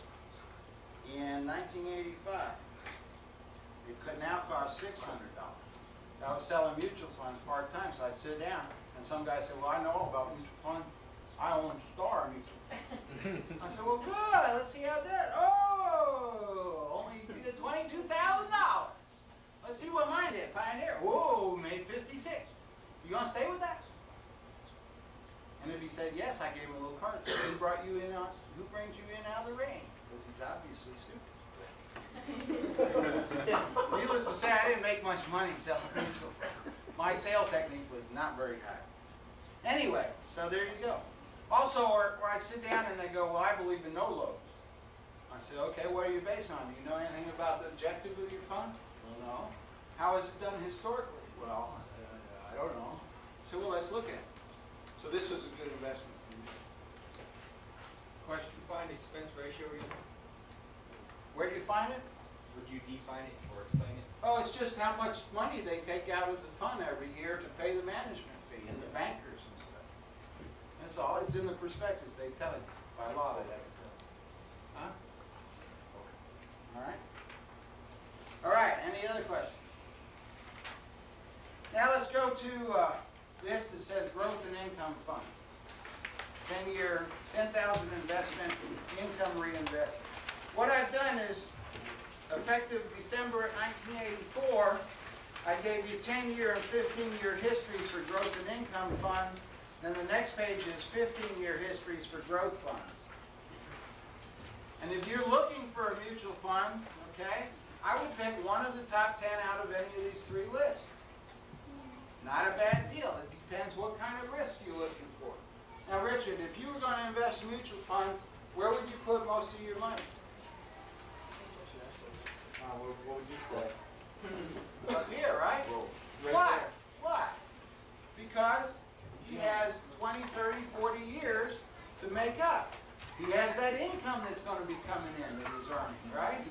in 1985. It could now cost $600. I was selling mutual funds part-time, so I'd sit down, and some guy said, well, I know all about mutual funds. I own Star Mutual. I said, well, good, let's see how that, oh, only did $22,000. Let's see what mine did, Pioneer. Whoa, made 56. You gonna stay with that? And if he said yes, I gave him a little card. So who brought you in on, who brings you in out of the rain? Because he's obviously stupid. Needless to say, I didn't make much money selling mutual funds. My sales technique was not very high. Anyway, so there you go. Also, or I'd sit down and they go, well, I believe in no lows. I said, okay, what are you based on? Do you know anything about the objective of your fund? Well, no. How is it done historically? Well, I don't know. So, well, let's look at it. So this was a good investment. Question? Find expense ratio, Where do you find it? would you define it or explain it? Oh, it's just how much money they take out of the fund every year to pay the management fee and the bankers and stuff. That's all. It's in the prospectus. They tell you by law they have to tell you. Huh? All right. All right. Any other questions? Now let's go to this that says growth and income fund. 10-year, 10,000 investment, income reinvested. What I've done is, effective December of 1984, I gave you 10-year and 15-year histories for growth and income funds. Then the next page is 15-year histories for growth funds. And if you're looking for a mutual fund, okay, I would pick one of the top 10 out of any of these three lists. Not a bad deal. It depends what kind of risk you're looking for. Now, Richard, if you were going to invest in mutual funds, where would you put most of your money? What would you say? Up here, right? Right Why? there. Why? Because he has 20, 30, 40 years to make up. He has that income that's going to be coming in that he's earning, right?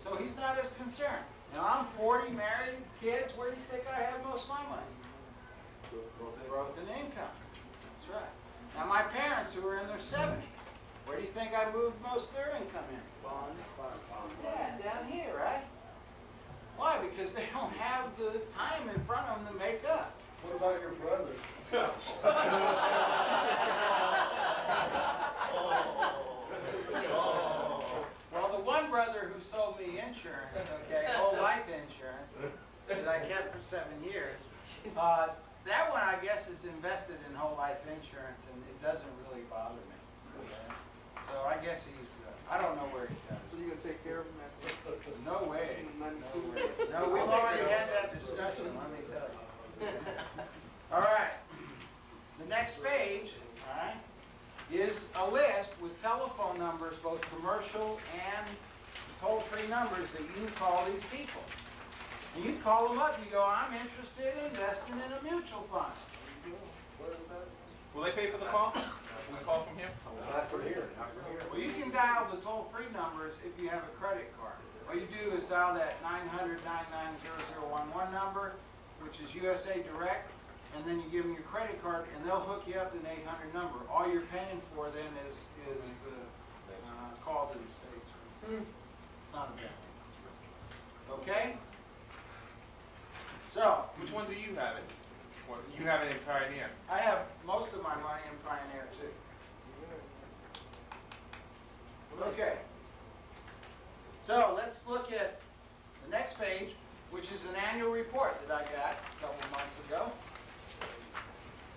So he's not as concerned. Now, I'm 40, married, kids. Where do you think I have most of my money? Growth and income. That's right. Now, my parents who are in their 70s, where do you think I moved most of their income in? Bonds. Yeah, down here, right? Why? Because they don't have the time in front of them to make up. What about your brothers? Well, the one brother who sold me insurance, okay, whole life insurance, that I kept for 7 years, that one I guess is invested in whole life insurance, and it doesn't really bother me. Okay? So I guess he's, I don't know where he's got it. So you gonna take care of them after? No way. No way. No, we've already had that discussion, let me tell you. All right. The next page, all right, is a list with telephone numbers, both commercial and toll-free numbers that you can call these people. And you call them up, you go, I'm interested in investing in a mutual fund. Will they pay for the call? Will we call from here? Not from here, not from here. Well, you can dial the toll-free numbers if you have a credit card. All you do is dial that 900-990011 number, which is USA Direct, and then you give them your credit card, and they'll hook you up to an 800 number. All you're paying for then is the call to the States. It's not a bad thing. Okay? So, Which one do you have it? What, you have it in Pioneer. I have most of my money in Pioneer, too. Okay. So, let's look at the next page, which is an annual report that I got a couple of months ago.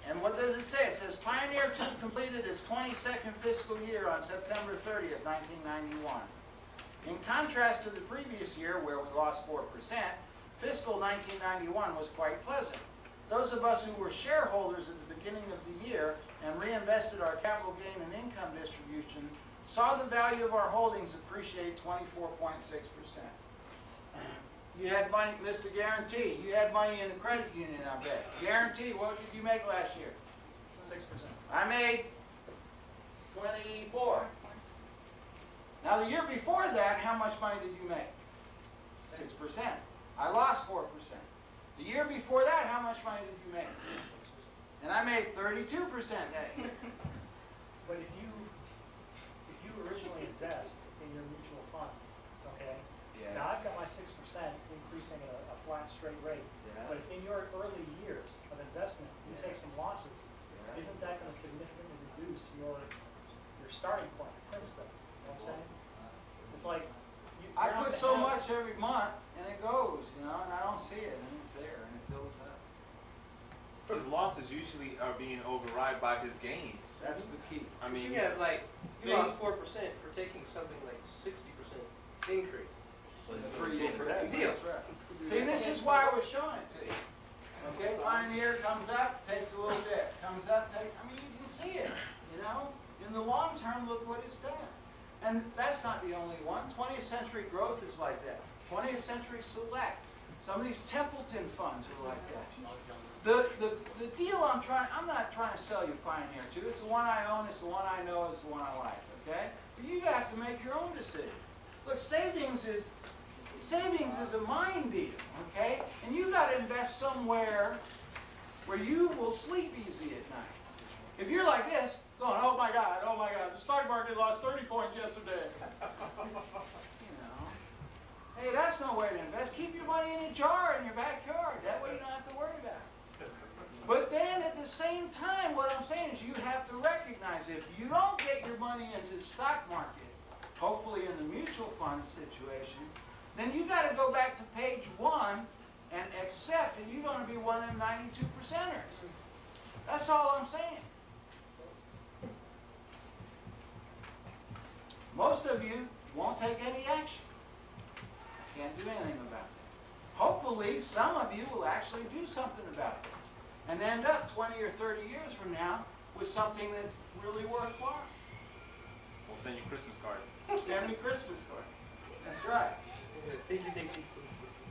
And what does it say? It says, Pioneer 2 completed its 22nd fiscal year on September 30th, 1991. In contrast to the previous year, where we lost 4%, fiscal 1991 was quite pleasant. Those of us who were shareholders at the beginning of the year and reinvested our capital gain and income distribution saw the value of our holdings appreciate 24.6%. You had money, Mr. Guarantee, you had money in the credit union, I bet. Guarantee, what did you make last year? 6%. I made 24. Now the year before that, how much money did you make? 6%. I lost 4%. The year before that, how much money did you make? And I made 32% that year. But if you originally invest in your mutual fund, okay? Yeah. Now I've got my 6% increasing at a flat straight rate. Yeah. But if in your early years of investment, you Yeah. take some losses, Yeah. isn't that going to significantly reduce your starting point, principal? You know what I'm saying? It's like I you're not put gonna so have- much every month, and it goes, you know, and I don't see it, and it's there, and it builds up. His losses usually are being override by his gains. That's the key. I mean, You have like, See? you lost 4% for taking something like 60% increase. So it's Three pretty different different. deals. See, this is why I was showing it to you. Okay, Pioneer comes up, takes a little dip, comes up, takes, I mean, you can see it, you know? In the long term, look what it's done. And that's not the only one. 20th Century Growth is like that. 20th Century Select. Some of these Templeton funds are like that. The deal I'm not trying to sell you Pioneer to. It's the one I own, it's the one I know, it's the one I like, okay? But you have to make your own decision. Look, savings is a mind deal, okay? And you got to invest somewhere where you will sleep easy at night. If you're like this, going, oh my God, the stock market lost 30 points yesterday. You know, hey, that's no way to invest. Keep your money in a jar in your backyard. That way you don't have to worry about it. But then at the same time, what I'm saying is you have to recognize if you don't get your money into the stock market, hopefully in the mutual fund situation, then you got to go back to page 1 and accept that you're going to be one of them 92%ers. That's all I'm saying. Most of you won't take any action. Can't do anything about it. Hopefully, some of you will actually do something about it and end up 20 or 30 years from now with something that's really worthwhile. We'll send you Christmas cards. Send me Christmas cards. That's right.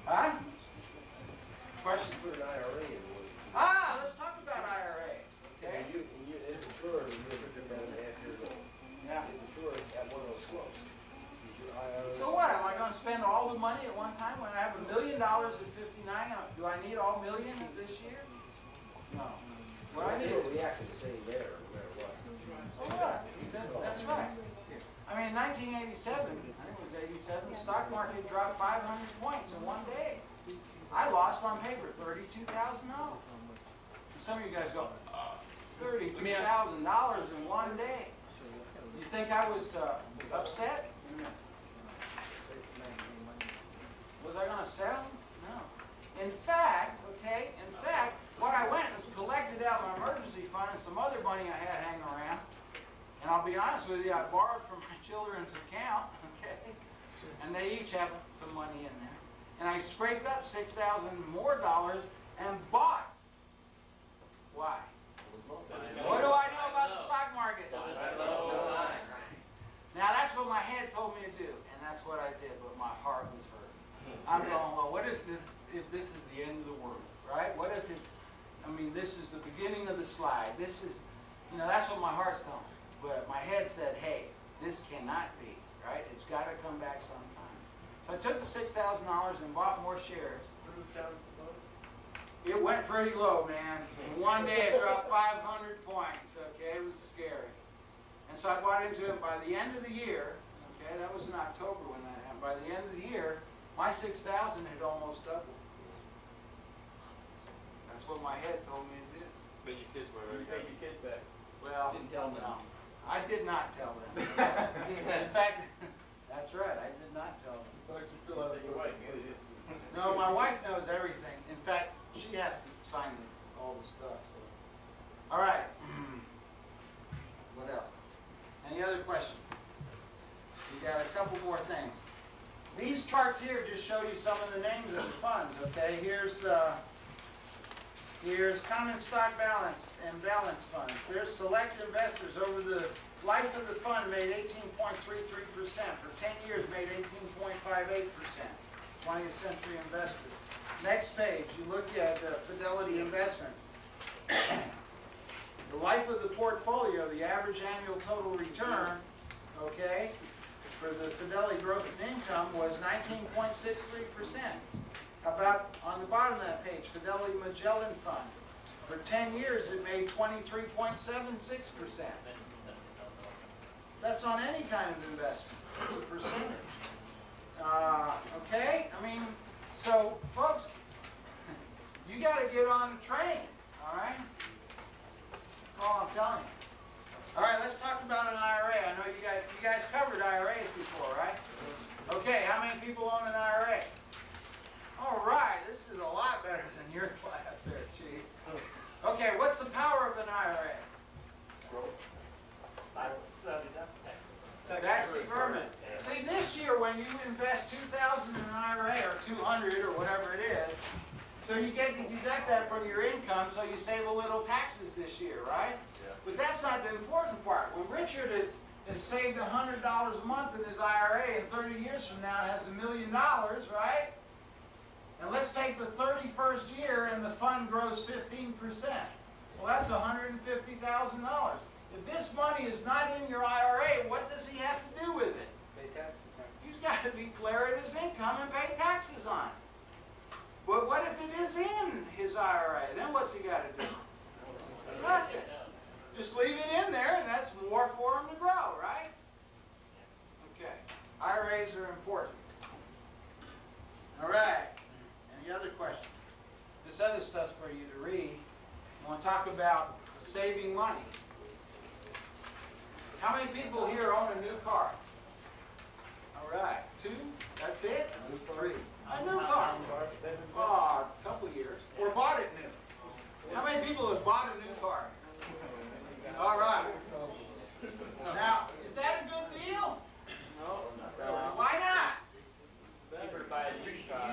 Huh? Question? Put an IRA in one. Let's talk about IRAs, okay? And it's insured, and you're 59.5 years old. Yeah. It's insured at one of those slopes. Is your IRA? So what? Am I going to spend all the money at one time when I have $1 million at 59? Do I need all million this year? No. What I need? It'll react the same there, no matter what. Oh, yeah. That's right. I mean, in 1987, I think it was 87, the stock market dropped 500 points in one day. I lost on paper $32,000. Some of you guys go, $32,000 in one day. You think I was upset? Was I going to sell? No. In fact, what I went was collected out my emergency fund and some other money I had hanging around. And I'll be honest with you, I borrowed from my children's account, okay? And they each have some money in there. And I scraped up $6,000 more and bought. Why? What do I know about the stock market? Now that's what my head told me to do, and that's what I did, but my heart was hurting. I'm going, well, what is this if this is the end of the world, right? What if it's, this is the beginning of the slide. This is, that's what my heart's telling me. But my head said, hey, this cannot be, right? It's got to come back sometime. So I took the $6,000 and bought more shares. It went pretty low, man. In one day it dropped 500 points, okay? It was scary. And so I bought into it by the end of the year, okay? That was in October when that happened. By the end of the year, my 6,000 had almost doubled. That's what my head told me to do. But your kids were You take your kids back. Well, Didn't tell them. no. I did not tell them. In fact, that's right, I did not tell them. Your wife, No, my wife knows everything. In fact, she has to sign all the stuff. So. All right. What else? Any other questions? We got a couple more things. These charts here just show you some of the names of the funds, okay? Here's common stock balance and balance funds. There's select investors over the life of the fund made 18.33%. For 10 years made 18.58%. 20th century investors. Next page, you look at Fidelity Investment. The life of the portfolio, the average annual total return, okay, for the Fidelity Growth and Income was 19.63%. About on the bottom of that page, Fidelity Magellan Fund. For 10 years, it made 23.76%. That's on any kind of investment. It's a percentage. Okay? I mean, so, folks, you got to get on the train, all right? That's all I'm telling you. All right, let's talk about an IRA. I know you guys covered IRAs before, right? Okay, how many people own an IRA? All right, this is a lot better than your class there, Chief. Okay, what's the power of an IRA? That's the vermin. See, this year when you invest $2,000 in an IRA or 200 or whatever it is, so you get to deduct that from your income, so you save a little taxes this year, right? Yeah. But that's not the important part. When Richard has saved $100 a month in his IRA, and 30 years from now has $1 million, right? And let's take the 31st year and the fund grows 15%. Well, that's $150,000. If this money is not in your IRA, what does he have to do with it? Pay taxes, huh? He's got to declare it as income and pay taxes on it. But what if it is in his IRA? Then what's he got to do? Nothing. Just leave it in there, and that's more for him to grow, right? Okay. IRAs are important. All right. Any other questions? This other stuff's for you to read. I want to talk about saving money. How many people here own a new car? All right. 2? That's it? 3. A new car. Oh, a couple of years. Or bought it new. How many people have bought a new car? All right. Now, is that a good deal? No, not really. Why not? Cheaper to buy a new car.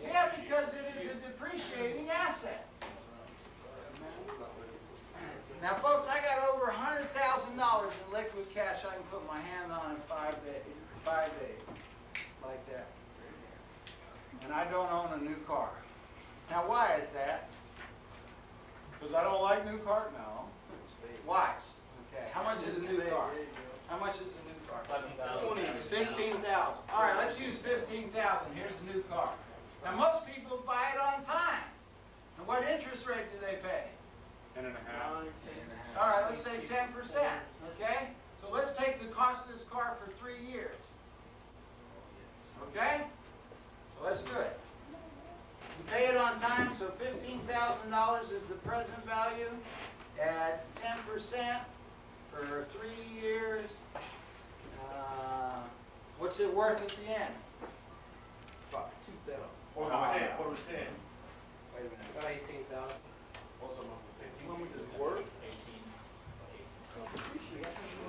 Yeah, because it is a depreciating asset. Now, folks, I got over $100,000 in liquid cash I can put my hand on in 5 days. 5 days. Like that. And I don't own a new car. Now, why is that? Because I don't like new cars? No. Why? Okay. How much is a new car? How much is a new car? 16,000. All right, let's use 15,000. Here's a new car. Now, most people buy it on time. And what interest rate do they pay? 10.5. All right, let's say 10%. Okay? So let's take the cost of this car for 3 years. Okay? So let's do it. You pay it on time, so $15,000 is the present value at 10% for 3 years. What's it worth at the end? About 2,000. What was that? What was that? Wait a minute, about 18,000. What's the number? How much does it work?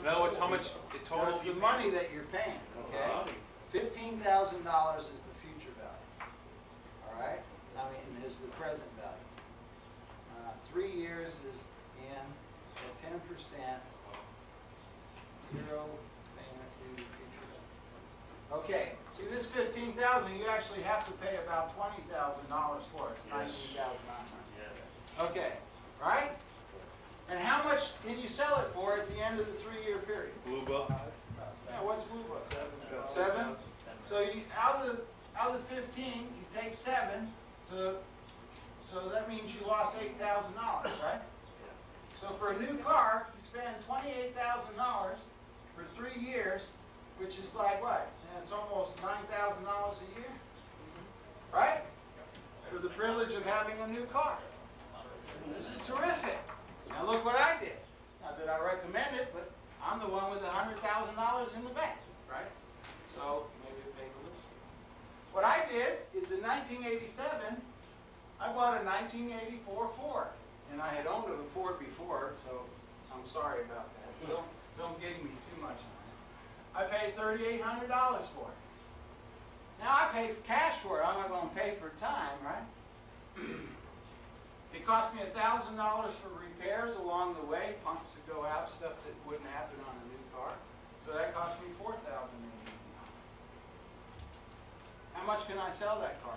In other words, how much it So totals it's you the pay? money that you're paying, okay? $15,000 is the future value. All right? I mean, is the present value. 3 years is in, so 10%, 0 payment to future value. Okay, see this 15,000, you actually have to pay about $20,000 for it. It's 19,900. Okay, right? And how much can you sell it for at the end of the 3-year period? Blue book. Yeah, what's blue book? 7? So you, out of the 15, you take 7, so that means you lost $8,000, right? So for a new car, you spend $28,000 for 3 years, which is like what? And it's almost $9,000 a year, right? For the privilege of having a new car. This is terrific. Now look what I did. Not that I recommend it, but I'm the one with $100,000 in the bank, right? So maybe it pays a little. What I did is in 1987, I bought a 1984 Ford, and I had owned a Ford before, so I'm sorry about that. Don't give me too much on it. I paid $3,800 for it. pay cash for it. I'm not gonna pay for time, right? It cost me $1,000 for repairs along the way, pumps that go out, stuff that wouldn't happen on a new car. So that cost me $4,000. How much can I sell that car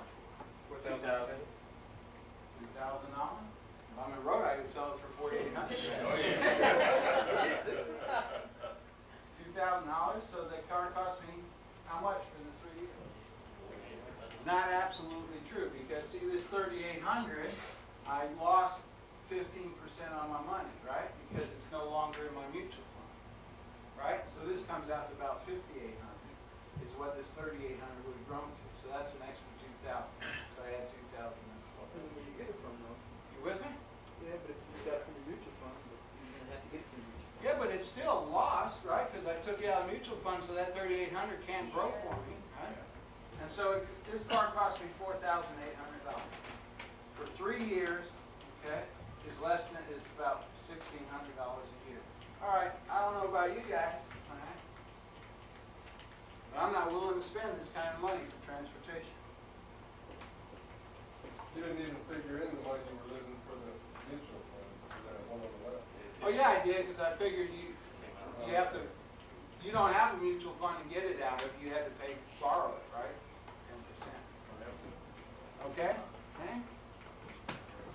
for? $2,000. $2,000? If I'm in road, I could sell it for $4,800. $2,000, so that car cost me how much for the 3 years? Not absolutely true, because see, this $3,800, I lost 15% on my money, right? Because it's no longer in my mutual fund, right? So this comes out to about $5,800 is what this $3,800 would have grown to. So that's an extra $2,000. So I had $2,000. Where you get it from, though? You with me? Yeah, but if you got it from the mutual fund, but you're gonna have to get it from the mutual fund. Yeah, but it's still lost, right? Because I took it out of mutual fund, so that $3,800 can't grow for me, right? And so this car cost me $4,800 for 3 years. Okay, is about $1,600 a year. All right, I don't know about you guys, all right? But I'm not willing to spend this kind of money for transportation. You didn't even figure in the money you were losing for the mutual fund, for that one on the left. Oh yeah, I did, because I figured you don't have a mutual fund to get it out of. You had to borrow it, right? 10%. Okay? Okay?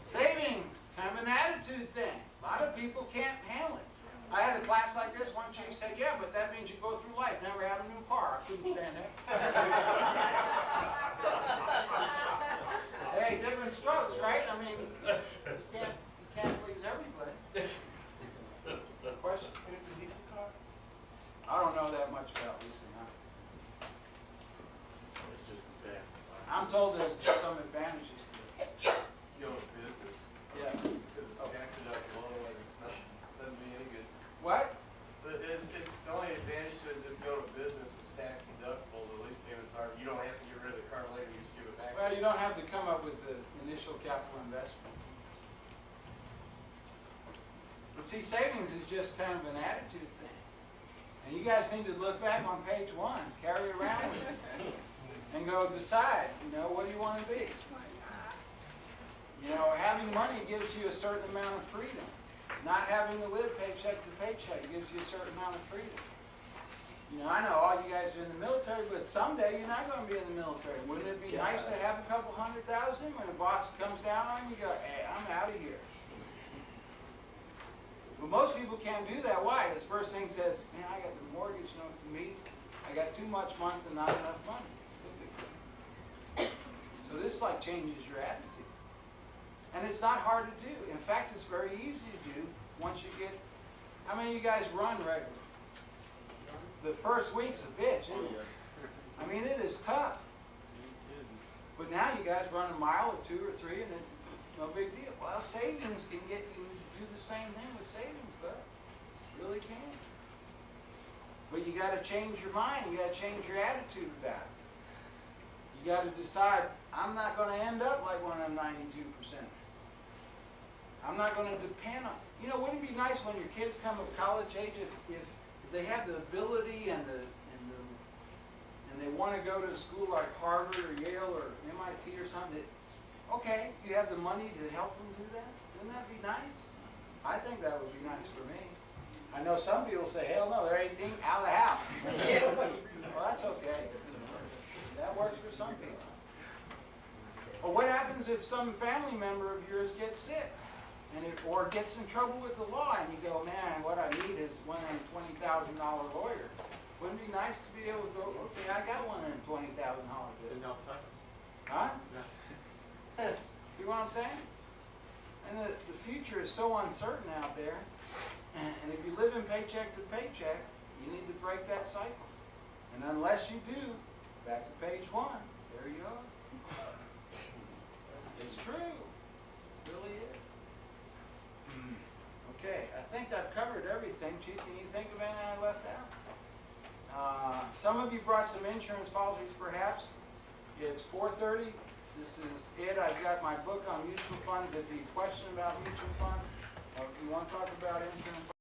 Savings, kind of an attitude thing. A lot of people can't handle it. I had a class like this, one chick said, yeah, but that means you go through life, never have a new car. I couldn't stand that. Hey, different strokes, right? I mean, you can't please everybody. Question? And it's a decent car? I don't know that much about leasing, huh? It's just as bad. I'm told there's just some advantages to it. You know, business. Yeah. Because it's tax deductible, and it's not, doesn't do you any good. What? So it's the only advantage to it is if you go to business, it's tax deductible, the lease payments are, you don't have to get rid of the car later, you just give it back. Well, you don't have to come up with the initial capital investment. But see, savings is just kind of an attitude thing. And you guys need to look back on page 1, carry around with it, and go decide, what do you want to be? Having money gives you a certain amount of freedom. Not having to live paycheck to paycheck gives you a certain amount of freedom. I know all you guys are in the military, but someday you're not going to be in the military. Wouldn't it be nice to have a couple $100,000 when a boss comes down on you, you go, hey, I'm out of here. But most people can't do that. Why? This first thing says, man, I got the mortgage note to meet. I got too much month and not enough money. So this changes your attitude. And it's not hard to do. In fact, it's very easy to do once you get, how many of you guys run regularly? The first week's a bitch, isn't it? I mean, it is tough. But now you guys run a mile or 2 or 3 and it's no big deal. Well, savings can get you to do the same thing with savings, bud. Really can. But you got to change your mind. You got to change your attitude about it. You got to decide, I'm not going to end up like one of them 92%. I'm not going to depend on, wouldn't it be nice when your kids come of college age if they have the ability and they want to go to a school like Harvard or Yale or MIT or something, okay, you have the money to help them do that? Wouldn't that be nice? I think that would be nice for me. I know some people say, hell no, they're 18, out of the house. Well, that's okay. That works for some people. Or what happens if some family member of yours gets sick? Or gets in trouble with the law, and you go, man, what I need is one of them $20,000 lawyers. Wouldn't it be nice to be able to go, okay, I got one of them $20,000 bills. Huh? See what I'm saying? And the future is so uncertain out there, and if you live in paycheck to paycheck, you need to break that cycle. And unless you do, back to page 1, there you are. It's true. It really is. Okay, I think I've covered everything. Chief, can you think of anything I left out? Some of you brought some insurance policies, perhaps. It's 4:30. This is it. I've got my book on mutual funds. If you question about mutual funds, or if you want to talk about insurance